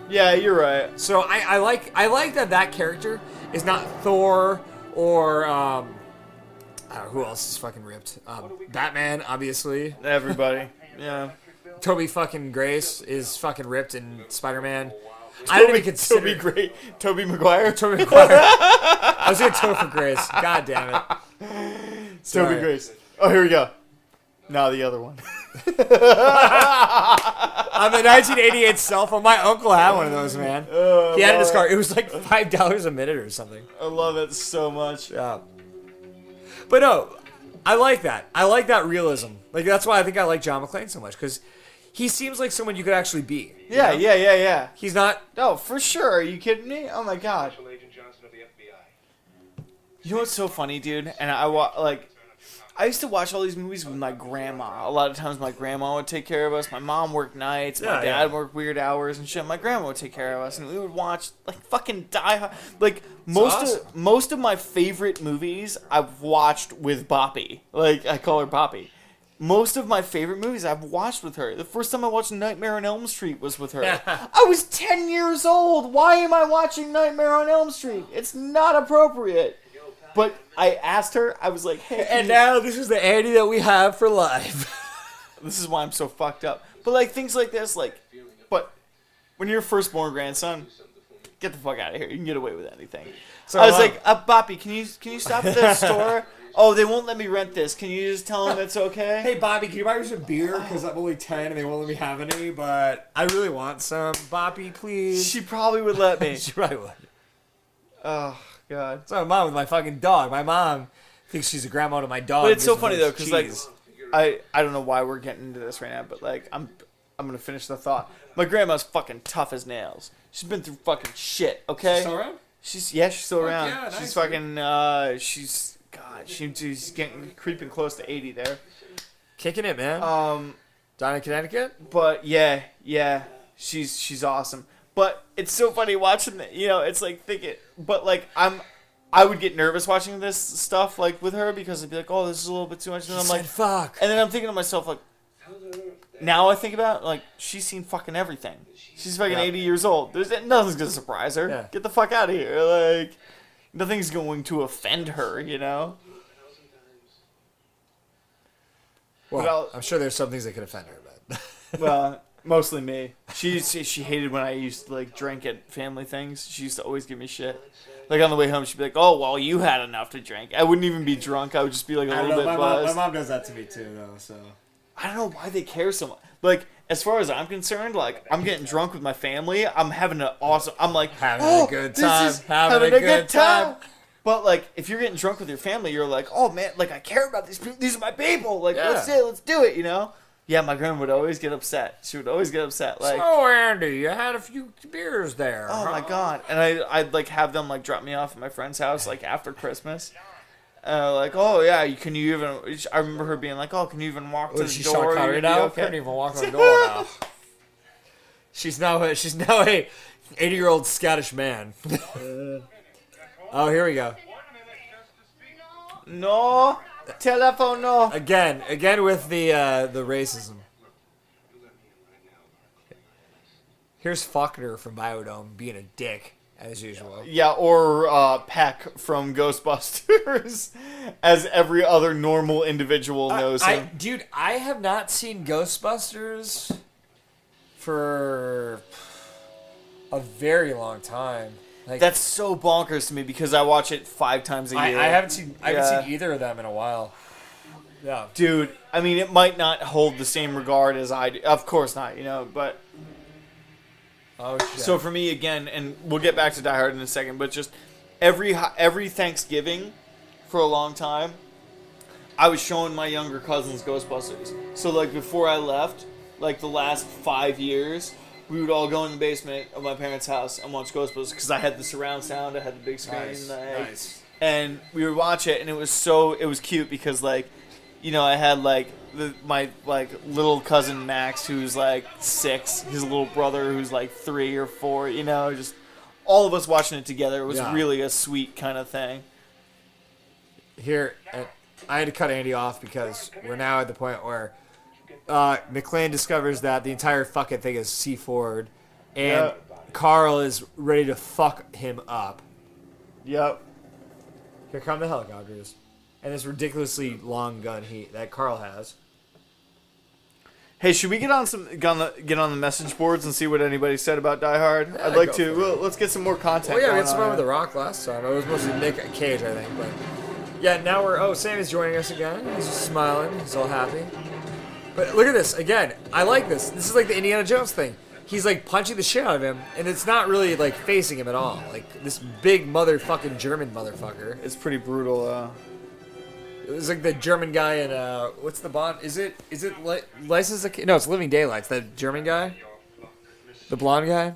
yeah, you're right. So I like that character is not Thor or who else is fucking ripped? Batman, obviously. Everybody. Yeah. Toby fucking Grace is fucking ripped in Spider-Man. I don't even consider Toby Maguire. Toby Maguire. I was gonna Topher Grace. God damn it. Toby Sorry. Grace. Oh, here we go. Now the other one. On the 1988 cell phone, my uncle had one of those, man. He had it in his car. It was like $5 a minute or something. I love it so much. Yeah. But no, I like that. I like that realism. Like that's why I think I like John McClane so much because he seems like someone you could actually be. you Yeah, know? yeah. He's not. No, for sure. Are you kidding me? Oh my god. Special Agent Johnson of the FBI. You know what's so funny, dude? And I used to watch all these movies with my grandma. A lot of times my grandma would take care of us. My mom worked nights. My Yeah, dad worked weird hours and shit. My grandma would take care of us, and we would watch like fucking Die Hard. Like most of my favorite movies I've watched with Boppy. Like I call her Boppy. Most of my favorite movies I've watched with her. The first time I watched Nightmare on Elm Street was with her. I was 10 years old. Why am I watching Nightmare on Elm Street? It's not appropriate. But I asked her, I was like, hey. And now this is the Andy that we have for life. This is why I'm so fucked up. But like things like this, like, but when you're your firstborn grandson, get the fuck out of here. You can get away with anything. So I was like, Boppy, can you stop at the store? Oh, they won't let me rent this. Can you just tell them it's okay? hey Bobby, can you buy me some beer? Because I'm only 10 and they won't let me have any, but I really want some. Bobby, please. She probably would let me. She probably would. Oh God. So my mom with my fucking dog. My mom thinks she's a grandma to my dog. But it's so Gives funny her though, because like, cheese. I don't know why we're getting into this right now, but like, I'm gonna finish the thought. My grandma's fucking tough as nails. She's been through fucking shit. Okay. Still around? She's still around. yeah, nice, she's fucking she's getting creeping close to 80 there. Kicking it, man. Down in Connecticut? But yeah, she's awesome. But it's so funny watching that. You know, it's like thinking. But like I would get nervous watching this stuff like with her because I'd be like, oh, this is a little bit too much, and I'm like, fuck. and then I'm thinking to myself like, now I think about it, like she's seen fucking everything. She's fucking 80 years old. Nothing's gonna surprise her. Yeah. Get the fuck out of here. Like nothing's going to offend her. You know. Well, I'm sure there's some things that could offend her, but Well, mostly me. She hated when I used to like drink at family things. She used to always give me shit. Like on the way home, she'd be like, "Oh, well, you had enough to drink." I wouldn't even be drunk. I would just be like a little bit buzzed. my mom does that to me too, though. So I don't know why they care so much. Like as far as I'm concerned, like I'm getting drunk with my family. I'm having an awesome. I'm like Having oh, a good this time. is Having a good time. But like, if you're getting drunk with your family, you're like, "Oh man, like I care about these people. These are my people. Like Yeah. let's do it." You know. Yeah, my grandma would always get upset. She would always get upset. Like, oh, Andy, you had a few beers there. oh my god! And I'd like have them like drop me off at my friend's house like after Christmas. Like, oh yeah, can you even? I remember her being like, "Oh, can you even walk to the She door? Sean Connery You're gonna now? be okay?" Couldn't even walk on the door now. She's now a 80-year-old Scottish man. Oh, here we go. No, telephone no. Again with the racism. Here's Faulkner from Biodome being a dick As usual. Yeah, or Peck from Ghostbusters, as every other normal individual knows him. Dude, I have not seen Ghostbusters for a very long time. Like, That's so bonkers to me because I watch it 5 times a year. I haven't seen either of them in a while. Yeah. Dude, I mean, it might not hold the same regard as I do. Of course not, but... Oh, shit. So for me, again, and we'll get back to Die Hard in a second, but just every Thanksgiving for a long time, I was showing my younger cousins Ghostbusters. So, like, before I left, like, the last 5 years, we would all go in the basement of my parents' house and watch Ghostbusters because I had the surround sound, I had the big screen, Nice. and we would watch it, and it was cute because, like, I had, like, my little cousin Max, who's like 6, his little brother who's like 3 or 4, just all of us watching it together. It was really a sweet kind of thing. Here, I had to cut Andy off because we're now at the point where McClane discovers that the entire fucking thing is C4'd, and Carl is ready to fuck him up. Yep. Here come the helicopters. And this ridiculously long gun that Carl has. Hey, should we get on the message boards and see what anybody said about Die Hard? Yeah, I'd like go to. for it. Well, let's get some more content. Oh yeah, we going had some on fun with here. The Rock last time. It was mostly Nick Cage, I think. But yeah, now Sam is joining us again. He's just smiling. He's all happy. But look at this again. I like this. This is like the Indiana Jones thing. He's like punching the shit out of him, and it's not really like facing him at all. Like this big motherfucking German motherfucker. It's pretty brutal. It was like the German guy in what's the Bond? Is it License? No, it's Living Daylights. That German guy, the blonde guy.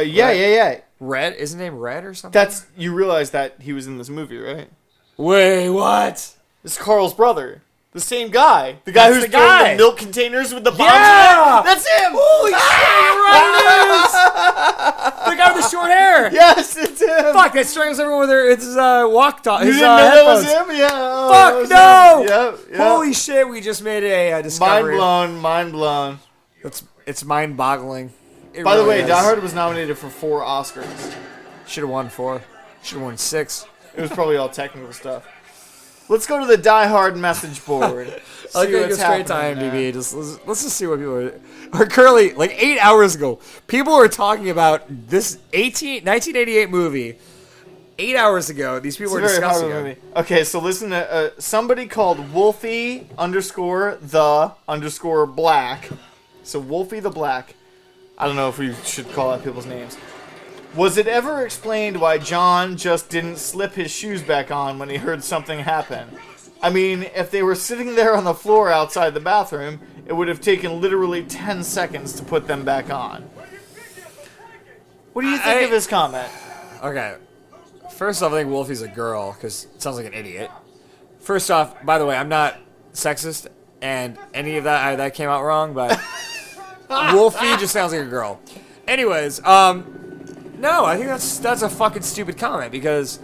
Yeah. Red, isn't his name Red or something? You realize that he was in this movie, right? Wait, what? This is Carl's brother. The same guy. The guy That's who's the guy. throwing the milk containers with the bombs Yeah! in it? That's him! Holy shit, you're right, it is! The guy with the short hair! Yes, it's him! Fuck, that strangles everyone with his walk talk. You His didn't know that was headphones. him? Yeah. Oh, Fuck, that was no! him. Yep. Holy shit, we just made a discovery. Mind blown. It's mind-boggling. By the way, Die Hard was nominated for 4 Oscars. Should have won 4. Should have won 6. It was probably all technical stuff. Let's go to the Die Hard message board. I like to go straight to IMDb. Let's just see what people are currently, like 8 hours ago, people were talking about this 1988 movie. 8 hours ago, these people were discussing it. Okay, so listen to somebody called Wolfie_the_black. So Wolfie the Black. I don't know if we should call out people's names. Was it ever explained why John just didn't slip his shoes back on when he heard something happen? I mean, if they were sitting there on the floor outside the bathroom, it would have taken literally 10 seconds to put them back on. What do you think of his comment? Okay. First off, I think Wolfie's a girl, because it sounds like an idiot. First off, by the way, I'm not sexist, and any of that came out wrong, but Wolfie just sounds like a girl. Anyways, no, I think that's a fucking stupid comment, because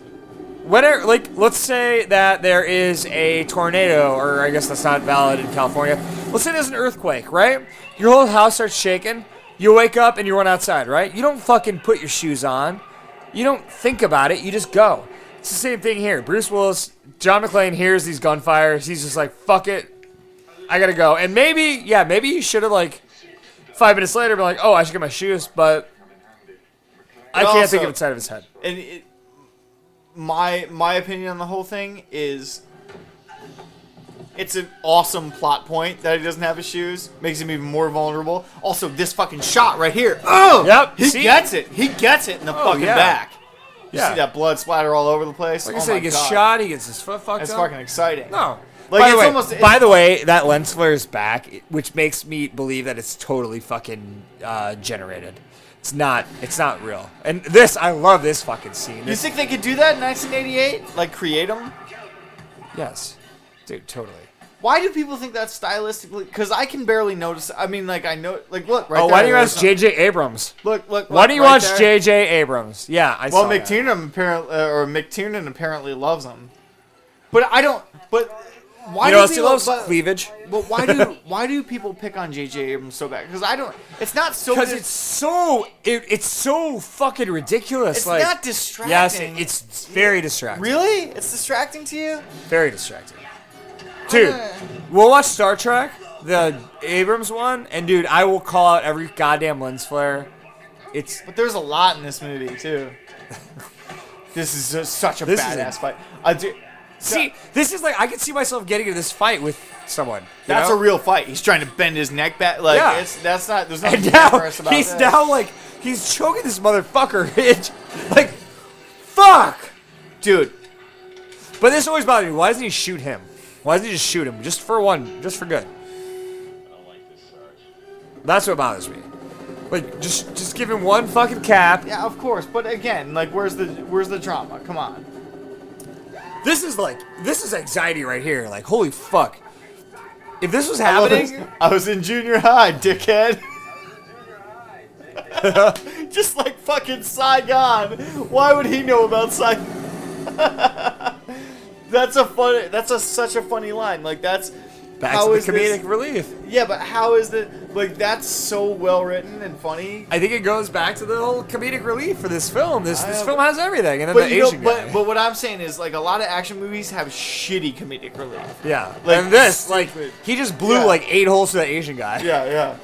whenever, like, let's say that there is a tornado, or I guess that's not valid in California. Let's say there's an earthquake, right? Your whole house starts shaking. You wake up and you run outside, right? You don't fucking put your shoes on. You don't think about it. You just go. It's the same thing here. Bruce Willis, John McClane hears these gunfires. He's just like, fuck it. I gotta go. And maybe he should have, like, 5 minutes later been like, oh, I should get my shoes, but I can't think of it inside of his head. And my opinion on the whole thing is it's an awesome plot point that he doesn't have his shoes. Makes him even more vulnerable. Also, this fucking shot right here. Oh! Yep. He gets it. He gets it in the fucking back. You see that blood splatter all over the place? Like I said, he gets shot, he gets his foot fucked That's up. fucking exciting. No. Like, By the way, that lens flare is back, which makes me believe that it's totally fucking generated. It's not real. And I love this fucking scene. You think they could do that in 1988? Like, create them? Yes. Dude, totally. Why do people think that's stylistically? Because I can barely notice. I mean, like, I know. Like, look, right there. Oh, why do you watch J.J. Abrams? Look. Why do you watch there? J.J. Abrams? Yeah, I saw that. Well, McTiernan apparently loves them. But I don't. But Why You know do else he people- loves? but- Cleavage. But why do people pick on J.J. Abrams so bad? Because I don't. It's not so. Because it's so fucking ridiculous. It's like, not distracting. Yes, it's very distracting. Really? It's distracting to you? Very distracting. Dude, we'll watch Star Trek, the Abrams one, and dude, I will call out every goddamn lens flare. It's But there's a lot in this movie too. This is such a This is badass a- fight. I do. see, this is like I can see myself getting into this fight with someone. That's a real fight. He's trying to bend his neck back. Like Yeah. that's not. There's nothing And now humorous about he's this. now like he's choking this motherfucker. Like, fuck. Dude. But this always bothered me. Why doesn't he shoot him? Why doesn't he just shoot him? Just for one, just for good. That's what bothers me. Like, just give him one fucking cap. Yeah, of course. But again, like, where's the drama? Come on. This is anxiety right here. Like, holy fuck. If this was happening, I was in junior high, dickhead. Just like fucking Saigon. Why would he know about Saigon? That's such a funny line. Like that's back how to is the this- comedic relief. Yeah, but how is the like that's so well written and funny. I think it goes back to the whole comedic relief for this film. This I- film has everything, and then But the you know, Asian guy. but what I'm saying is like a lot of action movies have shitty comedic relief. yeah, like, and this, like, stupid. he just blew Yeah. like 8 holes to the Asian guy. Yeah.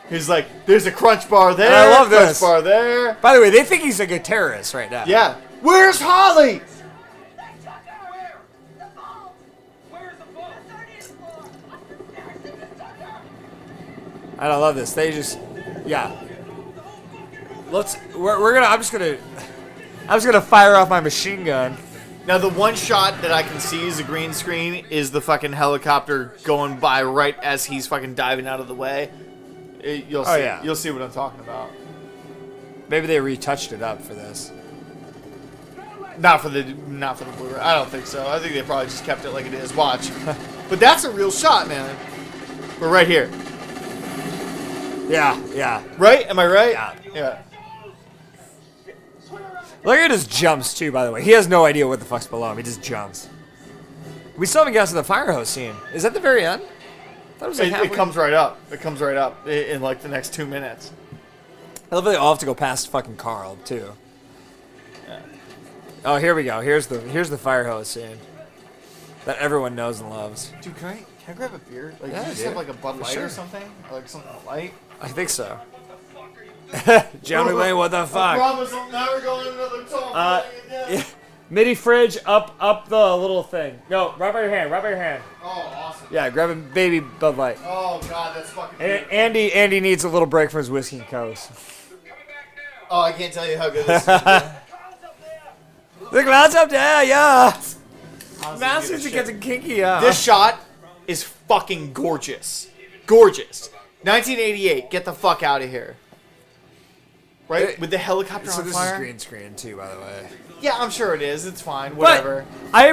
He's like, there's a crunch bar there. And I love crunch this. bar there. By the way, they think he's like a terrorist right now. Yeah. Where's Holly? And I love this. They just, yeah. I'm just gonna fire off my machine gun. Now the one shot that I can see is a green screen is the fucking helicopter going by right as he's fucking diving out of the way. You'll see. yeah. You'll see what I'm talking about. Maybe they retouched it up for this. Not for the Blu-ray. I don't think so. I think they probably just kept it like it is. Watch. But that's a real shot, man. We're right here. Yeah. Right? Am I right? Yeah. Look at his jumps too. By the way, he has no idea what the fuck's below him. He just jumps. We still haven't got to the fire hose scene. Is that the very end? I thought it was like It halfway. comes right up. It comes right up in like the next 2 minutes. I love that they all have to go past fucking Carl too. Oh, here we go. Here's the fire hose scene that everyone knows and loves. Dude, can I grab a beer? Like, Yeah, you just dude. have like a Bud For Light sure. or something? Or like something light? I think so. Jeremy Lane, what the I fuck? promise I'm never going another time. Yeah. MIDI fridge up the little thing. No, right by your hand. Oh, awesome. Yeah, grab a baby Bud Light. Oh, God, that's fucking And beautiful. Andy needs a little break from his whiskey and coast. Oh, I can't tell you how good this is. The clouds up there, yeah. Honestly, Masters give a are shit. getting kinky, yeah. This shot is fucking gorgeous. Gorgeous. 1988. Get the fuck out of here. Right? With the helicopter So on this fire? is green screen too, by the way. Yeah, I'm sure it is. It's fine. Whatever. But I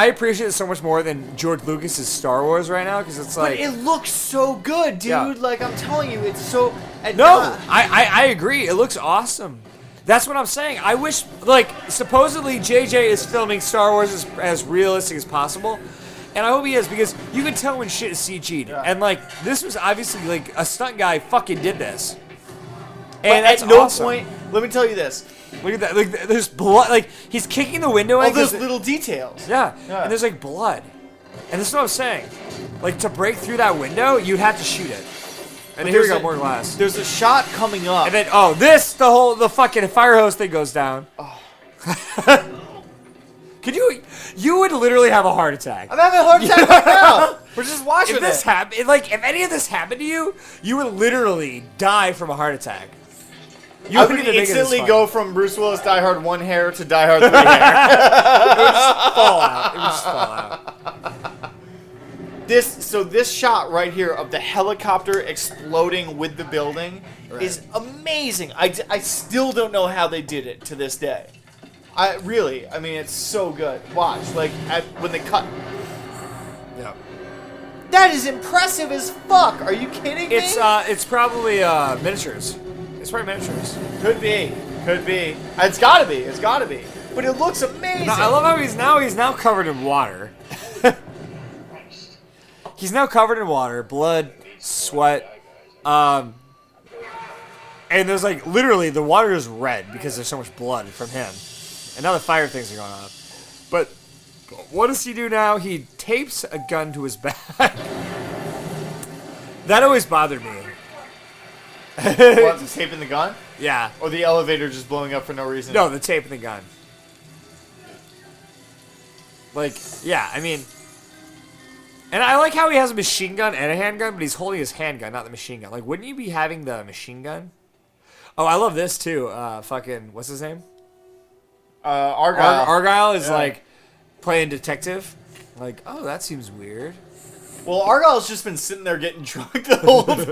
appreciate it so much more than George Lucas's Star Wars right now because it's But like it looks so good, dude. Yeah. Like, I'm telling you, it's so... no, I agree. It looks awesome. That's what I'm saying. I wish, like, supposedly JJ is filming Star Wars as realistic as possible. And I hope he is, because you can tell when shit is CG'd. Yeah. And, like, this was obviously, like, a stunt guy fucking did this. But And that's at no awesome. point... Let me tell you this. Look at that. Like, there's blood. Like, he's kicking the window in. All those 'cause little details. yeah. Yeah. And there's, like, blood. And this is what I'm saying. Like, to break through that window, you'd have to shoot it. And But here we there's go, a- more glass. There's a shot coming up. And then, the fucking fire hose thing goes down. Oh. Could you would literally have a heart attack. I'm having a heart attack right now. We're just watching If this it. happened, like, if any of this happened to you, you would literally die from a heart attack. You I wouldn't would even make it this instantly far. go from Bruce Willis Die Hard 1 hair to Die Hard 3 hair. fall out. It would just fall out. This shot right here of the helicopter exploding with the building is amazing. I still don't know how they did it to this day. I mean, it's so good. Watch, like, when they cut. Yeah. That is impressive as fuck. Are you kidding me? It's probably miniatures. It's probably miniatures. Could be. It's gotta be. But it looks amazing. No, I love how he's now covered in water. He's now covered in water, blood, sweat, and there's like literally the water is red because there's so much blood from him, and now the fire things are going on. But what does he do now? He tapes a gun to his back. That always bothered me. What, the tape in the gun? Yeah. Or the elevator just blowing up for no reason? No, the tape in the gun. Like, yeah, I mean, and I like how he has a machine gun and a handgun, but he's holding his handgun, not the machine gun. Like, wouldn't you be having the machine gun? Oh, I love this too. Fucking, what's his name? Argyle. Argyle is like playing detective. Like, oh, that seems weird. Well, Argyle's just been sitting there getting drunk the whole time.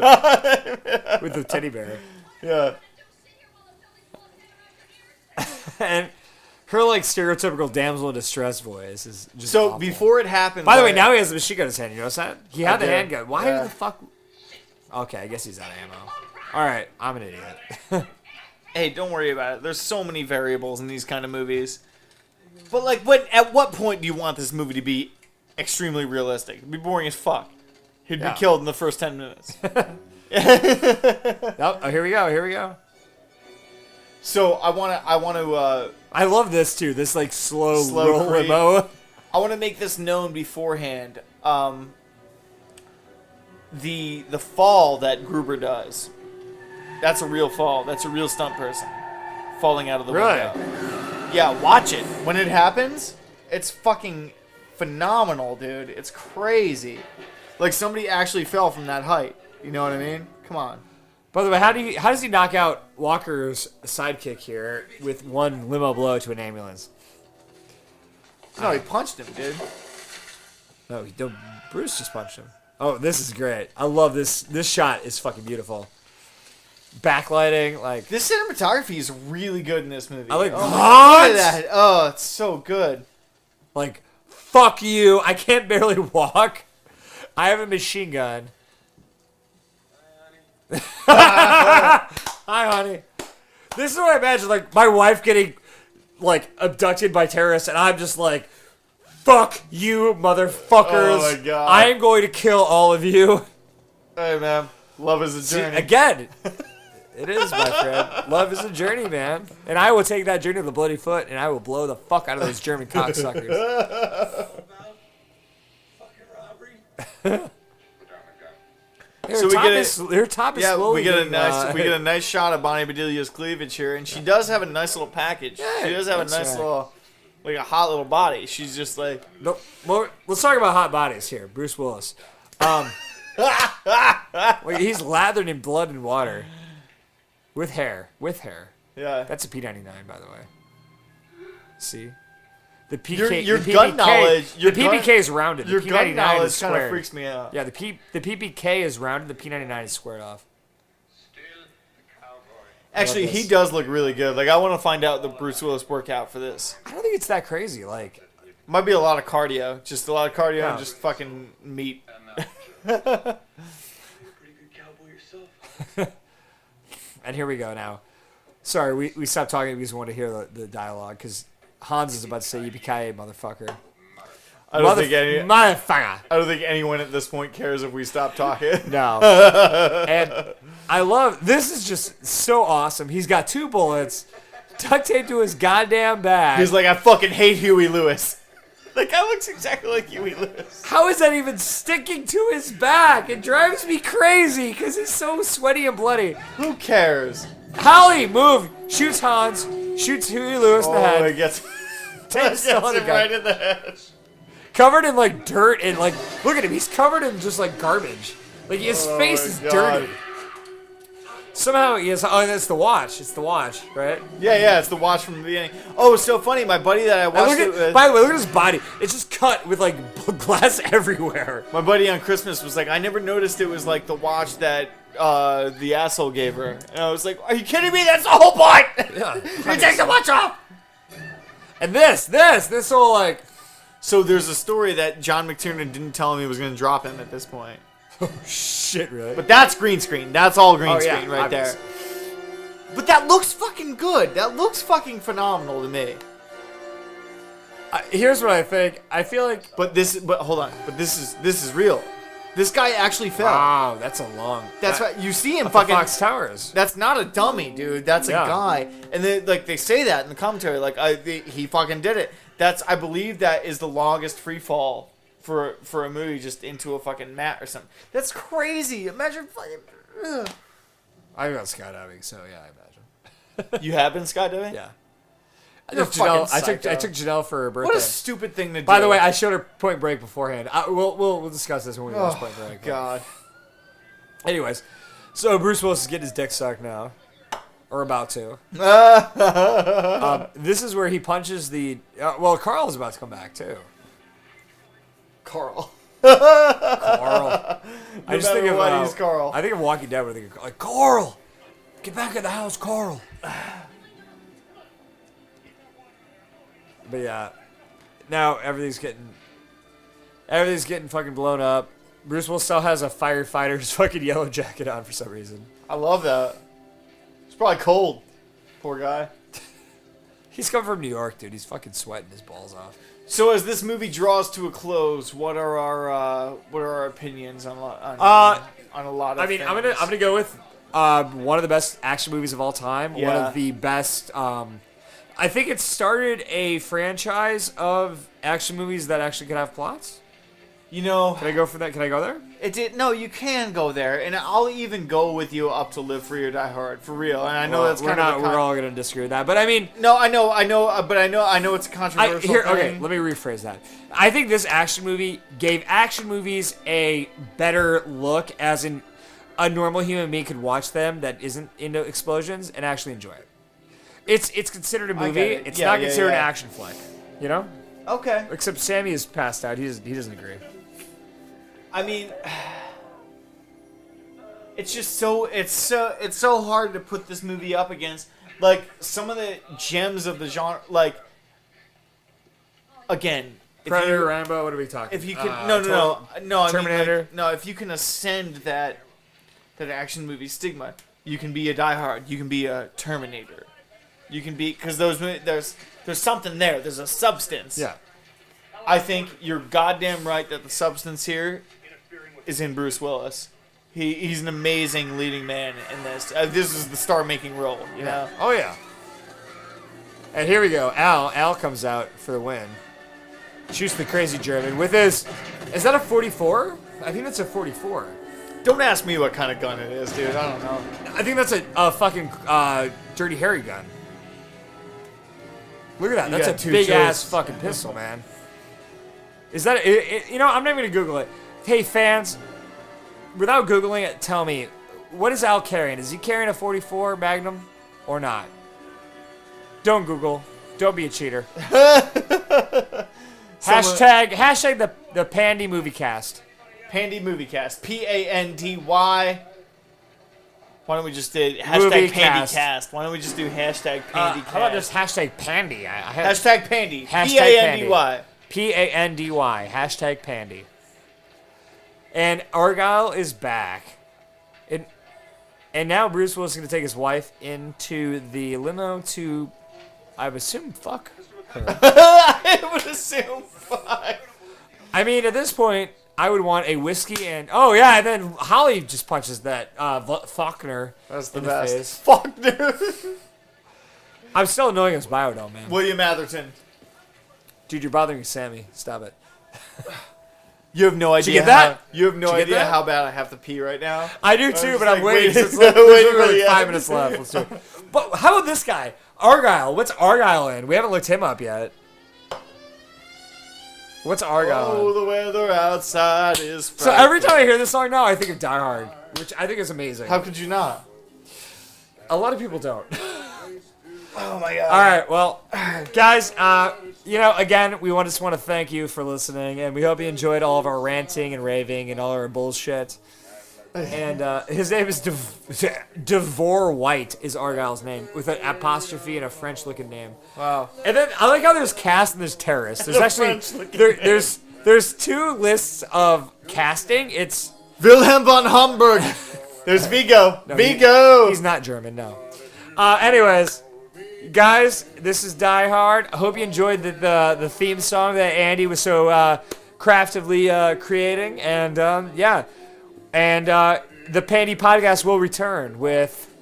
With the teddy bear. Yeah. And her, like, stereotypical damsel in distress voice is just So, awful. before it happened... By the way, now he has the machine gun in his hand. You notice that? He had the did. handgun. Why Yeah. the fuck... Okay, I guess he's out of ammo. Alright, I'm an idiot. Hey, don't worry about it. There's so many variables in these kind of movies. But, like, at what point do you want this movie to be extremely realistic? It'd be boring as fuck. He'd Yeah. be killed in the first 10 minutes. Oh, here we go. So, I want to I love this, too. This, like, slow roll creep. limo. I want to make this known beforehand. The fall that Gruber does, that's a real fall. That's a real stunt person falling out of the Really? window. Yeah, watch it. When it happens, it's fucking phenomenal, dude. It's crazy. Like somebody actually fell from that height. You know what I mean? Come on. By the way, how does he knock out Walker's sidekick here with one limo blow to an ambulance? No, he punched him, dude. No, Bruce just punched him. Oh, this is great. I love this. This shot is fucking beautiful. Backlighting, like... This cinematography is really good in this movie. I like... Look at that. Oh, it's so good. Like, fuck you. I can't barely walk. I have a machine gun. Hi, honey. This is what I imagine, like, my wife getting, like, abducted by terrorists, and I'm just like, fuck you, motherfuckers. Oh, my God. I am going to kill all of you. Hey, man. Love is a See, journey. again, it is, my friend. Love is a journey, man. And I will take that journey with a bloody foot, and I will blow the fuck out of those German cocksuckers. So we get Their top is Yeah, slowly we get getting, we get a nice shot of Bonnie Bedelia's cleavage here, and she does have a nice little package. Yeah, she does have a that's nice right. little, like a hot little body. She's just like, Nope. Well, let's talk about hot bodies here. Bruce Willis. Wait, he's lathered in blood and water. With hair. yeah. That's a P99, by the way. See? The PK, Your the gun PPK, knowledge. The PPK is rounded. Your The gun P99 is knowledge kind of squared. freaks me out. Yeah, the PPK is rounded. The P99 is squared off. Actually, love this. he does look really good. Like I want to find out the Bruce Willis workout for this. I don't think it's that crazy. Like, Might be a lot of cardio, just a lot of cardio Yeah. and just fucking meat. You're a pretty good cowboy yourself. and here we go now. Sorry, we stopped talking because we want to hear the dialogue because Hans is about to say "Yippee-ki-yay, motherfucker." I don't think any. Motherfucker. I don't think anyone at this point cares if we stop talking. No. And I love this is just so awesome. He's got 2 bullets duct taped to his goddamn back. He's like, I fucking hate Huey Lewis. That guy looks exactly like Huey Lewis. How is that even sticking to his back? It drives me crazy because he's so sweaty and bloody. Who cares? Holly, move! Shoots Hans. Shoots Huey Lewis in the Oh, head. he gets, Takes the gets other him guy. right in the head. Covered in like dirt and like, look at him. He's covered in just like garbage. Like his face my is God. dirty. Somehow he has. Oh, and it's the watch. It's the watch, right? Yeah, it's the watch from the beginning. Oh, it's so funny. My buddy that I And watched look it at, with, by the way, look at his body. It's just cut with like glass everywhere. my buddy on Christmas was like, I never noticed it was like the watch that the asshole gave her. And I was like, are you kidding me? That's the whole point! Yeah. You take the watch off! And this whole like. So there's a story that John McTiernan didn't tell him he was going to drop him at this point. Shit, really? But that's green screen. That's all green Oh, yeah, screen right obvious. there. But that looks fucking good. That looks fucking phenomenal to me. Here's what I think. I feel like But hold on. But this is real. This guy actually fell. Wow, that's a long. That's right. You see him That's the fucking. Fox Towers. That's not a dummy, dude. That's a Yeah. guy. And they say that in the commentary. He fucking did it. I believe that is the longest free fall for a movie, just into a fucking mat or something. That's crazy. Imagine fucking. Ugh. I got skydiving, so yeah, I imagine. You have been skydiving? Yeah. You're I took Janelle, fucking psycho. I took Janelle for her birthday. What a stupid thing to do. By the way, I showed her Point Break beforehand. We'll discuss this when we watch Point Break. God. Anyways, so Bruce Willis is getting his dick sucked now, or about to. This is where he punches the. Well, Carl is about to come back too. Carl. Carl. I just think matter of what, he's Carl. I think of Walking Dead. Where they go like, Carl, get back in the house, Carl. But yeah, now everything's getting fucking blown up. Bruce Willis still has a firefighter's fucking yellow jacket on for some reason. I love that. It's probably cold. Poor guy. He's coming from New York, dude. He's fucking sweating his balls off. So as this movie draws to a close, what are our opinions on a lot of I mean, things? I'm gonna go with one of the best action movies of all time. One Yeah. of the best. I think it started a franchise of action movies that actually could have plots. You know, Can I go for that? Can I go there? it did. No, you can go there, and I'll even go with you up to Live Free or Die Hard for real. And I know that's we're kind not. of We're all gonna disagree with that, but I mean, No, I know, but I know it's a controversial thing. Okay, let me rephrase that. I think this action movie gave action movies a better look, as in a normal human being could watch them that isn't into explosions and actually enjoy it. It's considered a I movie. get it. It's Yeah, not yeah, considered yeah. an action flick. You know? Okay. Except Sammy is passed out. He doesn't agree. I mean, it's just it's so hard to put this movie up against like some of the gems of the genre. Like, again, if Predator, you, Rambo. What are we talking? if you can no, I mean, Terminator? like, no, if you can ascend that action movie stigma, you can be a Die Hard. You can be a Terminator. You can be, because there's something there. There's a substance. Yeah. I think you're goddamn right that the substance here is in Bruce Willis. He's an amazing leading man in this. This is the star-making role, you know? Oh yeah. And here we go. Al comes out for the win. Shoots the crazy German with his. Is that a 44? I think that's a 44. Don't ask me what kind of gun it is, dude. I don't know. I think that's a fucking Dirty Harry gun. Look at that. You That's got a two big ass choices. fucking pistol, man. Is that you know? I'm not even gonna Google it. Hey fans, without Googling it, tell me, what is Al carrying? Is he carrying a 44 Magnum or not? Don't Google. Don't be a cheater. Hashtag the Pandy movie cast. Pandy Movie Cast. Pandy. Why don't we just do hashtag Movie Pandy cast. Cast? Why don't we just do hashtag Pandy Cast? How about just hashtag Pandy? I have hashtag Pandy. Hashtag Pandy. Pandy. Hashtag Pandy. And Argyle is back. And now Bruce Willis is going to take his wife into the limo to, I would assume, fuck her. I would assume fuck. I mean, at this point, I would want a whiskey and... Oh, yeah, and then Holly just punches that Faulkner That's the in best. the face. Fuck, dude. I'm still annoying as Biodome, man. William Atherton. Dude, you're bothering Sammy. Stop it. You have no idea. you get that? You have no Did you get idea that? how bad I have to pee right now. I do was too, just but I'm like, waiting. wait, There's waiting for really the 5 end. minutes left. Let's do it. But how about this guy? Argyle. What's Argyle in? We haven't looked him up yet. What's Argyle Oh, in? the weather outside is So every time I hear this song now, I think of Die Hard, which I think is amazing. How could you not? A lot of people don't. Oh my god. All right, well, guys, you know, again, we just want to thank you for listening, and we hope you enjoyed all of our ranting and raving and all our bullshit. And his name is Devore White is Argyle's name, with an apostrophe and a French-looking name. Wow. And then I like how there's cast and there's terrorists. There's actually French-looking there's two lists of casting. It's Wilhelm von Hamburg. There's Vigo. No, Vigo. he's not German, no. Anyways, guys, this is Die Hard. I hope you enjoyed the theme song that Andy was so craftively creating. And yeah, and the Pandy podcast will return with.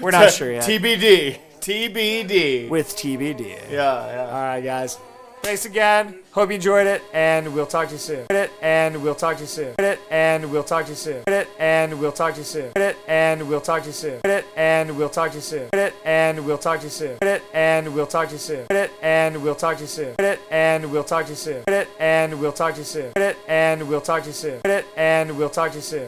We're not sure yet. TBD. TBD. With TBD. Yeah. All right, guys. Thanks again. Hope you enjoyed it, and we'll talk to you soon. And we'll talk to you soon. And we'll talk to you soon. And we'll talk to you soon. And we'll talk to you soon. And we'll talk to you soon. And we'll talk to you soon. And we'll talk to you soon. And we'll talk to you soon. And we'll talk to you soon. And we'll talk to you soon. And we'll talk to you soon. And we'll talk to you soon.